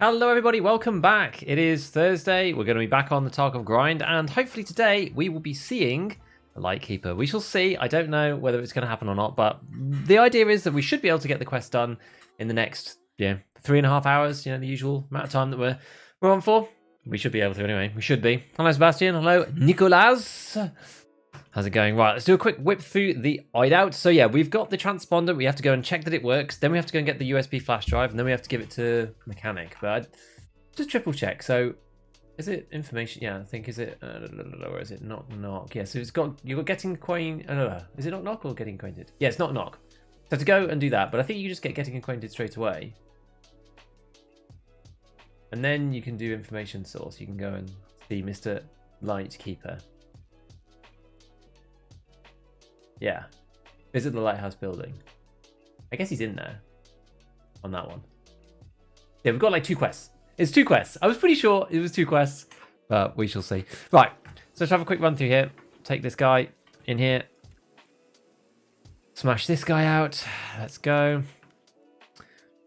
Hello everybody, welcome back. It is Thursday, we're going to be back on the Tarkov grind, and hopefully today we will be seeing the Lightkeeper. We shall see, I don't know whether it's going to happen or not, but the idea is that we should be able to get the quest done in the next 3.5 hours, the usual amount of time that we're on for. We should be able to anyway, we should be. Hello Sebastian, hello Nicolas. How's it going? Right, let's do a quick whip through the Hideout. So yeah, we've got the transponder. We have to go and check that it works. Then we have to go and get the USB flash drive, and then we have to give it to mechanic. But just triple check. So is it information? Yeah, I think is it or is it knock? Yeah, so it's got you've got getting acquainted. Is it knock or getting acquainted? Yeah, it's knock. So to go and do that, but I think you just get getting acquainted straight away, and then you can do information source. You can go and see Mr. Lightkeeper. Yeah. Visit the Lighthouse building. I guess he's in there. On that one. Yeah, we've got like 2 quests. It's 2 quests. I was pretty sure it was 2 quests. But we shall see. Right. So let's have a quick run through here. Take this guy in here. Smash this guy out. Let's go.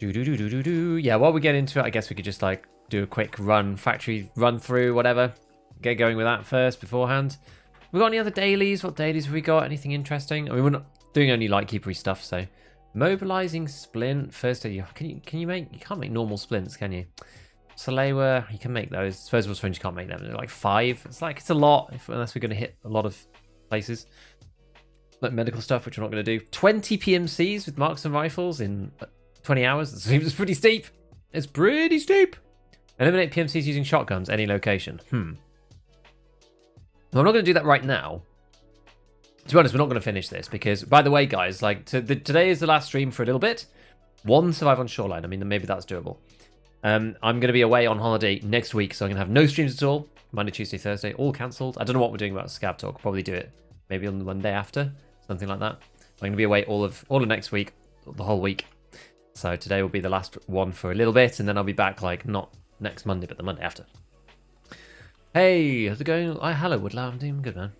Yeah, while we get into it, I guess we could just like do a quick factory run through, whatever. Get going with that first beforehand. We got any other dailies? What dailies have we got? Anything interesting? I mean, we're not doing only Lightkeepery stuff, so mobilizing splint. First aid. Can you make? You can't make normal splints, can you? Salewa, you can make those. Disposable syringe, you can't make them. They're like 5. It's a lot unless we're going to hit a lot of places. Like medical stuff, which we're not going to do. 20 PMCs with marksman rifles in 20 hours. That seems pretty steep. It's pretty steep. Eliminate PMCs using shotguns, any location. Well, I'm not going to do that right now. To be honest, we're not going to finish this because, by the way, guys, like today is the last stream for a little bit. 1 survive on shoreline. I mean, maybe that's doable. I'm going to be away on holiday next week, so I'm going to have no streams at all. Monday, Tuesday, Thursday, all cancelled. I don't know what we're doing about ScavTalk. Probably do it maybe on the Monday after, something like that. I'm going to be away all of next week, the whole week. So today will be the last one for a little bit, and then I'll be back like not next Monday, but the Monday after. Hey, how's it going? Hello, Woodlow. I'm doing good, man.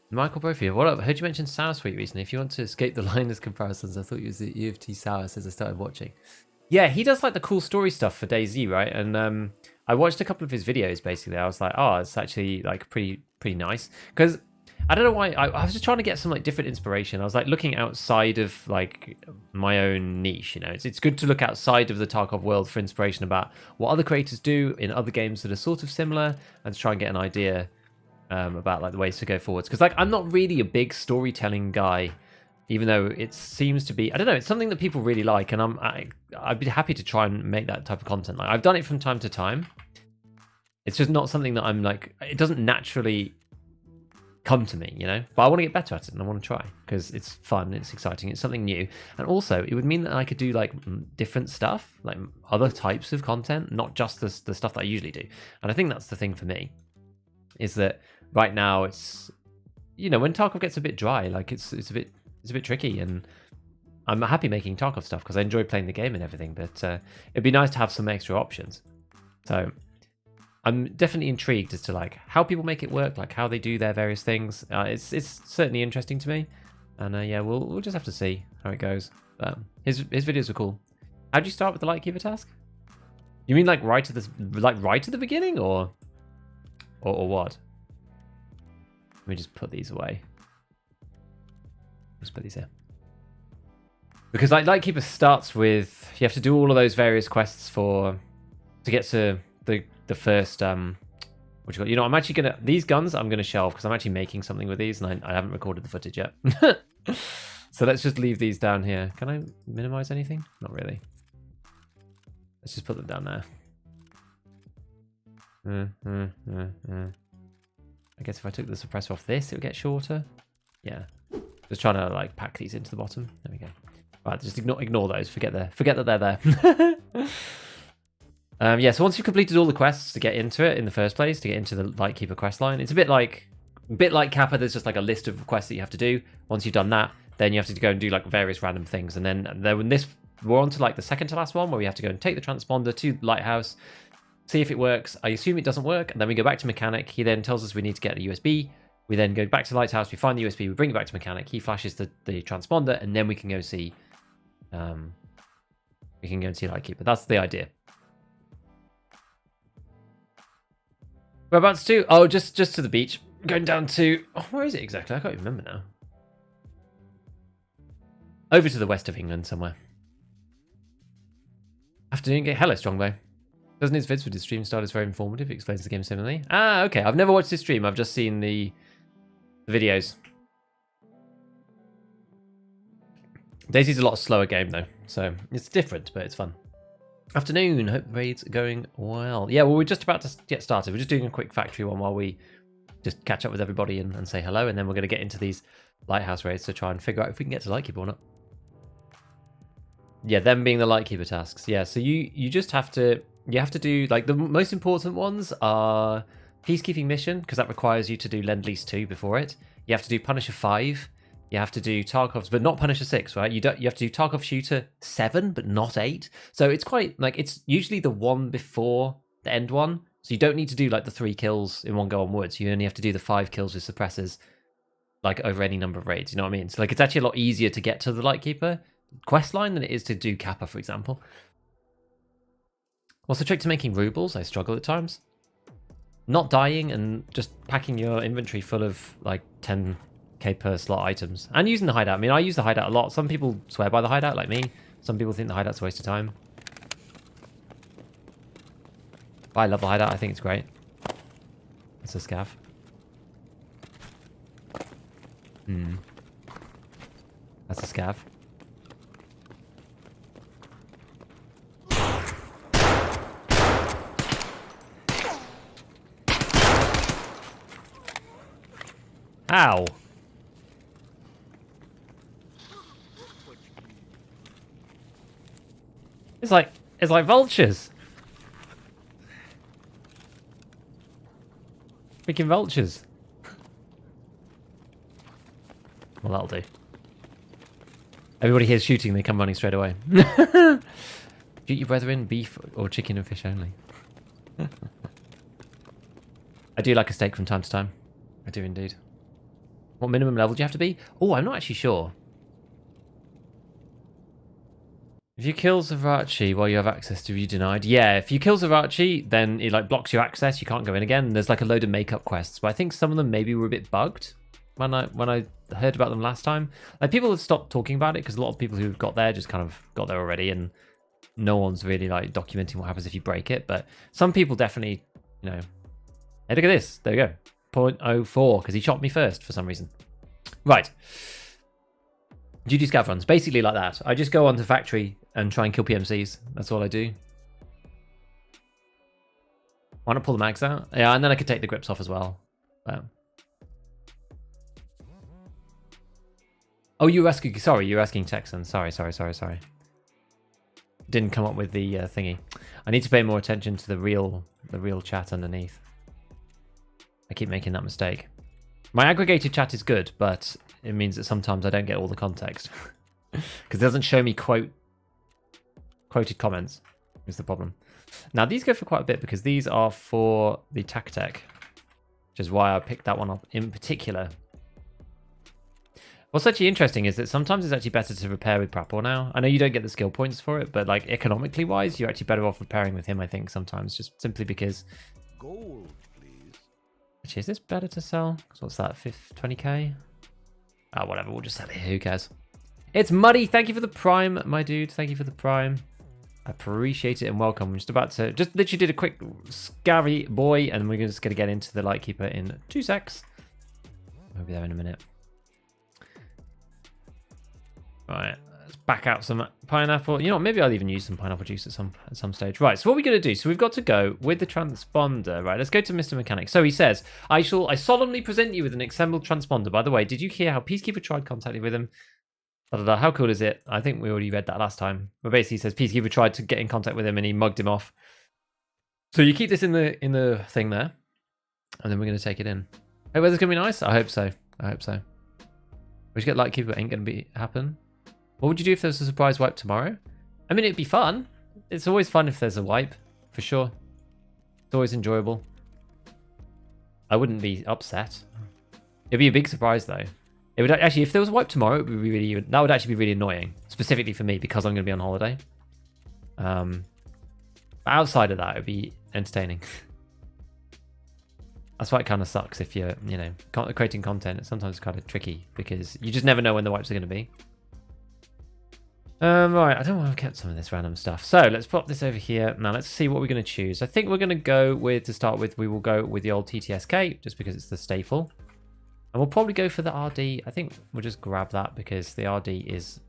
Michael Brophy, what up? I heard you mention Sour Sweet recently. If you want to escape the Linus comparisons, I thought you was the U of T Sour since I started watching. Yeah, he does like the cool story stuff for DayZ, right? And I watched a couple of his videos, basically. I was like, oh, it's actually like pretty nice. Because I don't know why, I was just trying to get some like different inspiration. I was like looking outside of like my own niche, It's good to look outside of the Tarkov world for inspiration about what other creators do in other games that are sort of similar, and to try and get an idea about like the ways to go forwards. Because like I'm not really a big storytelling guy, even though it seems to be, I don't know, it's something that people really like, and I'd be happy to try and make that type of content. Like I've done it from time to time. It's just not something that I'm like, it doesn't naturally come to me, but I want to get better at it, and I want to try because it's fun, it's exciting, it's something new, and also it would mean that I could do like different stuff, like other types of content, not just the stuff that I usually do. And I think that's the thing for me, is that right now it's when Tarkov gets a bit dry, like it's a bit tricky, and I'm happy making Tarkov stuff because I enjoy playing the game and everything, but it'd be nice to have some extra options. So I'm definitely intrigued as to like how people make it work, like how they do their various things. It's certainly interesting to me, and yeah, we'll just have to see how it goes. His videos are cool. How'd you start with the Lightkeeper task? You mean like right at the beginning, or what? Let me just put these away. Let's put these here, because like Lightkeeper starts with you have to do all of those various quests to get to the first I'm actually gonna, these guns I'm gonna shelve because I'm actually making something with these, and I haven't recorded the footage yet. So let's just leave these down here. Can I minimize anything? Not really. Let's just put them down there. I guess if I took the suppressor off this, it would get shorter. Yeah, just trying to like pack these into the bottom. There we go. Right, just ignore those. Forget that they're there. Yeah, so once you've completed all the quests to get into it in the first place, to get into the Lightkeeper quest line, it's a bit like Kappa. There's just like a list of quests that you have to do. Once you've done that, then you have to go and do like various random things. And then we're on to like the second to last one, where we have to go and take the transponder to Lighthouse, see if it works. I assume it doesn't work, and then we go back to mechanic. He then tells us we need to get a USB. We then go back to Lighthouse, we find the USB, we bring it back to mechanic. He flashes the transponder, and then we can go see Lightkeeper. That's the idea. Whereabouts to? Oh, just to the beach. Going down to... Oh, where is it exactly? I can't even remember now. Over to the west of England somewhere. Afternoon game. Hello, Strongbow. Doesn't his vids with his stream style is very informative? It explains the game similarly. Ah, okay. I've never watched his stream. I've just seen the videos. DayZ's a lot slower game though, so it's different, but it's fun. Afternoon. Hope raid's going well. Yeah, well, we're just about to get started. We're just doing a quick factory one while we just catch up with everybody and say hello, and then we're going to get into these Lighthouse raids to try and figure out if we can get to Lightkeeper or not. Yeah, them being the Lightkeeper tasks. Yeah, so you just have to... You have to do, like, the most important ones are Peacekeeping Mission, because that requires you to do Lend-Lease 2 before it. You have to do Punisher 5. You have to do Tarkov's, but not Punisher 6, right? You have to do Tarkov Shooter 7, but not 8. So it's quite, like, it's usually the one before the end one. So you don't need to do, like, the 3 kills in one go onwards. You only have to do the 5 kills with suppressors, like, over any number of raids. You know what I mean? So, like, it's actually a lot easier to get to the Lightkeeper quest line than it is to do Kappa, for example. What's the trick to making rubles? I struggle at times. Not dying and just packing your inventory full of like 10k per slot items. And using the hideout. I mean, I use the hideout a lot. Some people swear by the hideout, like me. Some people think the hideout's a waste of time. But I love the hideout. I think it's great. It's a scav. That's a scav. Ow. It's like vultures. Freaking vultures. Well, that'll do. Everybody here's shooting, they come running straight away. Shoot your brethren, beef or chicken and fish only. I do like a steak from time to time. I do indeed. What minimum level do you have to be? Oh, I'm not actually sure. If you kill Zavachi while you have access to view denied, yeah, if you kill Zavachi, then it like blocks your access. You can't go in again. There's like a load of makeup quests, but I think some of them maybe were a bit bugged when I heard about them last time. Like people have stopped talking about it because a lot of people who got there just kind of got there already, and no one's really like documenting what happens if you break it. But some people definitely, you know, hey, look at this. There we go. 0.04 because he shot me first for some reason. Right. Do you do scav runs? Basically like that. I just go onto factory and try and kill PMCs. That's all I do. Why not pull the mags out? Yeah, and then I could take the grips off as well. Oh, you're asking... Sorry, you're asking Texan. Sorry. Didn't come up with the thingy. I need to pay more attention to the real chat underneath. I keep making that mistake. My aggregated chat is good, but it means that sometimes I don't get all the context. Because it doesn't show me quoted comments, is the problem. Now, these go for quite a bit because these are for the Tactec, which is why I picked that one up in particular. What's actually interesting is that sometimes it's actually better to repair with Prapor now. I know you don't get the skill points for it, but like economically wise, you're actually better off repairing with him, I think, sometimes, just simply because... Gold, please. Actually, is this better to sell? So what's that, 20k? Oh, whatever, we'll just sell it. Who cares? It's Muddy. Thank you for the prime, my dude. Thank you for the prime. I appreciate it and welcome. I'm just about to... Just literally did a quick scary boy, and we're just going to get into the Lightkeeper in 2 secs. I'll be there in a minute. Right, let's back out some pineapple. You know what, maybe I'll even use some pineapple juice at some stage. Right, so what are we going to do? So we've got to go with the transponder. Right, let's go to Mr. Mechanic. So he says, I solemnly present you with an assembled transponder. By the way, did you hear how Peacekeeper tried contacting with him? How cool is it? I think we already read that last time. But basically he says Peacekeeper tried to get in contact with him and he mugged him off. So you keep this in the thing there. And then we're going to take it in. Hey, weather's going to be nice? I hope so. We should get Lightkeeper, ain't going to happen. What would you do if there was a surprise wipe tomorrow? I mean, it'd be fun. It's always fun if there's a wipe, for sure. It's always enjoyable. I wouldn't be upset. It'd be a big surprise, though. It would actually, if there was a wipe tomorrow, it would be really. That would actually be really annoying, specifically for me because I'm going to be on holiday. But outside of that, it'd be entertaining. That's why it kind of sucks if you're, you know, creating content. It's sometimes kind of tricky because you just never know when the wipes are going to be. Right, I don't want to have kept some of this random stuff. So let's pop this over here. Now let's see what we're going to choose. I think we're going to go with, to start with, we will go with the old TTSK just because it's the staple. And we'll probably go for the RD. I think we'll just grab that because the RD is,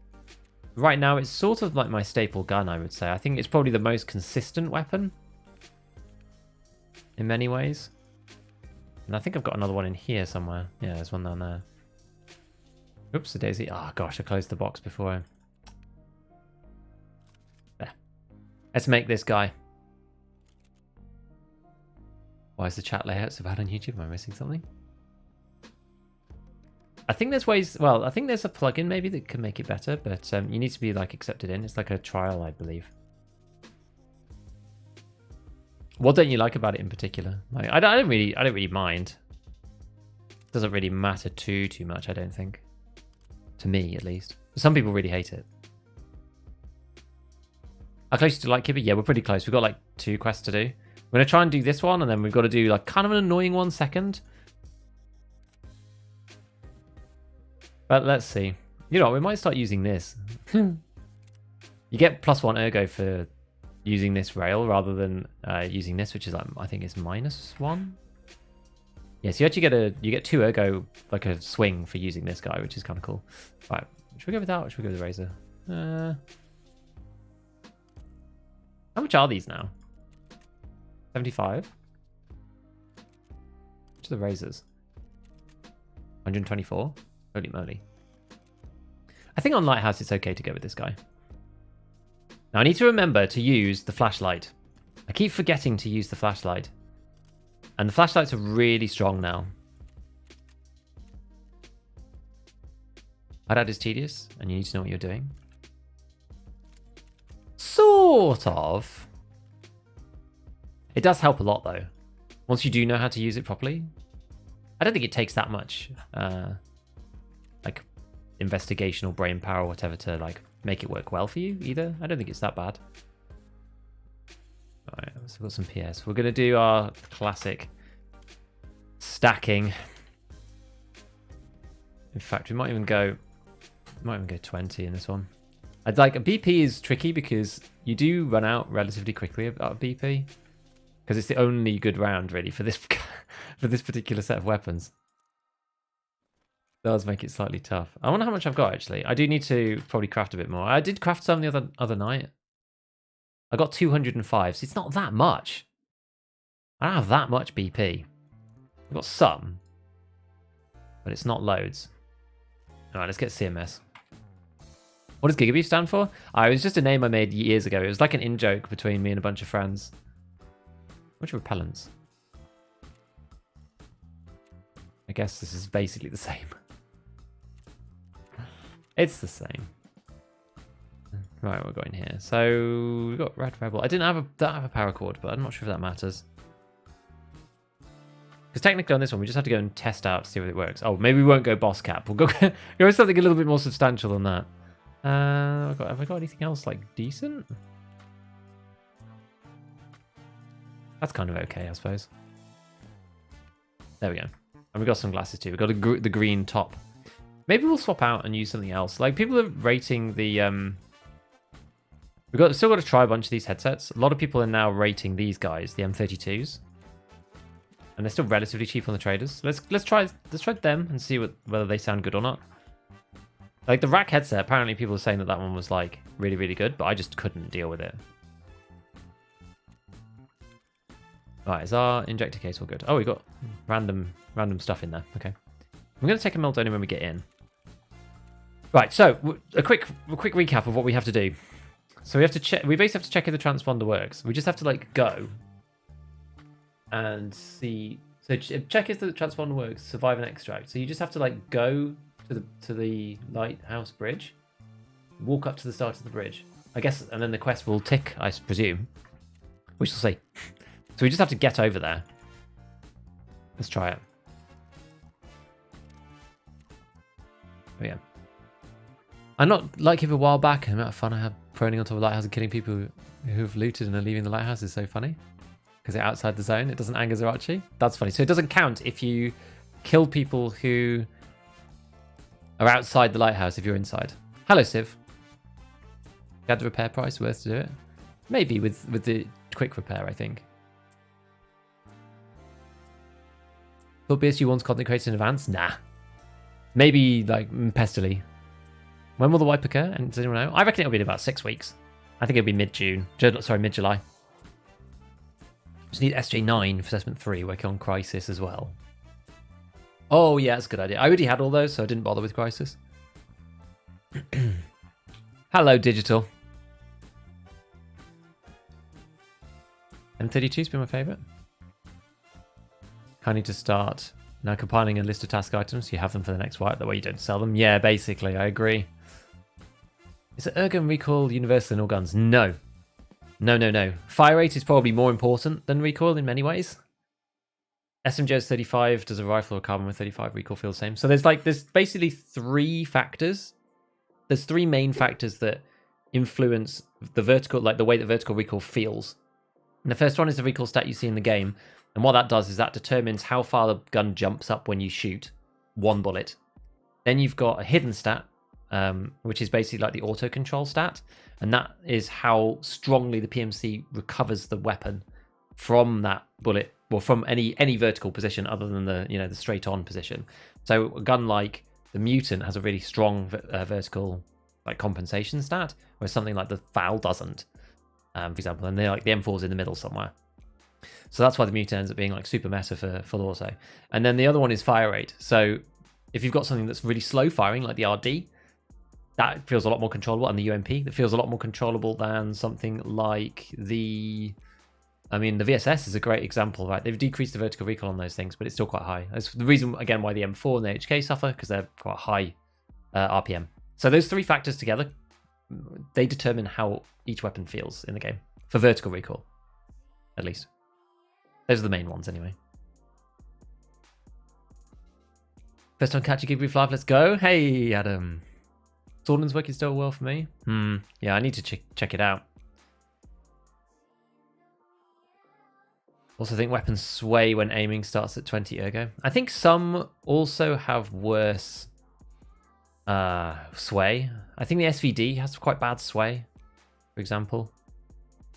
right now, it's sort of like my staple gun, I would say. I think it's probably the most consistent weapon in many ways. And I think I've got another one in here somewhere. Yeah, there's one down there. Oops, the daisy. Oh gosh, I closed the box before I... There. Let's make this guy. Why is the chat layout so bad on YouTube? Am I missing something? I think there's ways... Well, I think there's a plugin maybe that can make it better, but you need to be like accepted in. It's like a trial, I believe. What don't you like about it in particular? Like, I don't really mind. It doesn't really matter too much, I don't think. To me, at least. Some people really hate it. How close to Lightkeeper? Yeah, we're pretty close. We've got like 2 quests to do. We're going to try and do this one, and then we've got to do like kind of an annoying one second. But let's see. You know, we might start using this. You get +1 ergo for using this rail rather than using this, which is like, I think it's -1. Yeah, so you get 2 ergo, like a swing for using this guy, which is kind of cool. Right, should we go with that or should we go with the razor? How much are these now? 75? Which are the razors? 124? Holy moly. I think on Lighthouse it's okay to go with this guy. Now I need to remember to use the flashlight. I keep forgetting to use the flashlight. And the flashlights are really strong now. Hideout is tedious, and you need to know what you're doing. Sort of. It does help a lot, though. Once you do know how to use it properly. I don't think it takes that much, like, investigation or brain power or whatever to, like, make it work well for you, either. I don't think it's that bad. Alright, so we've got some PS. We're going to do our classic stacking. In fact, we might even go 20 in this one. I'd like, a BP is tricky because you do run out relatively quickly out of BP. Because it's the only good round, really, for this for this particular set of weapons. It does make it slightly tough. I wonder how much I've got, actually. I do need to probably craft a bit more. I did craft some the other night. I got 205, so it's not that much. I don't have that much BP. I've got some. But it's not loads. Alright, let's get CMS. What does Gigabeef stand for? It was just a name I made years ago. It was like an in-joke between me and a bunch of friends. Which repellents? I guess this is basically the same. It's the same. Right, we're going here. So we've got Red Rebel. I don't have a paracord, but I'm not sure if that matters. Because technically on this one, we just have to go and test out to see if it works. Oh, maybe we won't go boss cap. We'll go with something a little bit more substantial than that. Have I got anything else like decent? That's kind of okay, I suppose. There we go. And we got some glasses too. We got the green top. Maybe we'll swap out and use something else. Like people are rating the still got to try a bunch of these headsets. A lot of people are now rating these guys, the M32s, and they're still relatively cheap on the traders. Let's try them and see whether they sound good or not. Like the rack headset, apparently people are saying that one was like really, really good, but I just couldn't deal with it. Right, is our injector case all good? Oh, we got random stuff in there. Okay, I'm going to take a melt only when we get in. Right, so a quick recap of what we have to do. So we have to check. We basically have to check if the transponder works. We just have to like go and see. So check if the transponder works. Survive and extract. So you just have to like go to the Lighthouse bridge, walk up to the start of the bridge, I guess, and then the quest will tick, I presume. We shall see. So we just have to get over there. Let's try it. Oh yeah. I'm not Lightkeeper a while back, and the amount of fun I had proning on top of Lighthouse and killing people who've looted and are leaving the Lighthouse is so funny. Because they're outside the zone. It doesn't anger Zerachi. That's funny. So it doesn't count if you kill people who are outside the lighthouse if you're inside. Hello, Civ. Got the repair price worth to do it? Maybe with the quick repair, I think. Thought BSU wants content created in advance? Nah. Maybe like pestily. When will the wipe occur? And does anyone know? I reckon it'll be in about 6 weeks. I think it'll be mid-June. Sorry, mid-July. Just need SJ9 for assessment 3, working on Crisis as well. Oh yeah, that's a good idea. I already had all those, so I didn't bother with Crisis. Hello, Digital. M32's been my favourite. I need to start now compiling a list of task items so you have them for the next wipe. That way you don't sell them. Yeah, basically, I agree. Is it Ergun recoil universal in all guns? No. No. Fire rate is probably more important than recoil in many ways. SMG has 35. Does a rifle or carbon with 35 recoil feel the same? So there's basically 3 factors. There's 3 main factors that influence the vertical, like the way that vertical recoil feels. And the first one is the recoil stat you see in the game. And what that does is that determines how far the gun jumps up when you shoot 1 bullet. Then you've got a hidden stat, which is basically like the auto control stat. And that is how strongly the PMC recovers the weapon from that bullet, or from any vertical position other than the straight on position. So a gun like the Mutant has a really strong vertical like compensation stat, whereas something like the Foul doesn't, for example. And they're like the M4's in the middle somewhere. So that's why the Mutant ends up being like super meta for full auto. And then the other one is fire rate. So if you've got something that's really slow firing, like the RD, that feels a lot more controllable, and the UMP, that feels a lot more controllable than something like the VSS is a great example, right? They've decreased the vertical recoil on those things, but it's still quite high. That's the reason, again, why the M4 and the HK suffer, because they're quite high RPM. So those 3 factors together, they determine how each weapon feels in the game, for vertical recoil, at least. Those are the main ones, anyway. First time catching debrief live, let's go. Hey, Adam. Sorden's working still well for me. Yeah, I need to check it out. Also think weapons sway when aiming starts at 20 ergo. I think some also have worse sway. I think the SVD has quite bad sway, for example.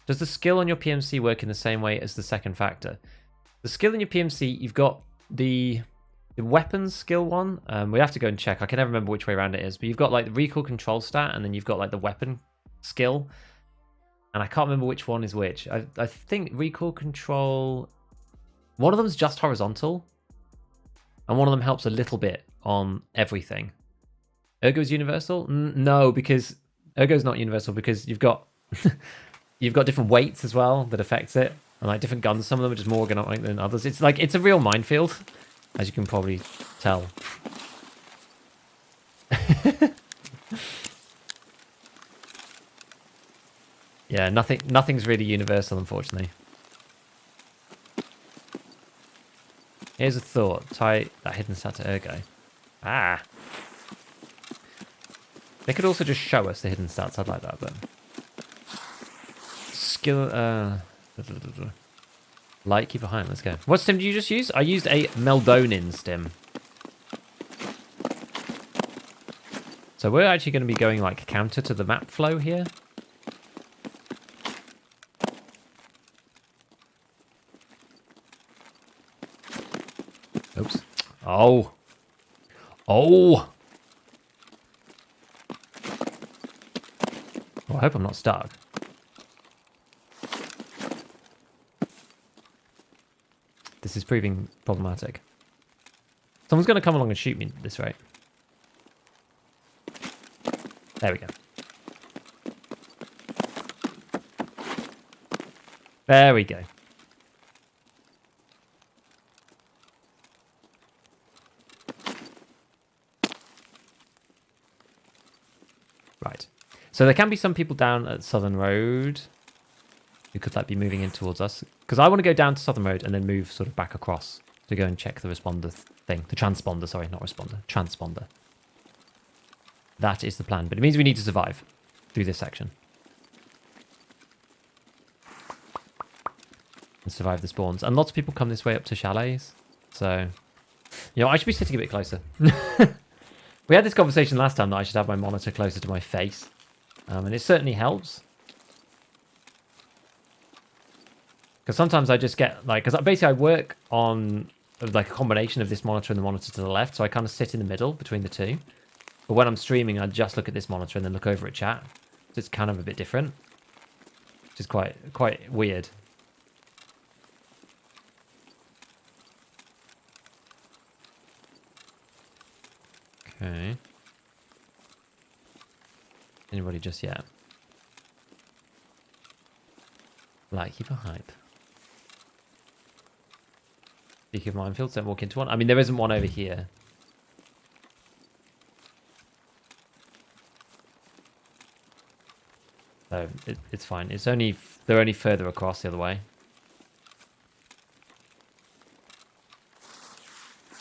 Does the skill on your PMC work in the same way as the second factor? The skill in your PMC, you've got the weapons skill one. We have to go and check. I can never remember which way around it is, but you've got like the recoil control stat, and then you've got like the weapon skill. And I can't remember which one is which. I think recoil control, one of them is just horizontal, and one of them helps a little bit on everything. Ergo is universal? No, because Ergo is not universal, because you've got you've got different weights as well that affects it, and like different guns. Some of them are just more ergonomic than others. It's like it's a real minefield, as you can probably tell. Yeah, nothing's really universal, unfortunately. Here's a thought. Tie that hidden stat to ergo. Ah. They could also just show us the hidden stats. I'd like that, but... Skill... Lightkeeper behind. Let's go. What stim did you just use? I used a Meldonin stim. So we're actually going to be going like counter to the map flow here. Oops. Oh. Oh. Oh, I hope I'm not stuck. This is proving problematic. Someone's going to come along and shoot me at this rate. There we go. There we go. Right. So there can be some people down at Southern Road who could like be moving in towards us. Because I want to go down to Southern Road and then move sort of back across to go and check the responder thing. The transponder, sorry, not responder. Transponder. That is the plan. But it means we need to survive through this section. and survive the spawns. And lots of people come this way up to chalets. So, you know, I should be sitting a bit closer. We had this conversation last time that I should have my monitor closer to my face. And it certainly helps. Because sometimes I just get, like, because basically I work on, like, a combination of this monitor and the monitor to the left. So I kind of sit in the middle between the two. But when I'm streaming, I just look at this monitor and then look over at chat. So it's kind of a bit different. Which is quite weird. Okay. Anybody just yet? Lightkeeper hype. Speaking of minefields, don't walk into one. I mean, there isn't one over here. So it's fine. It's only they're only further across the other way.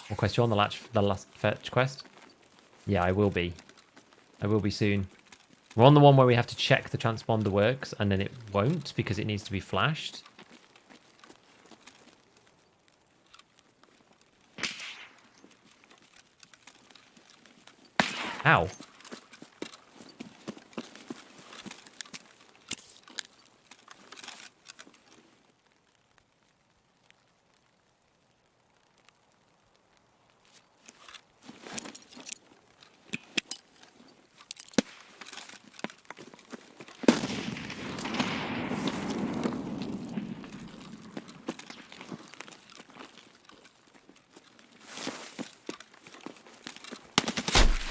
What quest you on the last fetch quest? Yeah, I will be. I will be soon. We're on the one where we have to check the transponder works, and then it won't because it needs to be flashed. Ow.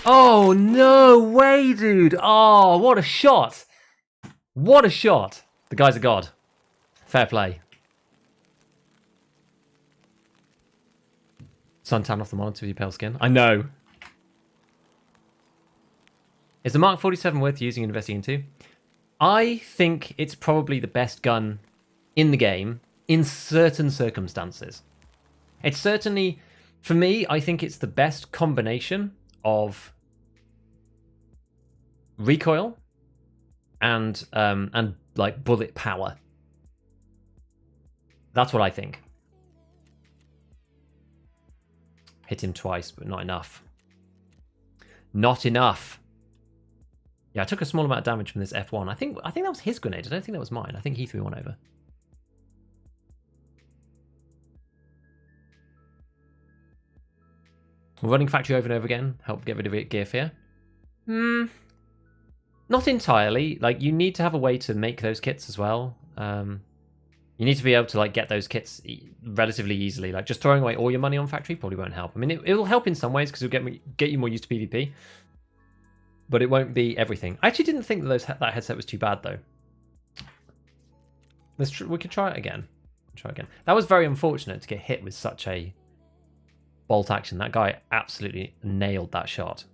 Oh, no way, dude. Oh, what a shot. What a shot. The guy's a god. Fair play. Suntan off the monitor with your pale skin. I know. Is the Mark 47 worth using and investing into? I think it's probably the best gun in the game in certain circumstances. It's certainly, for me, I think it's the best combination of recoil and like bullet power. That's what I think. Hit him twice, but not enough. Not enough. Yeah, I took a small amount of damage from this F1. I think that was his grenade. I don't think that was mine. I think he threw one over. Running factory over and over again help get rid of gear fear. Not entirely. Like, you need to have a way to make those kits as well. You need to be able to like get those kits relatively easily. Like, just throwing away all your money on factory probably won't help. I mean, it'll help in some ways because it'll get you more used to PvP, but it won't be everything. I actually didn't think that that headset was too bad though. We could try it again. Try again. That was very unfortunate to get hit with such a bolt action. That guy absolutely nailed that shot.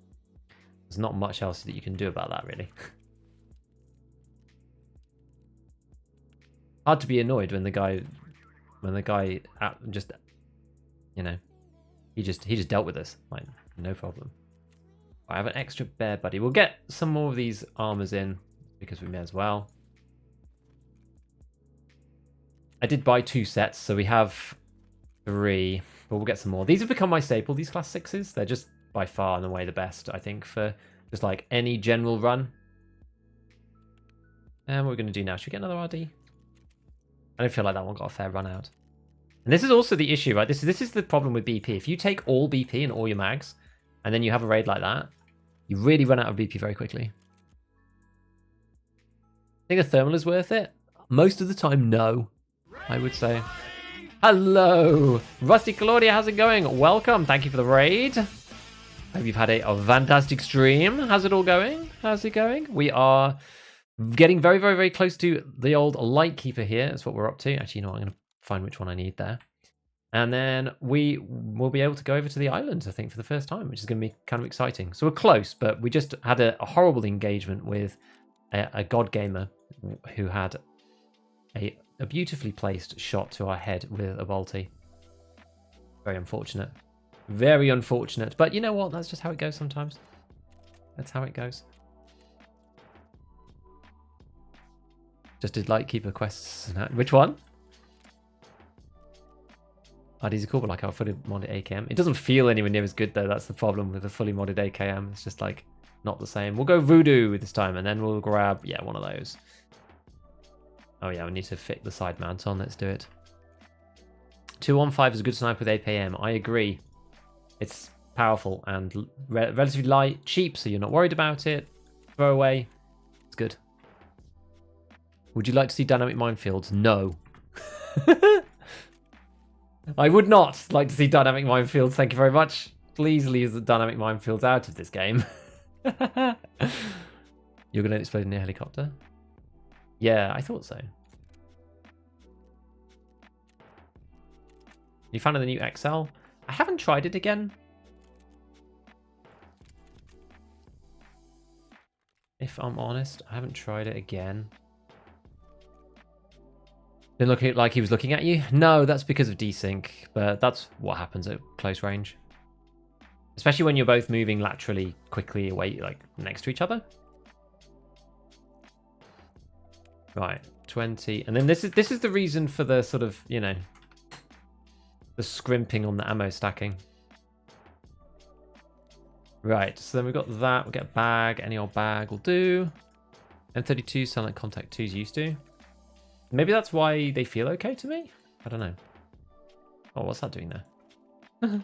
There's not much else that you can do about that, really. Hard to be annoyed when the guy just, you know, he just dealt with us. Like, no problem. I have an extra bear buddy. We'll get some more of these armors in because we may as well. I did buy 2 sets, so we have 3, but we'll get some more. These have become my staple, these class 6s. They're just by far and away the best, I think, for just like any general run. And what we're going to do now, should we get another RD? I don't feel like that one got a fair run out. And this is also the issue, right? This is the problem with BP. If you take all BP and all your mags, and then you have a raid like that, you really run out of BP very quickly. I think a thermal is worth it. Most of the time, no, I would say. Hello, Rusty Claudia, how's it going? Welcome, thank you for the raid. Hope you've had a fantastic stream. How's it all going? How's it going? We are getting very, very, very close to the old Lightkeeper here. That's what we're up to. Actually, you know what? I'm going to find which one I need there. And then we will be able to go over to the islands, I think, for the first time, which is going to be kind of exciting. So we're close, but we just had a horrible engagement with a god gamer who had a beautifully placed shot to our head with a bolty. Very unfortunate. Very unfortunate. But you know what? That's just how it goes sometimes. That's how it goes. Just did Lightkeeper quests. Which one? IDs are cool, but like our fully modded AKM. It doesn't feel anywhere near as good though. That's the problem with the fully modded AKM. It's just like not the same. We'll go Voodoo this time, and then we'll grab one of those. Oh yeah, we need to fit the side mount on. Let's do it. 215 is a good sniper with AKM. I agree. It's powerful and relatively light, cheap, so you're not worried about it. Throw away. It's good. Would you like to see dynamic minefields? No. I would not like to see dynamic minefields. Thank you very much. Please leave the dynamic minefields out of this game. You're going to explode in a helicopter? Yeah, I thought so. You found the new XL? I haven't tried it again. If I'm honest, I haven't tried it again. Didn't look like he was looking at you? No, that's because of desync, but that's what happens at close range. Especially when you're both moving laterally quickly away, like next to each other. Right, 20. And then this is the reason for the sort of, you know, the scrimping on the ammo stacking. Right, so then we've got that. We'll get a bag. Any old bag will do. M32 sound like Contact 2's used to. Maybe that's why they feel okay to me? I don't know. Oh, what's that doing there?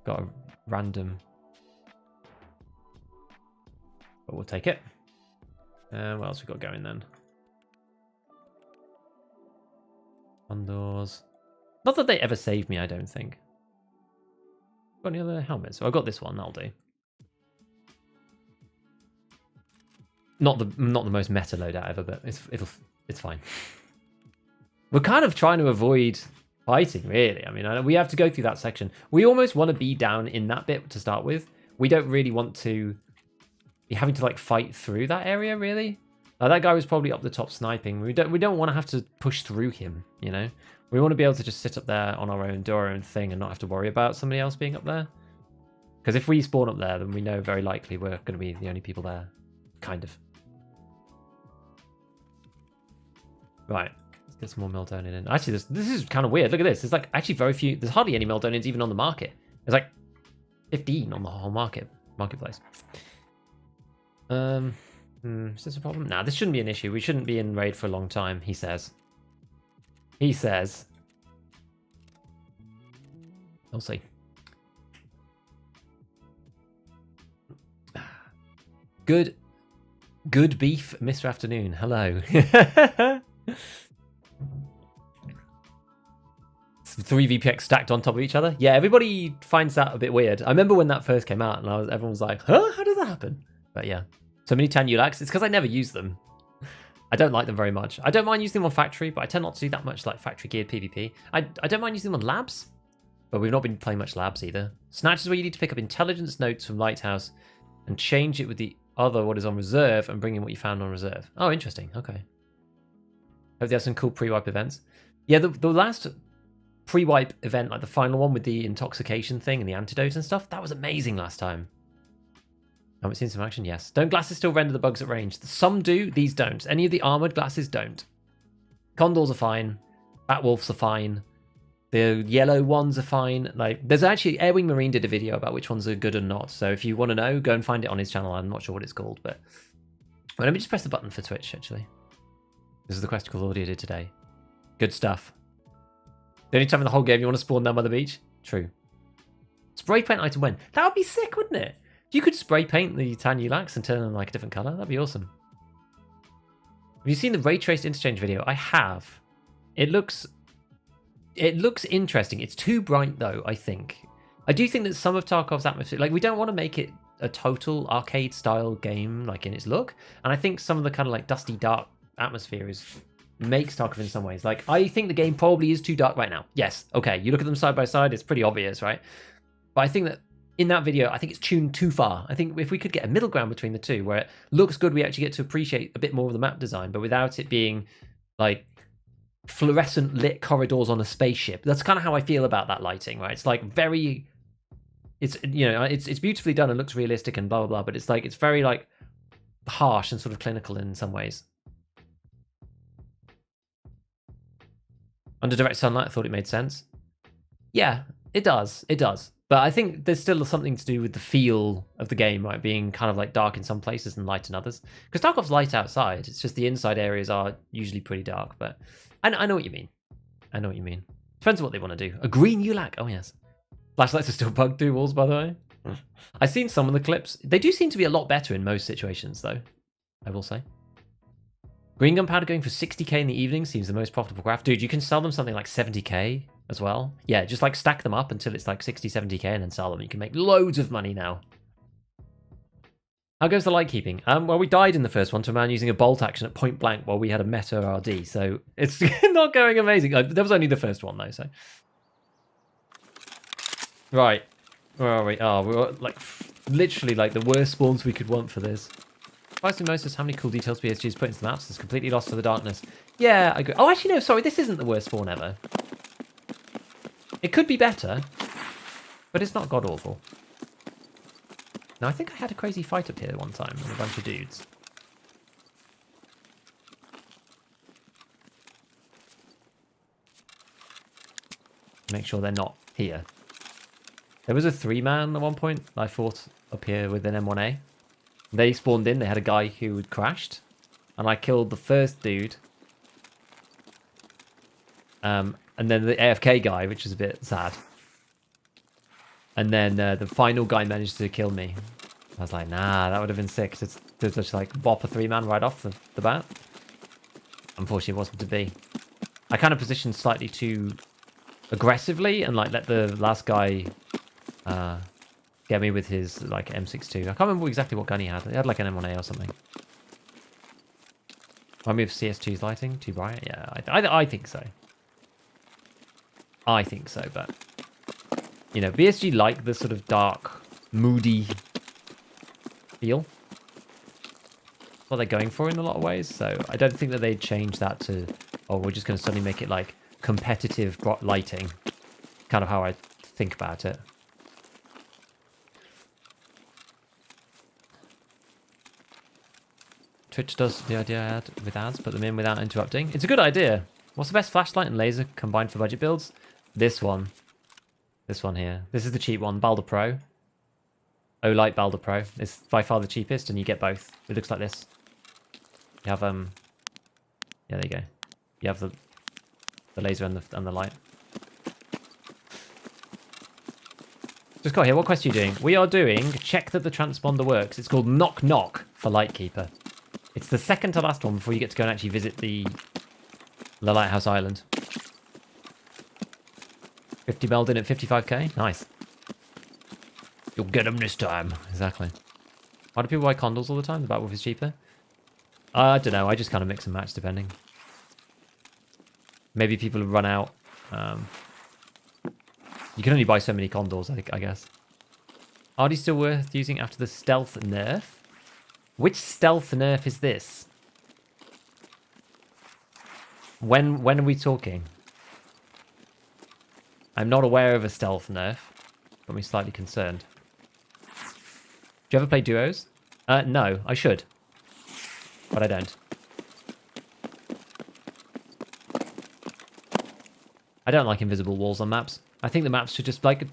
Got a random... But we'll take it. What else we got going then? Condors. Not that they ever save me, I don't think. Got any other helmets? So I've got this one, that'll do. Not the most meta loadout ever, but it's fine. We're kind of trying to avoid fighting, really. I mean, we have to go through that section. We almost want to be down in that bit to start with. We don't really want to be having to like fight through that area, really. That guy was probably up the top sniping. We don't want to have to push through him, you know. We want to be able to just sit up there on our own, do our own thing, and not have to worry about somebody else being up there. Because if we spawn up there, then we know very likely we're going to be the only people there, kind of. Right. Get some more Meltonian in. Actually, this is kind of weird. Look at this. There's like actually very few. There's hardly any Meltonians even on the market. There's like 15 on the whole marketplace. Is this a problem? Nah, this shouldn't be an issue. We shouldn't be in raid for a long time. He says. He says. We'll see. Good beef, Mr. Afternoon. Hello. 3 VPX stacked on top of each other. Yeah, everybody finds that a bit weird. I remember when that first came out, and everyone was like, "Huh? How does that happen?" But yeah, so many Tanulax. It's because I never use them. I don't like them very much. I don't mind using them on factory, but I tend not to do that much like factory geared PvP. I don't mind using them on labs, but we've not been playing much labs either. Snatch is where you need to pick up intelligence notes from Lighthouse and change it with the other what is on reserve and bring in what you found on reserve. Oh, interesting. Okay. Hope they have some cool pre-wipe events. Yeah, the last pre-wipe event, like the final one with the intoxication thing and the antidote and stuff, that was amazing last time. Haven't seen some action? Yes. Don't glasses still render the bugs at range? Some do, these don't. Any of the armored glasses don't. Condors are fine. Batwolves are fine. The yellow ones are fine. Like, there's actually, Airwing Marine did a video about which ones are good and not. So if you want to know, go and find it on his channel. I'm not sure what it's called, but... Well, let me just press the button for Twitch, actually. This is the quest called Audio did today. Good stuff. The only time in the whole game you want to spawn them by the beach? True. Spray paint item when? That would be sick, wouldn't it? You could spray paint the Tanulax and turn them like a different color. That'd be awesome. Have you seen the ray traced interchange video? I have. It looks interesting. It's too bright though, I think. I do think that some of Tarkov's atmosphere, like we don't want to make it a total arcade style game like in its look. And I think some of the kind of like dusty dark atmosphere makes Tarkov in some ways. Like I think the game probably is too dark right now. Yes, okay. You look at them side by side, it's pretty obvious, right? But I think that in that video, I think it's tuned too far. I think if we could get a middle ground between the two where it looks good, we actually get to appreciate a bit more of the map design, but without it being like fluorescent lit corridors on a spaceship. That's kind of how I feel about that lighting, right? It's like very, it's, you know, it's beautifully done and looks realistic and blah, blah, blah, but it's like, it's very like harsh and sort of clinical in some ways. Under direct sunlight, I thought it made sense. Yeah, it does. It does. But I think there's still something to do with the feel of the game, right? Being kind of like dark in some places and light in others. Because Tarkov's light outside. It's just the inside areas are usually pretty dark. But I know what you mean. I know what you mean. Depends on what they want to do. A green ULAC. Oh, yes. Flashlights are still bugged through walls, by the way. I've seen some of the clips. They do seem to be a lot better in most situations, though. I will say. Green gunpowder going for 60k in the evening seems the most profitable craft. Dude, you can sell them something like 70k as well. Yeah, just like stack them up until it's like 60, 70k and then sell them. You can make loads of money now. How goes the light keeping? Well, we died in the first one to a man using a bolt action at point blank while we had a meta RD, so it's not going amazing. That was only the first one though, so. Right. Where are we? Oh, we're like literally like the worst spawns we could want for this. Surprising most is how many cool details BSG's put into the maps. It's completely lost to the darkness. Yeah, I agree. Oh, actually, no, sorry. This isn't the worst spawn ever. It could be better, but it's not god-awful. Now, I think I had a crazy fight up here one time with a bunch of dudes. Make sure they're not here. There was a 3-man at one point I fought up here with an M1A. They spawned in, they had a guy who had crashed, and I killed the first dude. And then the AFK guy, which is a bit sad. And then the final guy managed to kill me. I was like, nah, that would have been sick to just like bop a 3-man right off the bat. Unfortunately, it wasn't to be. I kind of positioned slightly too aggressively and like let the last guy get me with his like M62. I can't remember exactly what gun he had. He had like an M1A or something. Remind me of CS2's lighting? Too bright? Yeah, I think so. I think so, but you know, BSG like the sort of dark, moody feel. That's what they're going for in a lot of ways. So I don't think that they'd change that to, oh, we're just going to suddenly make it like competitive lighting. Kind of how I think about it. Twitch does the idea with ads, put them in without interrupting. It's a good idea. What's the best flashlight and laser combined for budget builds? This one. This one here. This is the cheap one, Balder Pro. Olight Balder Pro. It's by far the cheapest, and you get both. It looks like this. You have yeah, there you go. You have the laser and the light. Just got here. What quest are you doing? We are doing check that the transponder works. It's called Knock Knock for Lightkeeper. It's the second to last one before you get to go and actually visit the Lighthouse Island. 50 meld in at 55k? Nice. You'll get them this time. Exactly. Why do people buy condols all the time? The Batwolf is cheaper? I don't know. I just kind of mix and match depending. Maybe people have run out. You can only buy so many condols, I guess. Are these still worth using after the stealth nerf? Which stealth nerf is this? When are we talking? I'm not aware of a stealth nerf. Got me slightly concerned. Do you ever play duos? No, I should. But I don't. I don't like invisible walls on maps. I think the maps should just like...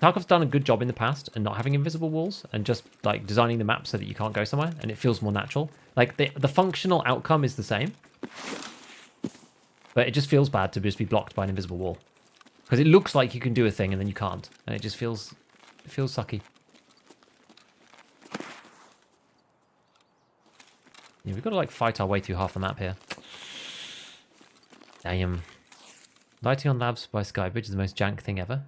Tarkov's done a good job in the past and not having invisible walls and just like designing the map so that you can't go somewhere and it feels more natural. Like the functional outcome is the same. But it just feels bad to just be blocked by an invisible wall. Because it looks like you can do a thing and then you can't. And it just feels... It feels sucky. Yeah, we've got to like fight our way through half the map here. Damn. Lighting on labs by Skybridge is the most jank thing ever.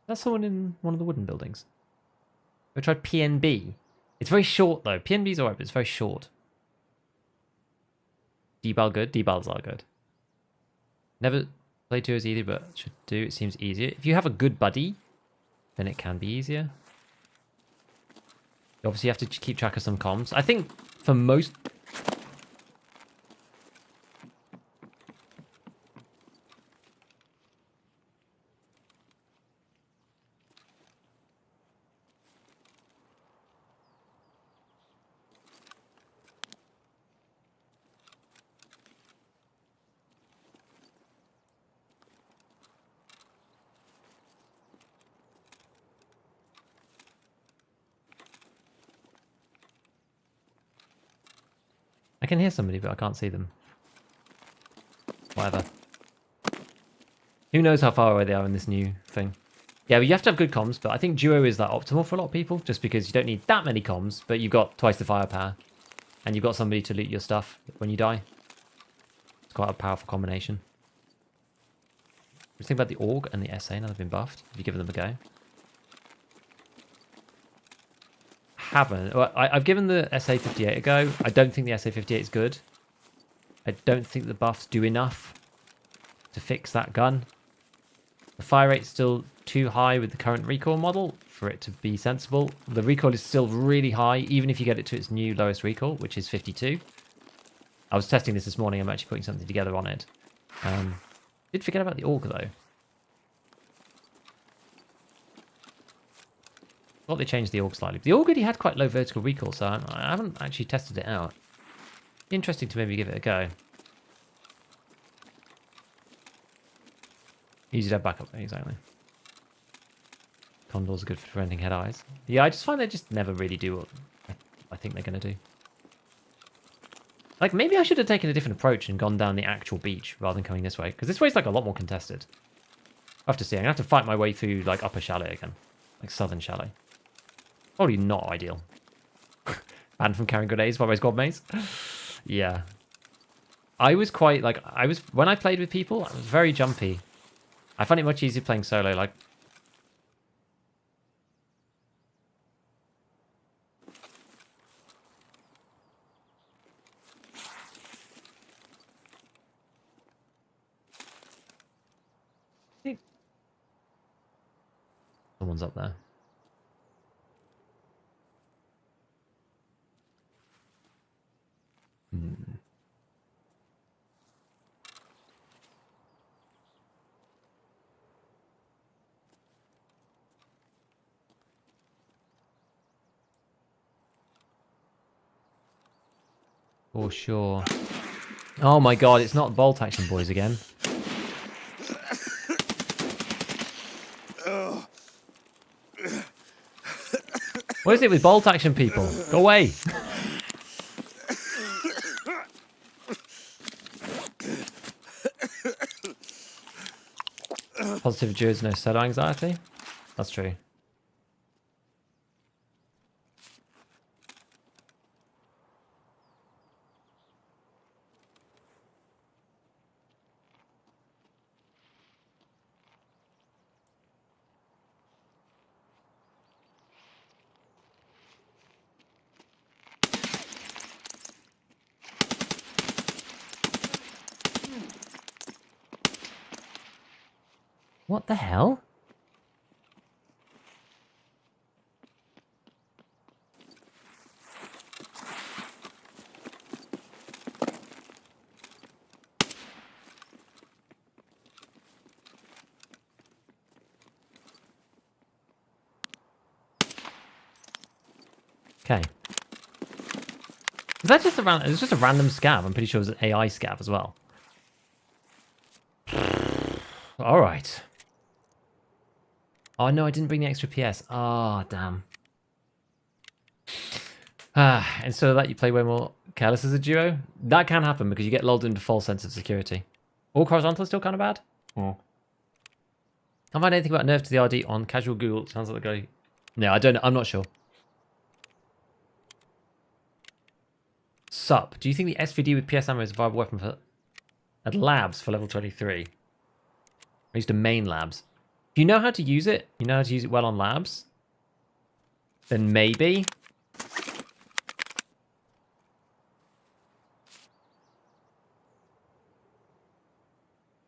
That's someone in one of the wooden buildings. We tried PNB. It's very short though. PNB's alright, but it's very short. Debal good? Debals are good. Never played duos either, but should do. It seems easier. If you have a good buddy, then it can be easier. You obviously have to keep track of some comms. I think for most... can hear somebody, but I can't see them. Whatever. Who knows how far away they are in this new thing. Yeah, but you have to have good comms, but I think duo is like optimal for a lot of people, just because you don't need that many comms, but you've got twice the firepower, and you've got somebody to loot your stuff when you die. It's quite a powerful combination. Just think about the AUG and the SA now they've been buffed. Have you given them a go? Haven't. Well, I've given the SA58 a go. I don't think the SA58 is good. I don't think the buffs do enough to fix that gun. The fire rate's still too high with the current recoil model for it to be sensible. The recoil is still really high, even if you get it to its new lowest recoil, which is 52. I was testing this morning. I'm actually putting something together on it. Did forget about the AUG, though. Thought they changed the AUG slightly. The AUG already had quite low vertical recoil, so I haven't actually tested it out. Interesting to maybe give it a go. Easy to have backup, exactly. Condors are good for preventing head eyes. Yeah, I just find they just never really do what I think they're going to do. Like, maybe I should have taken a different approach and gone down the actual beach rather than coming this way. Because this way's like a lot more contested. I have to see. I'm going to have to fight my way through like upper chalet again. Like southern chalet. Probably not ideal. Banned from carrying grenades by my squad mates. Yeah. I was quite like, when I played with people, I was very jumpy. I find it much easier playing solo, like... Someone's up there. For sure. Oh my god, it's not bolt action boys again. What is it with bolt action people? Go away! Positive endures, no solo anxiety. That's true. What the hell? Okay. Is that just a it's just a random scav? I'm pretty sure it was an AI scav as well. Alright. Oh no, I didn't bring the extra PS. Ah, oh, damn. And so that you play way more careless as a duo? That can happen because you get lulled into false sense of security. All horizontal is still kind of bad? Oh. Have I heard anything about nerf to the RD on casual Google? Sounds like the guy. No, I don't know. I'm not sure. Sup, do you think the SVD with PS ammo is a viable weapon for at labs for level 23? I used to main labs. If you know how to use it, you know how to use it well on labs, then maybe.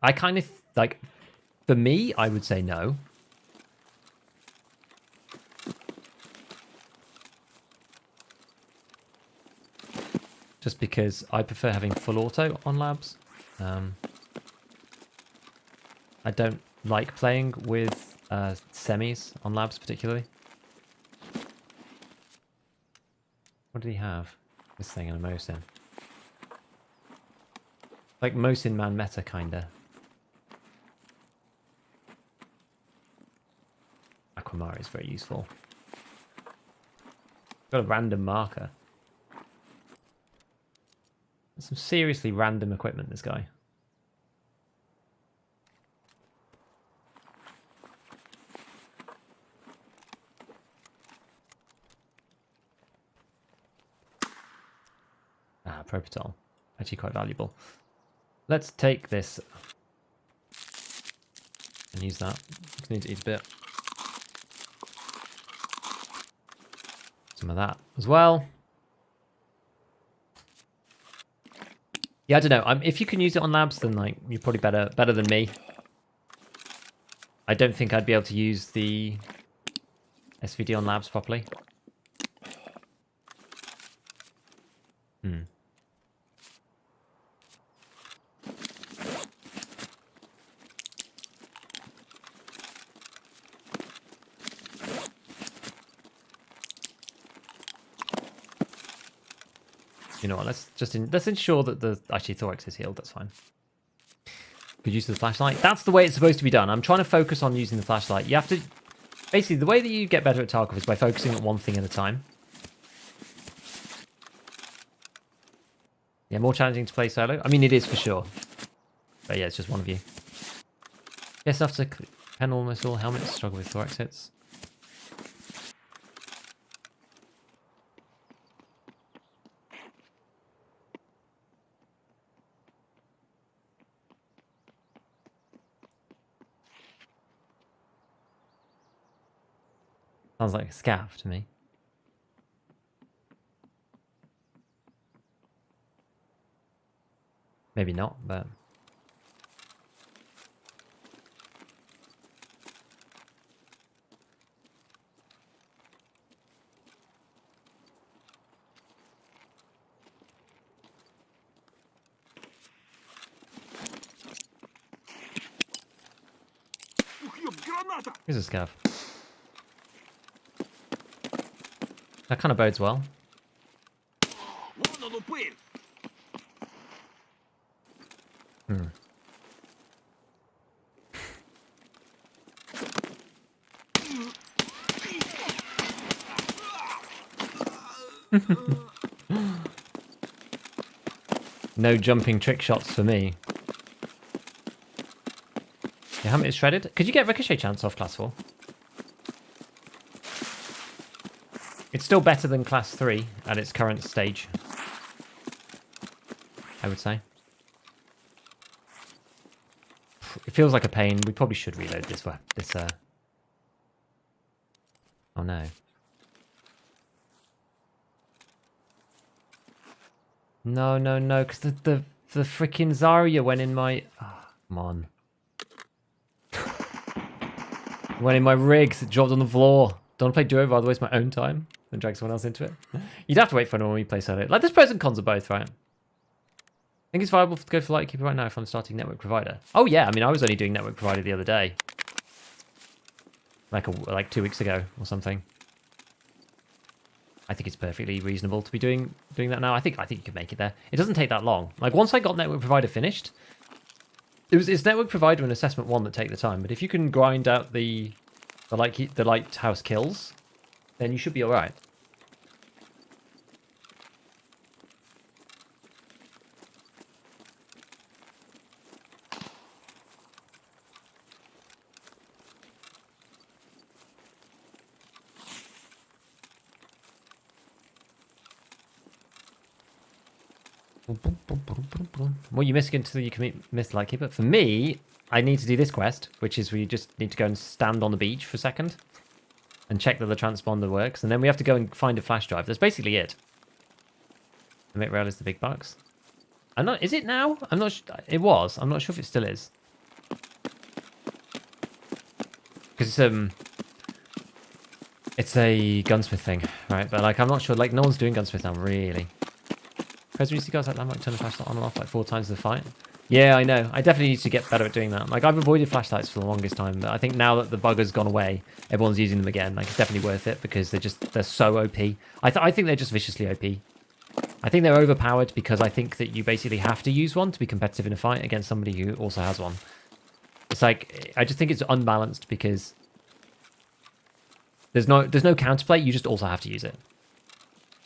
I kind of, like, for me, I would say no. Just because I prefer having full auto on labs. I don't like playing with semis on labs particularly. What did he have? This thing and a Mosin. Like Mosin man meta kinda. Aquamara is very useful. Got a random marker. some seriously random equipment, this guy. Ah, Propital. Actually quite valuable. Let's take this and use that. Just need to eat a bit. Some of that as well. Yeah, I don't know. If you can use it on labs, then like you're probably better than me. I don't think I'd be able to use the SVD on labs properly. You know what? Let's ensure that the actually thorax is healed. That's fine. Good use of the flashlight. That's the way it's supposed to be done. I'm trying to focus on using the flashlight. You have to basically the way that you get better at Tarkov is by focusing on one thing at a time. Yeah, more challenging to play solo. I mean, it is for sure. But yeah, it's just one of you. Yes, after pen almost all helmets struggle with thorax hits. Sounds like a scav to me. Maybe not, but... Here's a scav. That kind of bodes well. No jumping trick shots for me. Your helmet is shredded. Could you get ricochet chance off class 4? It's still better than class 3 at its current stage, I would say. It feels like a pain. We probably should reload this one. Oh no. No, no, no, because the freaking Zarya went in my... Oh, come on. Went in my rigs. It dropped on the floor. Don't want to play duo, rather waste my own time and drag someone else into it. You'd have to wait for anyone when we play solo. Like, there's pros and cons of both, right? I think it's viable to go for Lightkeeper right now if I'm starting network provider. Oh yeah, I mean, I was only doing network provider the other day. Like 2 weeks ago or something. I think it's perfectly reasonable to be doing that now. I think you can make it there. It doesn't take that long. Like, once I got network provider finished, it's network provider and assessment 1 that take the time. But if you can grind out the Lighthouse kills, then you should be all right. Well, you miss it until you can miss Lightkeeper. For me, I need to do this quest, which is we just need to go and stand on the beach for a second and check that the transponder works, and then we have to go and find a flash drive. That's basically it. The mid rail is the big bucks. I'm not. Is it now? I'm not. It was. I'm not sure if it still is. Because it's a gunsmith thing, right? But like, I'm not sure. Like, no one's doing gunsmith now, really. President, you guys like that might turn the flashlight on and off like 4 times in the fight. Yeah, I know. I definitely need to get better at doing that. Like, I've avoided flashlights for the longest time, but I think now that the bug has gone away, everyone's using them again. Like, it's definitely worth it because they're so OP. I think they're just viciously OP. I think they're overpowered because I think that you basically have to use one to be competitive in a fight against somebody who also has one. It's like, I just think it's unbalanced because there's no counterplay. You just also have to use it.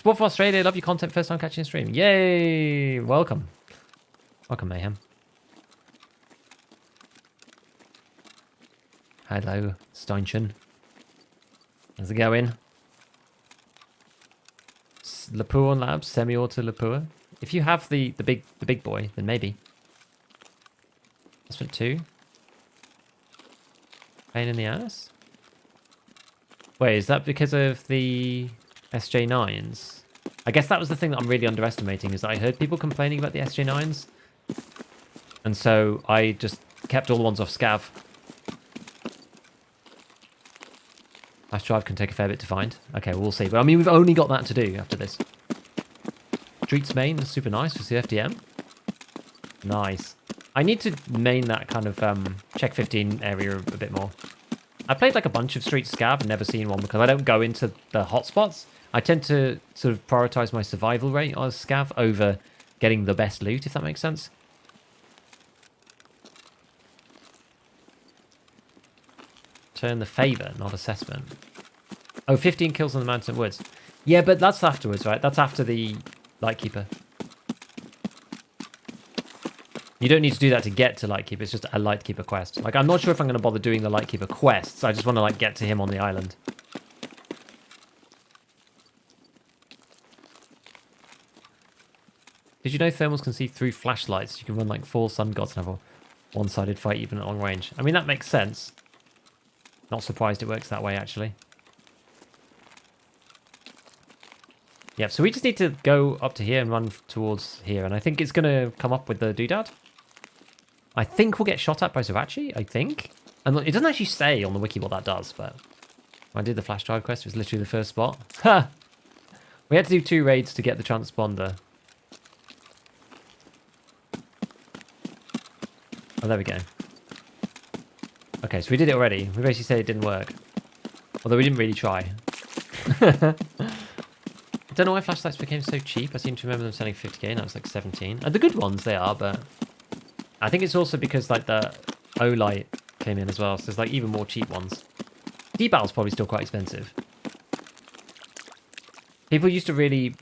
Support for Australia. Love your content. First time catching a stream. Yay! Welcome. Welcome, Mayhem. Hello, Steinchen. How's it going? Lapua Labs, semi-auto Lapua. If you have the big boy, then maybe. That's what 2. Pain in the ass? Wait, is that because of the SJ9s? I guess that was the thing that I'm really underestimating, is that I heard people complaining about the SJ9s. And so I just kept all the ones off Scav. Flash drive can take a fair bit to find. Okay, we'll see. But I mean, we've only got that to do after this. Streets main is super nice for CFDM. Nice. I need to main that kind of check 15 area a bit more. I played like a bunch of Street Scav and never seen one because I don't go into the hotspots. I tend to sort of prioritize my survival rate as Scav over getting the best loot, if that makes sense. Turn the favor, not assessment. Oh, 15 kills on the Mountain Woods. Yeah, but that's afterwards, right? That's after the Lightkeeper. You don't need to do that to get to Lightkeeper. It's just a Lightkeeper quest. Like, I'm not sure if I'm going to bother doing the Lightkeeper quests. I just want to, like, get to him on the island. Did you know thermals can see through flashlights? You can run, like, 4 sun gods and have a one-sided fight even at long range. I mean, that makes sense. Not surprised it works that way, actually. Yep, so we just need to go up to here and run towards here. And I think it's going to come up with the doodad. I think we'll get shot at by Srirachi, I think. And it doesn't actually say on the wiki what that does, but when I did the flash drive quest, it was literally the first spot. Ha! We had to do 2 raids to get the transponder. Oh, there we go. Okay, so we did it already. We basically said it didn't work. Although we didn't really try. I don't know why flashlights became so cheap. I seem to remember them selling 50k, now it's like 17. And the good ones they are, but I think it's also because like the O-Light came in as well, so there's like even more cheap ones. D-Battle's probably still quite expensive. People used to really...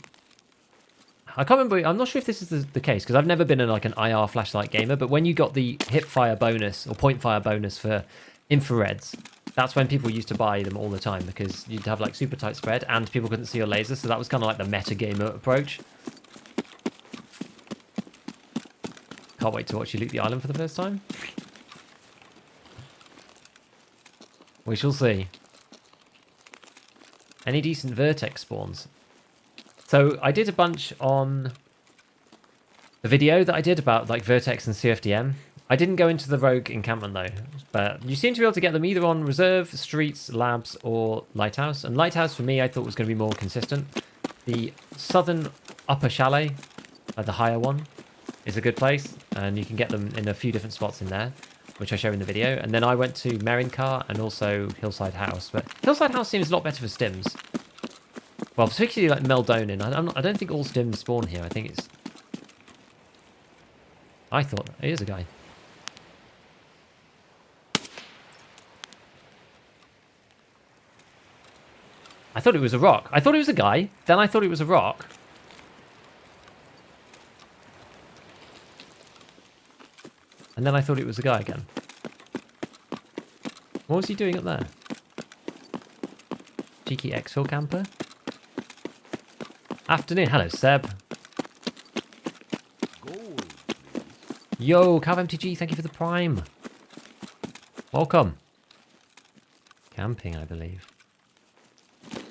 I can't remember, I'm not sure if this is the case, because I've never been in like an IR flashlight gamer, but when you got the hip fire bonus, or point fire bonus for infrareds, that's when people used to buy them all the time, because you'd have like super tight spread, and people couldn't see your laser, so that was kind of like the meta gamer approach. Can't wait to watch you loot the island for the first time. We shall see. Any decent vertex spawns? So I did a bunch on the video that I did about like Vertex and CFDM. I didn't go into the Rogue encampment though, but you seem to be able to get them either on Reserve, Streets, Labs, or Lighthouse. And Lighthouse for me, I thought was going to be more consistent. The southern upper chalet, the higher one, is a good place, and you can get them in a few different spots in there, which I show in the video. And then I went to Merincar and also Hillside House, but Hillside House seems a lot better for stims. Well, particularly like Meldonin. I don't think all stims spawn here. I think it's... I thought... Here's a guy. I thought it was a rock. I thought it was a guy. Then I thought it was a rock. And then I thought it was a guy again. What was he doing up there? Cheeky exfil camper? Afternoon. Hello, Seb. Gold, please. Yo, CalvMTG, thank you for the prime. Welcome. Camping, I believe.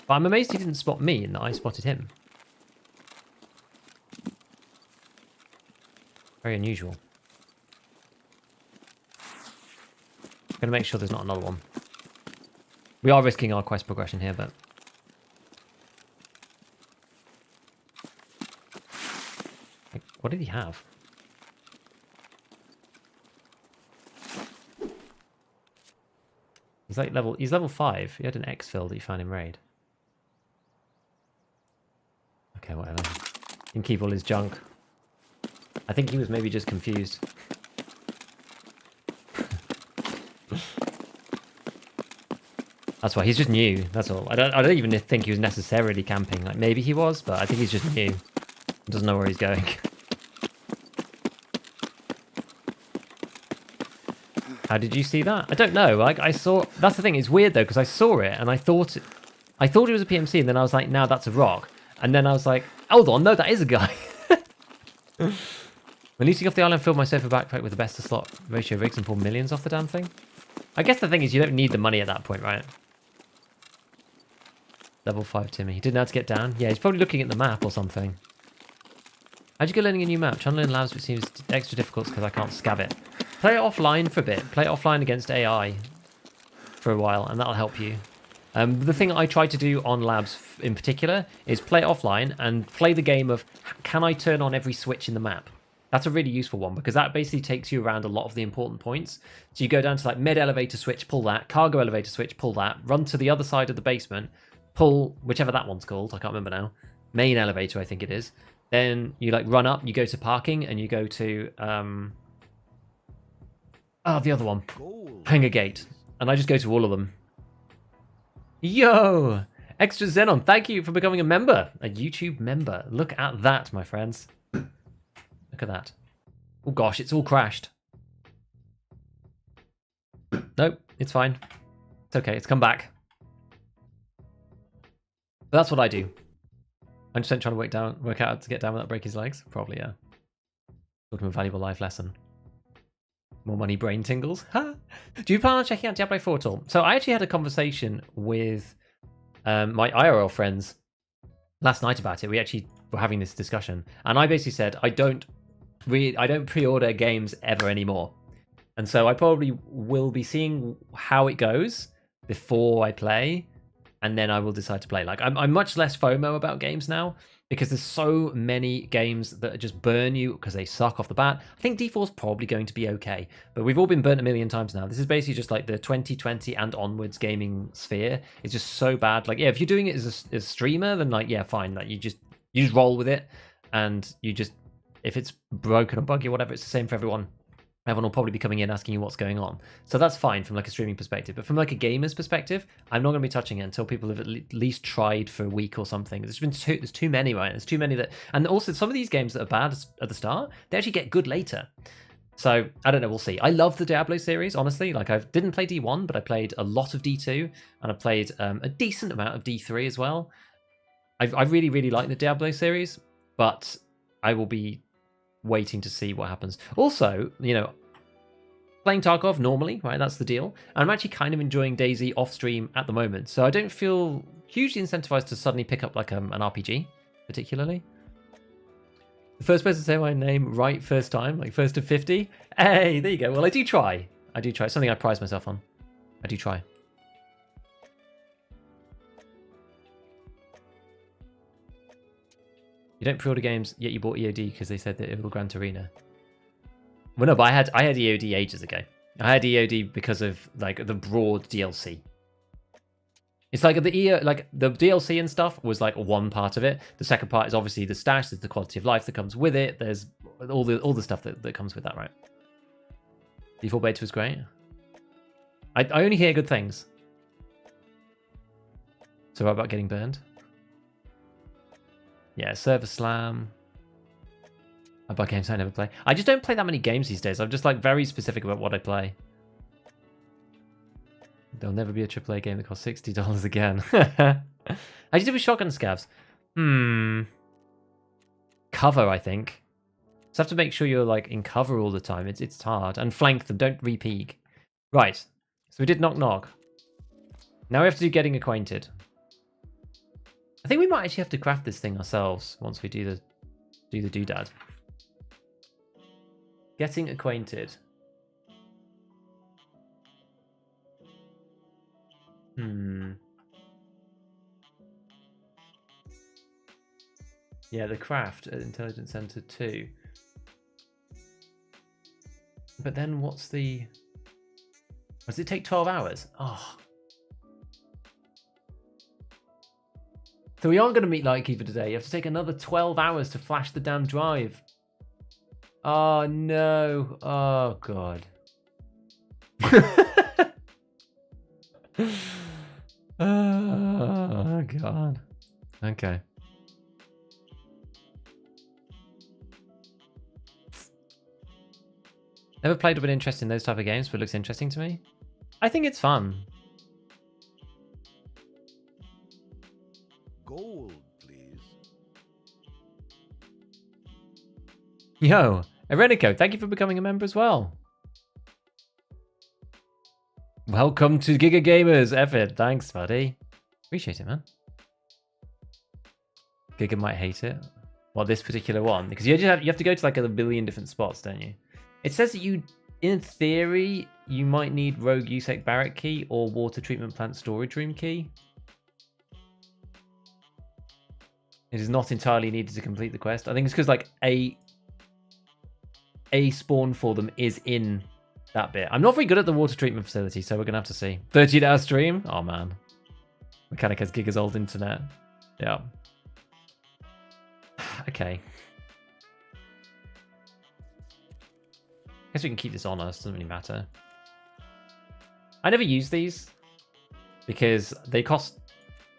But I'm amazed he didn't spot me and that I spotted him. Very unusual. I'm going to make sure there's not another one. We are risking our quest progression here, but... What did he have? He's like he's level 5. He had an exfil that you found in raid. Okay, whatever. You can keep all his junk. I think he was maybe just confused. That's why he's just new. That's all. I don't even think he was necessarily camping. Like maybe he was, but I think he's just new. He doesn't know where he's going. How did you see that? I don't know. Like I saw. That's the thing. It's weird though because I saw it and I thought it was a PMC, and then I was like, now that's a rock. And then I was like, hold on, no, that is a guy. When leasing off the island, filled my safer backpack with the best of slot ratio rigs and pulled millions off the damn thing. I guess the thing is, you don't need the money at that point, right? Level 5 Timmy. He didn't know how to get down. Yeah, he's probably looking at the map or something. How'd you go learning a new map? Trying to learn labs, which seems extra difficult because I can't scav it. Play it offline for a bit. Play it offline against AI for a while, and that'll help you. The thing I try to do on labs in particular is play it offline and play the game of, can I turn on every switch in the map? That's a really useful one because that basically takes you around a lot of the important points. So you go down to like med elevator switch, pull that, cargo elevator switch, pull that, run to the other side of the basement, pull whichever that one's called, I can't remember now. Main elevator, I think it is. Then you like run up, you go to parking, and you go to the other one. Hangar gate. And I just go to all of them. Yo! Extra Xenon, thank you for becoming a member. A YouTube member. Look at that, my friends. Look at that. Oh gosh, it's all crashed. Nope, it's fine. It's okay, it's come back. But that's what I do. I'm just trying to work out how to get down without breaking his legs. Probably, yeah. Taught him a valuable life lesson. More money, brain tingles. Do you plan on checking out Diablo 4 at all? So I actually had a conversation with my IRL friends last night about it. We actually were having this discussion, and I basically said I don't pre-order games ever anymore, and so I probably will be seeing how it goes before I play, and then I will decide to play. Like I'm much less FOMO about games now because there's so many games that just burn you because they suck off the bat. I think D4's probably going to be okay, but we've all been burnt a million times now. This is basically just like the 2020 and onwards gaming sphere. It's just so bad. Like, yeah, if you're doing it as a streamer, then like, yeah, fine. Like you just roll with it, and you just, if it's broken or buggy or whatever, it's the same for everyone. Everyone will probably be coming in asking you what's going on. So that's fine from like a streaming perspective. But from like a gamer's perspective, I'm not going to be touching it until people have at least tried for a week or something. There's too many, right? There's too many that, and also some of these games that are bad at the start, they actually get good later. So I don't know, we'll see. I love the Diablo series, honestly. Like I didn't play D1, but I played a lot of D2, and I played a decent amount of D3 as well. I really, really like the Diablo series, but I will be waiting to see what happens. Also, you know, playing Tarkov normally, right? That's the deal. And I'm actually kind of enjoying DayZ off stream at the moment, so I don't feel hugely incentivized to suddenly pick up like an RPG, particularly. The first person to say my name right first time, like first of 50. Hey, there you go. Well, I do try. It's something I prize myself on. I do try. You don't pre-order games, yet you bought EOD because they said that it will grant Arena. Well, no, but I had EOD ages ago. I had EOD because of like the broad DLC. It's like the DLC and stuff was like one part of it. The second part is obviously the stash, there's the quality of life that comes with it. There's all the stuff that comes with that, right? D4 beta was great. I only hear good things. So what about getting burned? Yeah, Server Slam. I buy games I never play. I just don't play that many games these days. I'm just like very specific about what I play. There'll never be a AAA game that costs $60 again. How do you do with shotgun scavs? Cover, I think. Just have to make sure you're like in cover all the time. It's hard. And flank them. Don't re-peek. Right. So we did knock knock. Now we have to do getting acquainted. I think we might actually have to craft this thing ourselves once we do the doodad. Getting acquainted. Yeah, the craft at Intelligence Center 2. But then what's the... Does it take 12 hours? Oh. So we aren't going to meet Lightkeeper today. You have to take another 12 hours to flash the damn drive. Oh, no. Oh, God. Okay. Never played or been interested in those type of games, but it looks interesting to me. I think it's fun. Gold, please. Yo, Erenico, thank you for becoming a member as well. Welcome to Giga Gamers, Evan. Thanks, buddy. Appreciate it, man. Giga might hate it. Well, this particular one, because you have to go to like a billion different spots, don't you? It says that you, in theory, you might need Rogue USEC Barrack key or Water Treatment Plant Storage Room key. It is not entirely needed to complete the quest. I think it's because like a spawn for them is in that bit. I'm not very good at the water treatment facility, so we're gonna have to see. 13-hour stream? Oh man. Mechanic has Giga's old internet. Yeah. Okay. Guess we can keep this on us, doesn't really matter. I never use these because they cost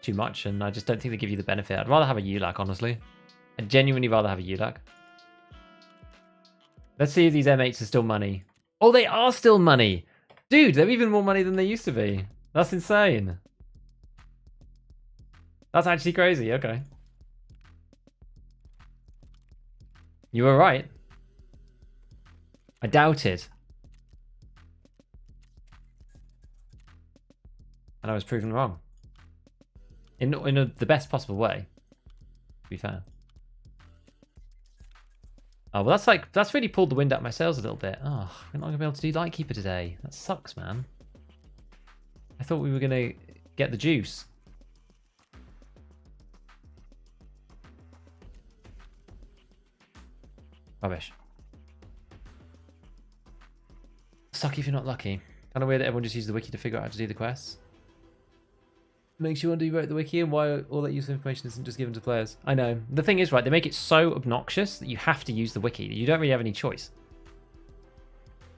too much and I just don't think they give you the benefit. I'd rather have a ULAC, honestly. I'd genuinely rather have a ULAC. Let's see if these M8s are still money. Oh, they are still money! Dude, they're even more money than they used to be. That's insane. That's actually crazy, okay. You were right. I doubted. And I was proven wrong. In the best possible way, to be fair. Oh, well, that's really pulled the wind out of my sails a little bit. Oh, we're not going to be able to do Lightkeeper today. That sucks, man. I thought we were going to get the juice. Rubbish. Suck if you're not lucky. Kind of weird that everyone just uses the wiki to figure out how to do the quests. Makes you wonder who wrote the wiki and why all that useful information isn't just given to players. I know. The thing is, right, they make it so obnoxious that you have to use the wiki. You don't really have any choice.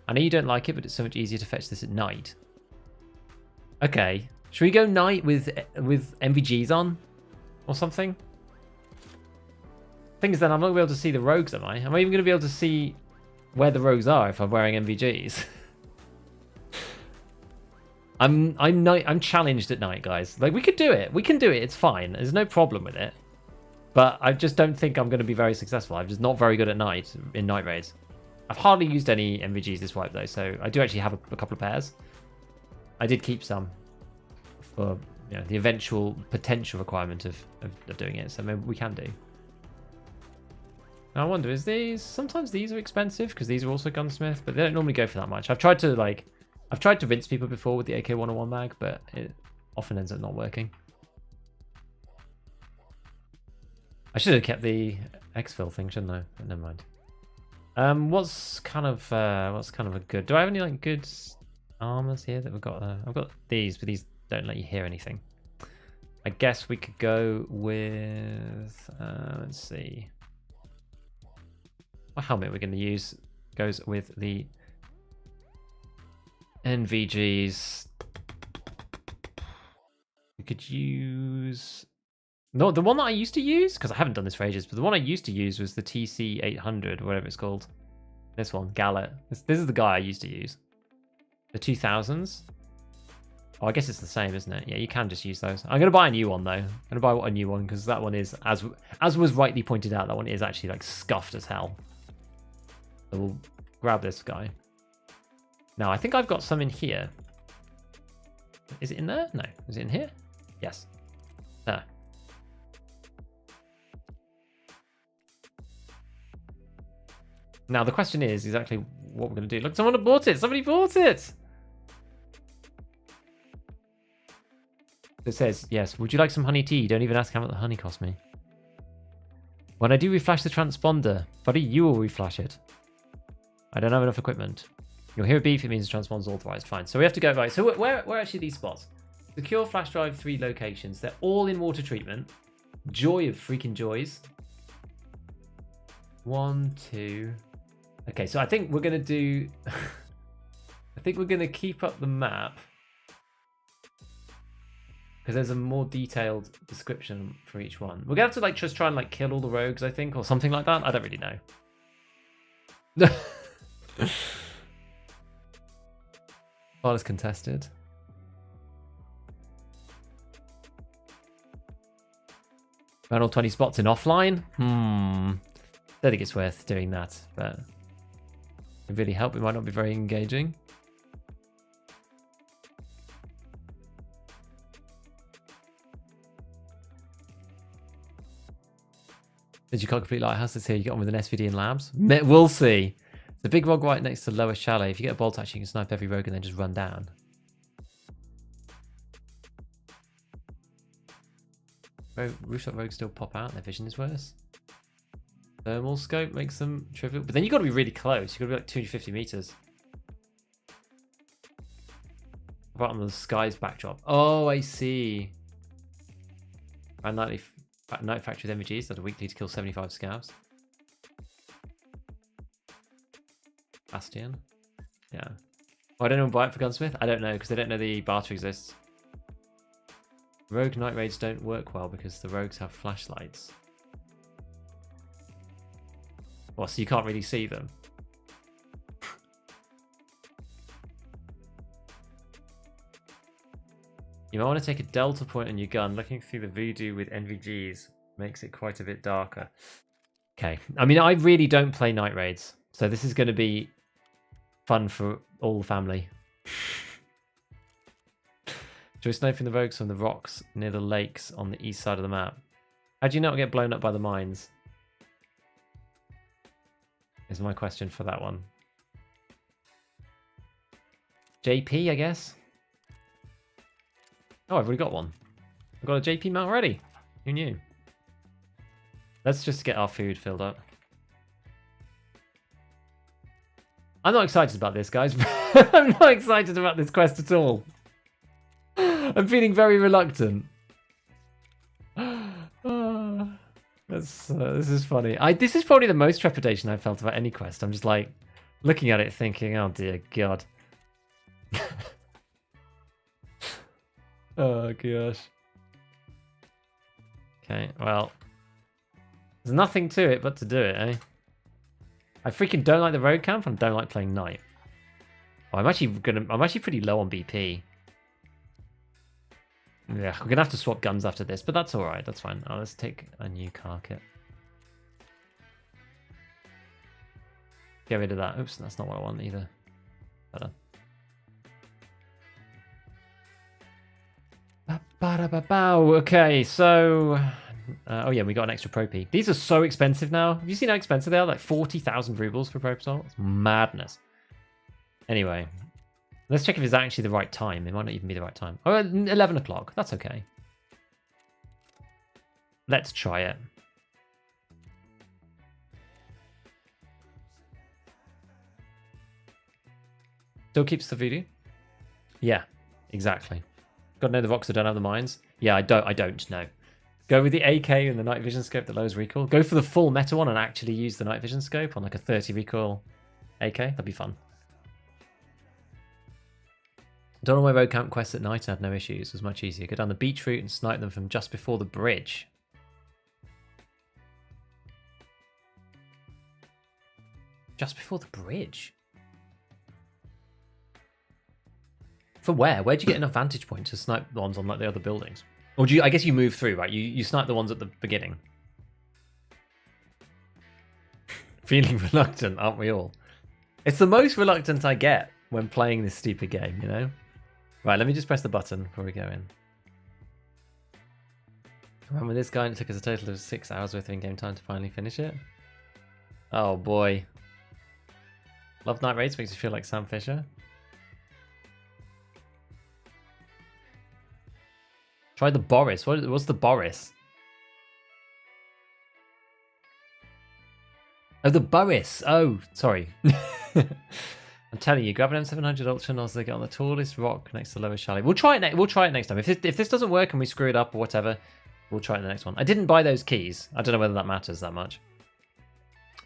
I know you don't like it, but it's so much easier to fetch this at night. Okay. Should we go night with MVGs on? Or something? Thing is then, I'm not going to be able to see the rogues, am I? Am I even going to be able to see where the rogues are if I'm wearing MVGs? I'm challenged at night, guys. Like, we could do it. We can do it. It's fine. There's no problem with it. But I just don't think I'm going to be very successful. I'm just not very good at night in night raids. I've hardly used any MVGs this wipe, though, so I do actually have a couple of pairs. I did keep some for the eventual potential requirement of doing it, so maybe we can do. Now, I wonder, is these... Sometimes these are expensive, because these are also gunsmith, but they don't normally go for that much. I've tried to rinse people before with the AK-101 mag, but it often ends up not working. I should have kept the exfil thing, shouldn't I? But never mind. What's kind of a good... Do I have any like good armors here that we've got? I've got these, but these don't let you hear anything. I guess we could go with... let's see. What helmet we're going to use goes with the NVGs. We could use... No, the one that I used to use, because I haven't done this for ages, but the one I used to use was the TC800, whatever it's called. This one, Gallet. This is the guy I used to use. The 2000s. Oh, I guess it's the same, isn't it? Yeah, you can just use those. I'm going to buy a new one, though. I'm going to buy a new one, because that one is, as was rightly pointed out, that one is actually, like, scuffed as hell. So we'll grab this guy. Now, I think I've got some in here. Is it in there? No. Is it in here? Yes. There. Now, the question is exactly what we're going to do. Look, someone bought it. Somebody bought it. It says, yes, would you like some honey tea? Don't even ask how much the honey cost me. When I do reflash the transponder, buddy, you will reflash it. I don't have enough equipment. You'll hear a beep, it means the transponder's authorized. Fine. So we have to go, right. So where are actually these spots? Secure flash drive 3 locations. They're all in water treatment. Joy of freaking joys. 1, 2. Okay, so I think we're going to do... I think we're going to keep up the map. Because there's a more detailed description for each one. We're gonna have to like just try and like kill all the rogues, I think, or something like that. I don't really know. File is contested. Around all 20 spots in offline? Don't think it's worth doing that, but it really help. It might not be very engaging. Did you can't complete Lighthouse? Let's see how you get on with an SVD in labs. We'll see. The big rock right next to lower chalet. If you get a bolt action, you can snipe every rogue and then just run down. Rooftop rogues still pop out. Their vision is worse. Thermal scope makes them trivial. But then you've got to be really close. You've got to be like 250 meters. Right on the sky's backdrop. Oh, I see. Around Night Factory with MVGs that are weekly to kill 75 scavs. Bastion. Yeah. Why don't anyone buy it for Gunsmith? I don't know, because they don't know the barter exists. Rogue night raids don't work well because the rogues have flashlights. Well, so you can't really see them. You might want to take a delta point on your gun. Looking through the voodoo with NVGs makes it quite a bit darker. Okay. I mean, I really don't play night raids, so this is going to be fun for all the family. Enjoy sniping the rogues from the rocks near the lakes on the east side of the map. How do you not get blown up by the mines? Is my question for that one. JP, I guess? Oh, I've already got one. I've got a JP mount already. Who knew? Let's just get our food filled up. I'm not excited about this, guys. I'm not excited about this quest at all. I'm feeling very reluctant. This is funny. This is probably the most trepidation I've felt about any quest. I'm just like looking at it thinking, oh dear God. Oh gosh. Okay, well. There's nothing to it but to do it, eh? I freaking don't like the road camp and don't like playing night. Oh, I'm actually pretty low on BP. Yeah, we're gonna have to swap guns after this, but that's alright, that's fine. Oh, let's take a new car kit. Get rid of that. Oops, that's not what I want either. Better. Okay, so oh yeah, we got an extra Pro-P. These are so expensive now. Have you seen how expensive they are? Like 40,000 rubles for Pro-Pistol? It's madness. Anyway, let's check if it's actually the right time. It might not even be the right time. Oh, 11 o'clock. That's okay. Let's try it. Still keeps the voodoo? Yeah, exactly. Gotta know the rocks that don't have the mines. Yeah, I don't know. Go with the AK and the night vision scope that lowers recoil. Go for the full meta one and actually use the night vision scope on like a 30 recoil AK. That'd be fun. Done all my road camp quests at night and had no issues. It was much easier. Go down the beach route and snipe them from just before the bridge. Just before the bridge? For where? Where'd you get enough vantage point to snipe the ones on like the other buildings? Or do you? I guess you move through, right? You snipe the ones at the beginning. Feeling reluctant, aren't we all? It's the most reluctant I get when playing this stupid game, you know? Right, let me just press the button before we go in. Remember this guy, and it took us a total of 6 hours worth of in-game time to finally finish it? Oh boy. Love night raids, makes you feel like Sam Fisher. Try the Boris. What's the Boris? Oh, the Boris. Oh, sorry. I'm telling you, grab an M700 Ultra Nozzle, get on the tallest rock next to lower chalet. We'll try it. We'll try it next time. If this doesn't work and we screw it up or whatever, we'll try it the next one. I didn't buy those keys. I don't know whether that matters that much.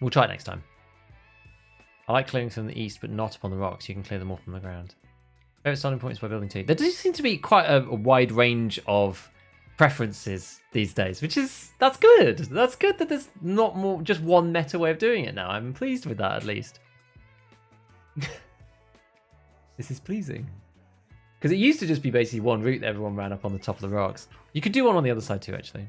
We'll try it next time. I like clearing from the east, but not upon the rocks. You can clear them all from the ground. Favorite starting points by building 2. There does seem to be quite a wide range of preferences these days, that's good. That's good that there's not more just one meta way of doing it now. I'm pleased with that at least. This is pleasing. Because it used to just be basically one route that everyone ran up on the top of the rocks. You could do one on the other side too, actually.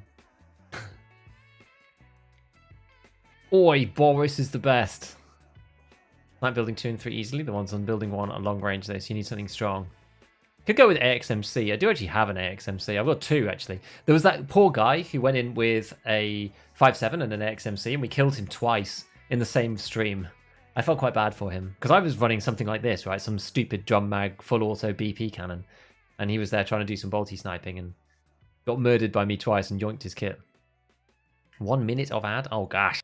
Oi, Boris is the best. Like building 2 and 3 easily. The ones on building 1 are long range though, so you need something strong. Could go with AXMC. I do actually have an AXMC. I've got 2 actually. There was that poor guy who went in with a 5.7 and an AXMC, and we killed him twice in the same stream. I felt quite bad for him because I was running something like this, right? Some stupid drum mag full auto BP cannon, and he was there trying to do some bolty sniping and got murdered by me twice and yoinked his kit. 1 minute of ad? Oh gosh.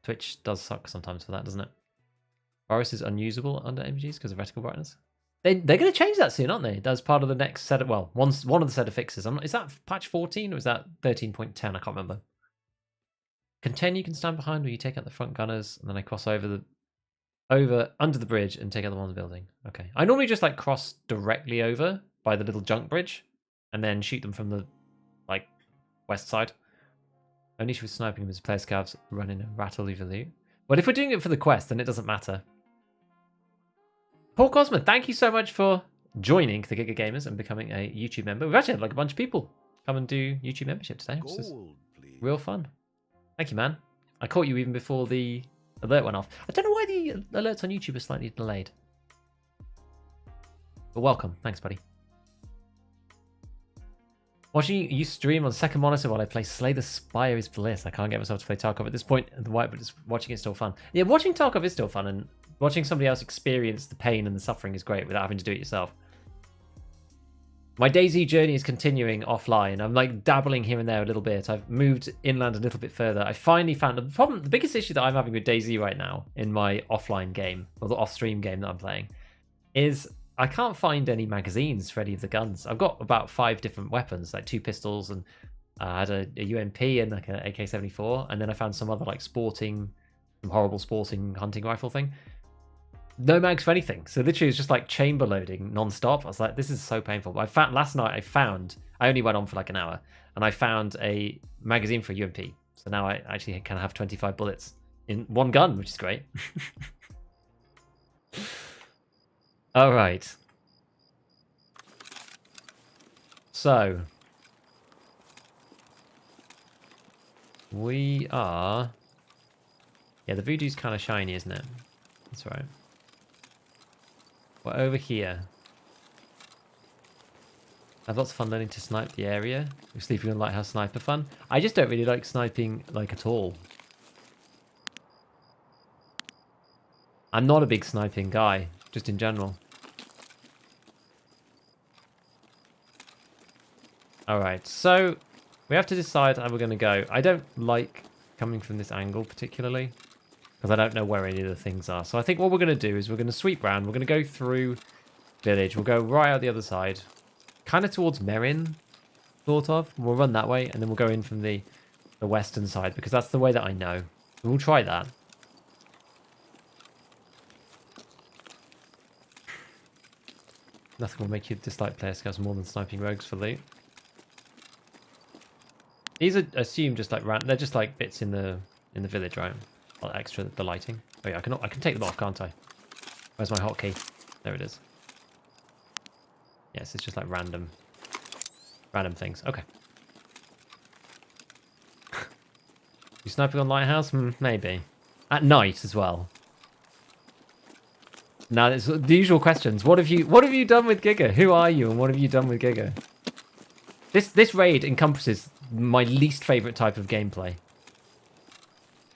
Twitch does suck sometimes for that, doesn't it? Boris is unusable under MGs because of reticle brightness. They're going to change that soon, aren't they? That's part of the next set of, well, one of the set of fixes. Is that patch 14 or is that 13.10? I can't remember. Can you stand behind where you take out the front gunners and then I cross over under the bridge and take out the one on the building. Okay. I normally just like cross directly over by the little junk bridge and then shoot them from the like west side. Only issue with sniping is player scavs running a rattle leave loot. But if we're doing it for the quest, then it doesn't matter. Paul Cosmo, thank you so much for joining the Giga Gamers and becoming a YouTube member. We've actually had like a bunch of people come and do YouTube membership today, which is real fun. Thank you, man. I caught you even before the alert went off. I don't know why the alerts on YouTube are slightly delayed. But welcome. Thanks, buddy. Watching you stream on second monitor while I play Slay the Spire is bliss. I can't get myself to play Tarkov at this point, but just watching it's still fun. Yeah, watching Tarkov is still fun, and watching somebody else experience the pain and the suffering is great without having to do it yourself. My DayZ journey is continuing offline. I'm like dabbling here and there a little bit. I've moved inland a little bit further. I finally found the biggest issue that I'm having with DayZ right now in my offline game, or the off-stream game that I'm playing, is I can't find any magazines for any of the guns. I've got about 5 different weapons, like 2 pistols, and I had a UMP and like an AK-74, and then I found some other like some horrible sporting hunting rifle thing. No mags for anything. So literally it's just like chamber loading non-stop. I was like, this is so painful. But last night I only went on for like an hour, and I found a magazine for a UMP. So now I actually can have 25 bullets in one gun, which is great. All right. So we are, yeah, the voodoo's kind of shiny, isn't it? That's right. We're over here. I have lots of fun learning to snipe the area. We're sleeping on Lighthouse sniper fun. I just don't really like sniping like at all. I'm not a big sniping guy, just in general. Alright, so we have to decide how we're going to go. I don't like coming from this angle particularly, because I don't know where any of the things are. So I think what we're going to do is we're going to sweep round. We're going to go through village. We'll go right out the other side, kind of towards Merin, sort of. We'll run that way, and then we'll go in from the western side, because that's the way that I know. So we'll try that. Nothing will make you dislike player scouts more than sniping rogues for loot. These are assumed just like they're just like bits in the village, right? Extra the lighting. Oh yeah, I can take them off, can't I? Where's my hotkey? There it is. Yes, it's just like random things. Okay. You sniping on Lighthouse? Maybe. At night as well. Now it's the usual questions. What have you done with Giga? Who are you and what have you done with Giga? This raid encompasses my least favourite type of gameplay.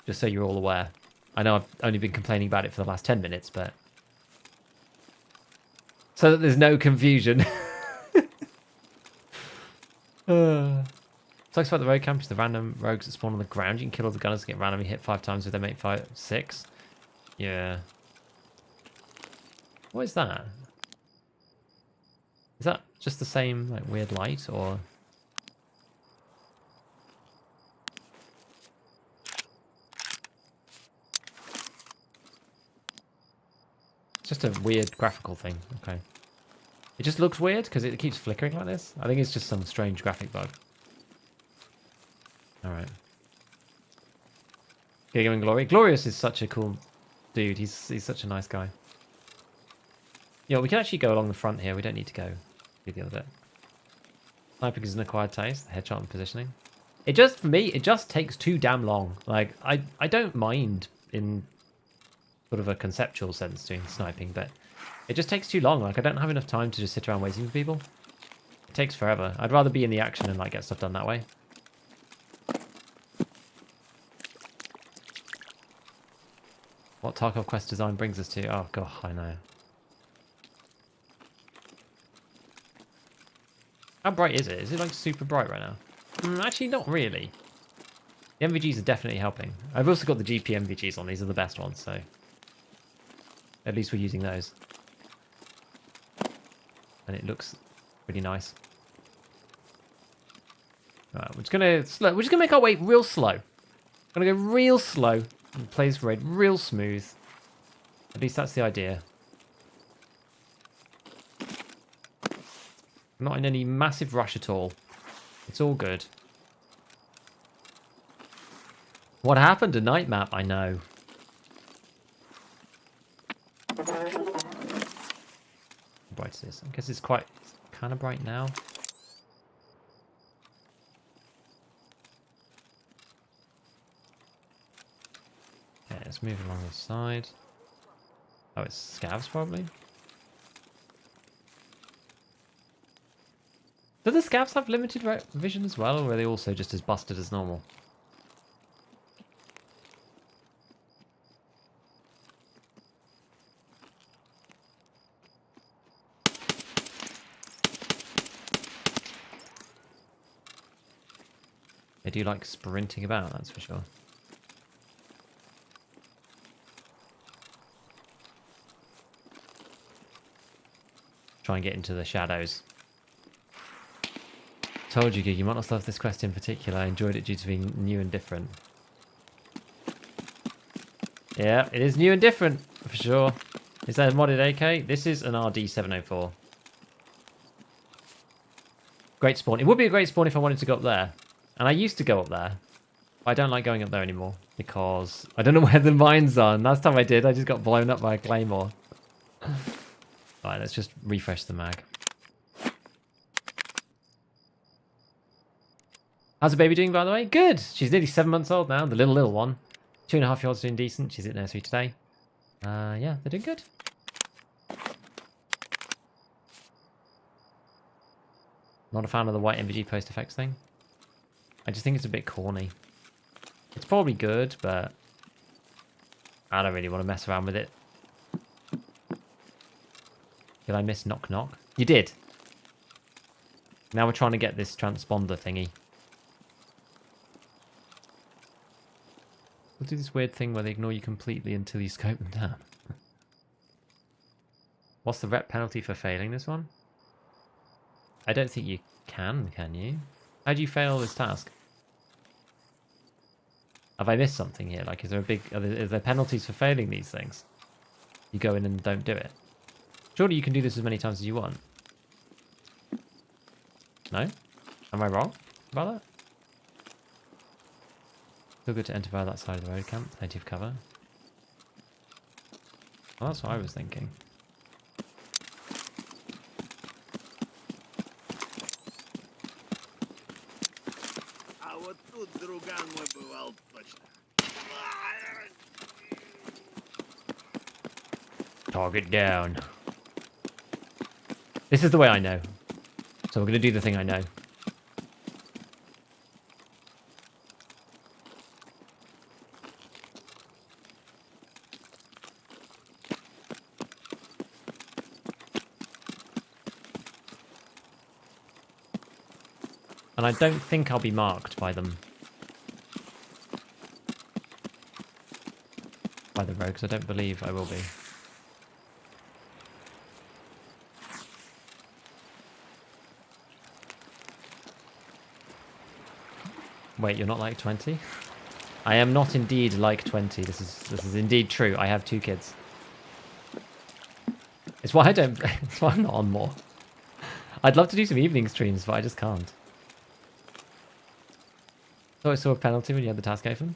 Just so you're all aware. I know I've only been complaining about it for the last 10 minutes, but... so that there's no confusion. Talks about the road campers, the random rogues that spawn on the ground. You can kill all the gunners and get randomly hit 5 times with their mate 6. Yeah. What is that? Is that just the same like weird light, or... just a weird graphical thing. Okay. It just looks weird because it keeps flickering like this. I think it's just some strange graphic bug. Alright. Giga Glory. Glorious is such a cool dude. He's such a nice guy. Yeah, we can actually go along the front here. We don't need to go do the other bit. Sniping is an acquired taste. Headshot and positioning. It just, for me, it just takes too damn long. Like, I don't mind in sort of a conceptual sense doing sniping, but it just takes too long. Like, I don't have enough time to just sit around waiting for people. It takes forever. I'd rather be in the action and, like, get stuff done that way. What Tarkov quest design brings us to? Oh, God, I know. How bright is it? Is it, like, super bright right now? Actually, not really. The MVGs are definitely helping. I've also got the GP MVGs on. These are the best ones, so at least we're using those. And it looks pretty nice. Alright, we're just gonna make our way real slow. We're gonna go real slow and play this raid real smooth. At least that's the idea. I'm not in any massive rush at all. It's all good. What happened to night map? I know. How bright is this? I guess it's quite kind of bright now. Okay, let's move along the side. Oh, it's scavs probably. Do the scavs have limited vision as well, or are they also just as busted as normal? They do like sprinting about, that's for sure. Try and get into the shadows. Told you, Gig, you might not love this quest in particular. I enjoyed it due to being new and different. Yeah, it is new and different, for sure. Is that a modded AK? This is an RD704. Great spawn. It would be a great spawn if I wanted to go up there. And I used to go up there. But I don't like going up there anymore. Because I don't know where the mines are. And last time I did, I just got blown up by a claymore. Alright, let's just refresh the mag. How's the baby doing, by the way? Good. She's nearly 7 months old now. The little one. 2.5-year-old's doing decent. She's at nursery today. Yeah, they're doing good. Not a fan of the white MVG post effects thing. I just think it's a bit corny. It's probably good, but I don't really want to mess around with it. Did I miss knock knock? You did. Now we're trying to get this transponder thingy. We'll do this weird thing where they ignore you completely until you scope them down. What's the rep penalty for failing this one? I don't think you can you? How do you fail this task? Have I missed something here? Like, is there is there penalties for failing these things? You go in and don't do it. Surely you can do this as many times as you want. No? Am I wrong about that? Still good to enter via that side of the road camp. Plenty of cover. Well, that's what I was thinking. Target down. This is the way I know. So we're going to do the thing I know. And I don't think I'll be marked by them. By the rogues, I don't believe I will be. Wait, you're not like 20? I am not indeed like 20. This is indeed true. I have 2 kids. It's why I don't. It's why I'm not on more. I'd love to do some evening streams, but I just can't. Thought I saw a penalty when you had the task open.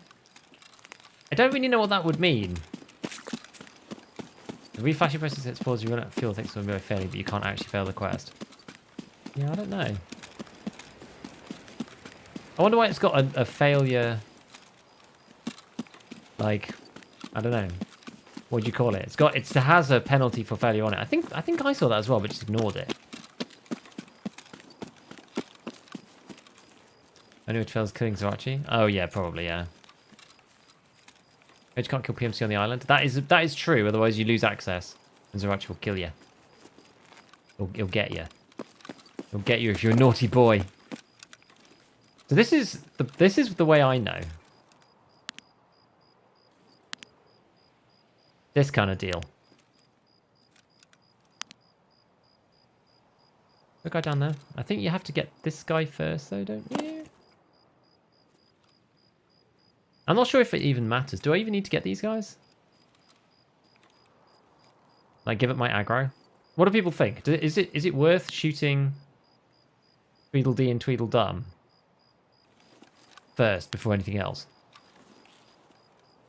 I don't really know what that would mean. The reflash your process hits pause, you run out of fuel, thinks it's going to be failing, but you can't actually fail the quest. Yeah, I don't know. I wonder why it's got a failure. Like, I don't know. What do you call it? It has a penalty for failure on it. I think I saw that as well, but just ignored it. Only which fails killing Zarachi? Oh yeah, probably, yeah. You can't kill PMC on the island. That is true, otherwise you lose access. And Zarachi will kill you. He'll get you. He'll get you if you're a naughty boy. So this is the way I know. This kind of deal. The guy down there. I think you have to get this guy first though, don't you? I'm not sure if it even matters. Do I even need to get these guys? Like, give it my aggro? What do people think? Is it worth shooting Tweedledee and Tweedledum first before anything else?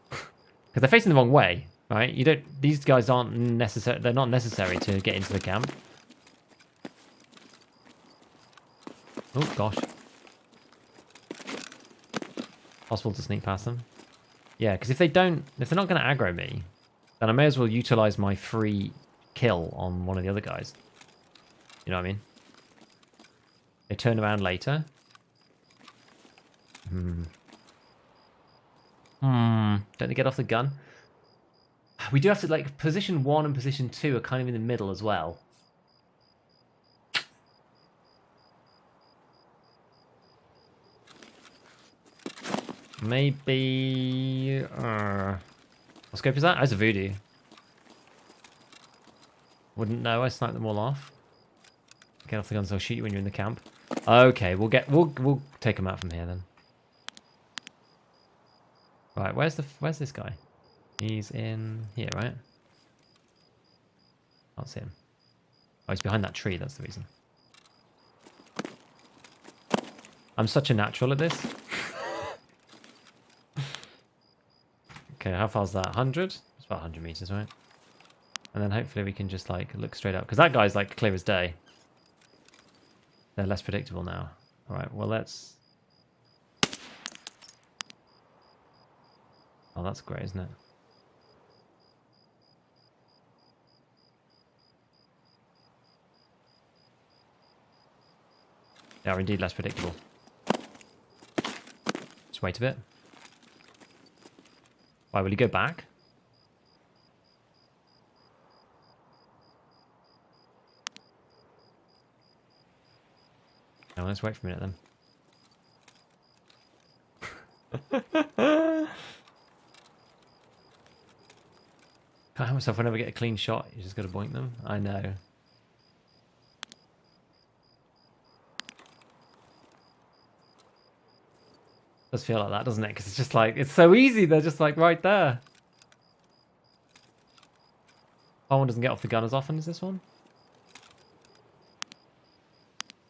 Because they're facing the wrong way, right? These guys aren't necessary. They're not necessary to get into the camp. Oh gosh. Possible to sneak past them. Yeah, because if they're not going to aggro me, then I may as well utilize my free kill on one of the other guys. You know what I mean? They turn around later. Don't they get off the gun? We do have to, like, position 1 and position 2 are kind of in the middle as well. Maybe... what scope is that? Oh, it's a voodoo. Wouldn't know. I sniped them all off. Get off the guns. I'll shoot you when you're in the camp. Okay, we'll take them out from here then. Right, where's this guy? He's in here, right? Can't see him. Oh, he's behind that tree. That's the reason. I'm such a natural at this. Okay, how far's that? 100? It's about 100 meters, right? And then hopefully we can just, like, look straight up. Because that guy's, like, clear as day. They're less predictable now. Alright, well, let's... Oh, that's great, isn't it? They are indeed less predictable. Just wait a bit. Why, will he go back? No, let's wait for a minute then. Can't help myself whenever I get a clean shot. You just got to boink them. I know. Does feel like that, doesn't it? Because it's just like, it's so easy. They're just like right there. Oh, one doesn't get off the gun as often as this one.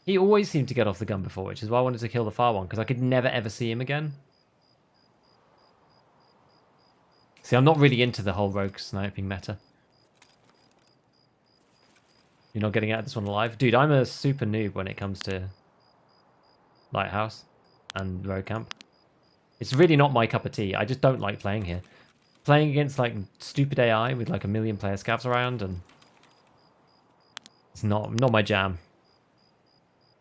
He always seemed to get off the gun before, which is why I wanted to kill the far one, because I could never ever see him again. See, I'm not really into the whole rogue sniping meta. You're not getting out of this one alive? Dude, I'm a super noob when it comes to Lighthouse and rogue camp. It's really not my cup of tea. I just don't like playing here. Playing against, like, stupid AI with, like, 1 million player scavs around, and it's not my jam.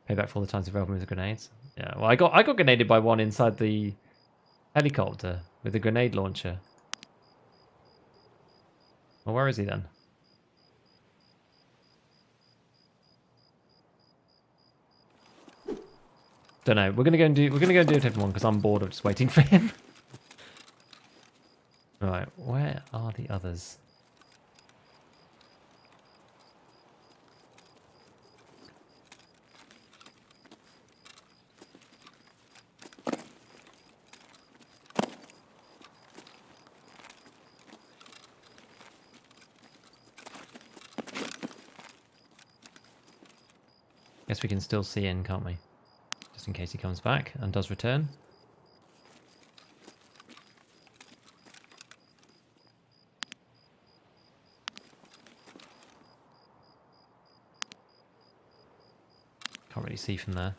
Payback for all the times of helping with the grenades. Yeah, well, I got grenaded by one inside the helicopter with a grenade launcher. Well, where is he then? Don't know. We're gonna go and do a different one because I'm bored of just waiting for him. Right, where are the others? Guess we can still see in, can't we? Just in case he comes back and does return. Can't really see from there.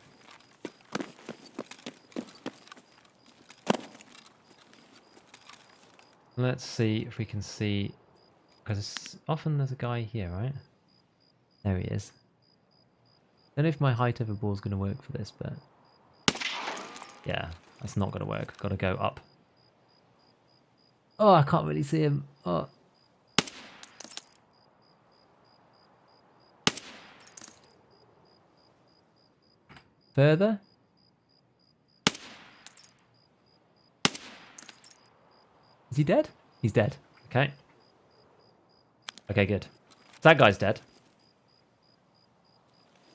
Let's see if we can see, because often there's a guy here, right? There he is. Don't know if my height over ball is going to work for this, but yeah, that's not going to work. Got to go up. Oh, I can't really see him. Oh. Further. Is he dead? He's dead. Okay. Okay, good. That guy's dead.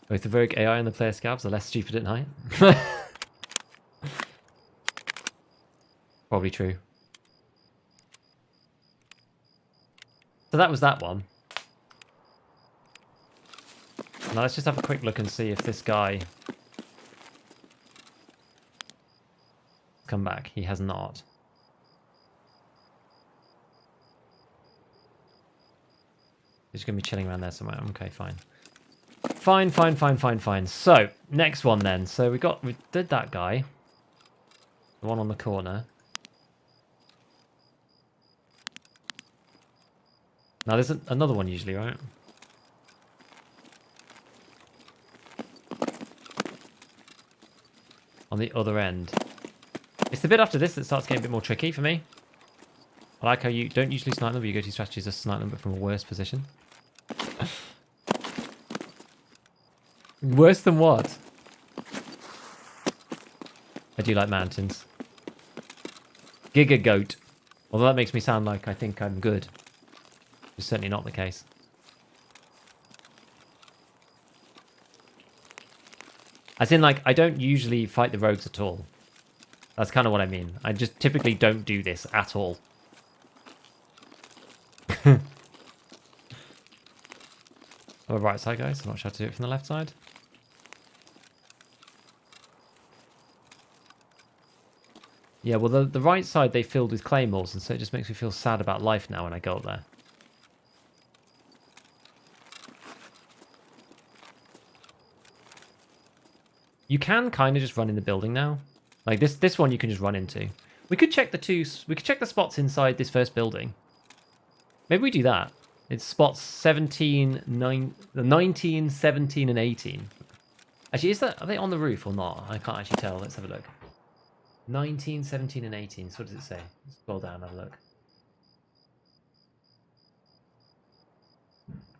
Both the rogue AI and the player scavs are less stupid at night. Probably true. So that was that one. Now let's just have a quick look and see if this guy come back. He has not. He's going to be chilling around there somewhere. Okay, fine. Fine. So, next one then. So we did that guy. The one on the corner. Now there's another one usually, right? On the other end. It's the bit after this that starts getting a bit more tricky for me. I like how you don't usually snipe them, but you go to strategies to snipe them, but from a worse position. Worse than what? I do like mountains. Giga Goat. Although that makes me sound like I think I'm good. It's certainly not the case. As in, like, I don't usually fight the rogues at all. That's kind of what I mean. I just typically don't do this at all. On the right side, guys. I'm not sure how to do it from the left side. Yeah, well, the right side they filled with claymores, and so it just makes me feel sad about life now when I go up there. You can kind of just run in the building now. Like this one you can just run into. We could check the spots inside this first building. Maybe we do that. It's spots 17, 19, 17, and 18. Actually, are they on the roof or not? I can't actually tell. Let's have a look. 19, 17, and 18. So what does it say? Scroll down, have a look.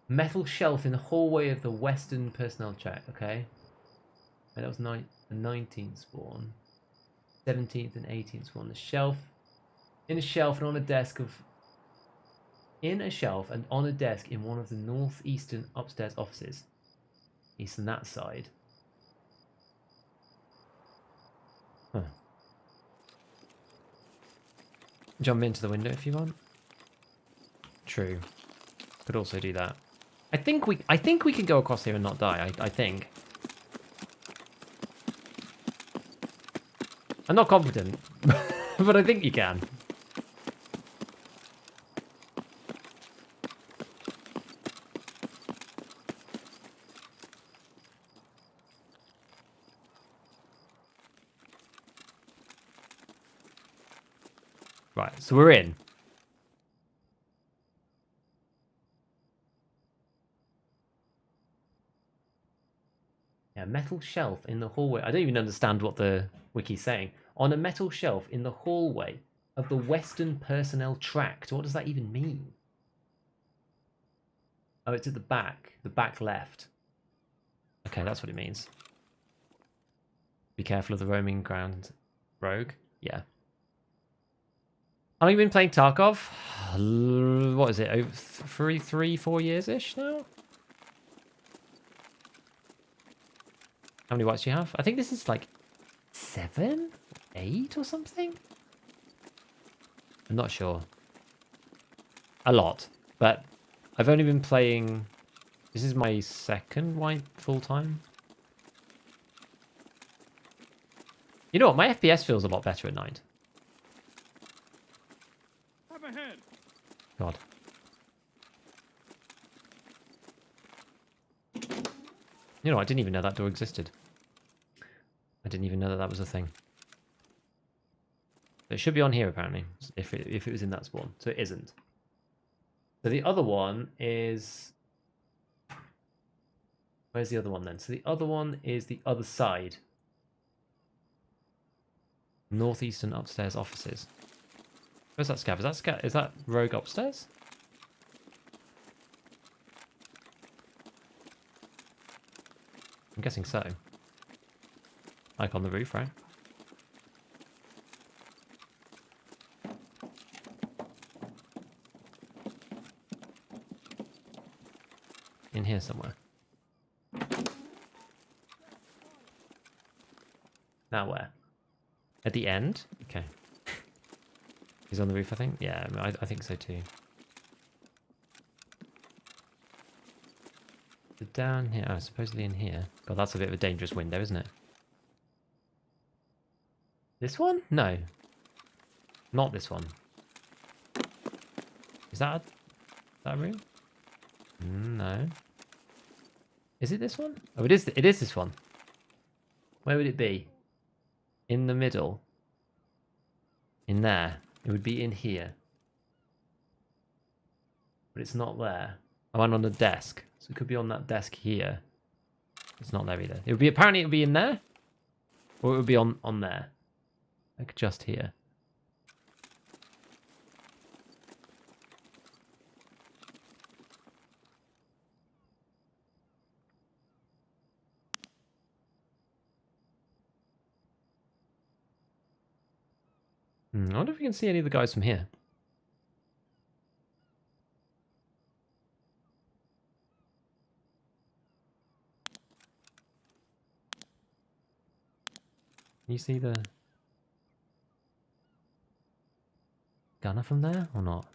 Metal shelf in the hallway of the western personnel track. Okay. And that was the 19th spawn. 17th and 18th spawn. The shelf. In a shelf and on a desk of... In a shelf and on a desk in one of the northeastern upstairs offices. East on that side. Huh. Jump into the window if you want. True. Could also do that. I think we can go across here and not die. I think. I'm not confident, but I think you can. Right, so we're in. Yeah, metal shelf in the hallway. I don't even understand what the wiki's saying. On a metal shelf in the hallway of the Western Personnel Tract. What does that even mean? Oh, it's at the back left. Okay, that's what it means. Be careful of the roaming ground rogue. Yeah. How long have you been playing Tarkov? What is it? Over 4 years-ish now? How many whites do you have? I think this is like 7, 8 or something? I'm not sure. A lot. But I've only been playing... This is my second white full-time. You know what? My FPS feels a lot better at night. Up ahead. God. You know, I didn't even know that door existed. I didn't even know that that was a thing. It should be on here, apparently, if it was in that spawn. So it isn't. So the other one is... Where's the other one then? So the other one is the other side. Northeastern upstairs offices. Where's that scav? Is that rogue upstairs? I'm guessing so. Like on the roof, right? In here somewhere. Now where? At the end? Okay. He's on the roof, I think? Yeah, I think so too. So down here. Oh, supposedly in here. God, that's a bit of a dangerous window, isn't it? This one? No. Not this one. Is that a room? No. Is it this one? Oh, it is this one. Where would it be? In the middle. In there. It would be in here. But it's not there. I'm on the desk. So it could be on that desk here. It's not there either. It would be, apparently it would be in there. Or it would be on there. Like just here. I wonder if we can see any of the guys from here. Can you see the gunner from there or not?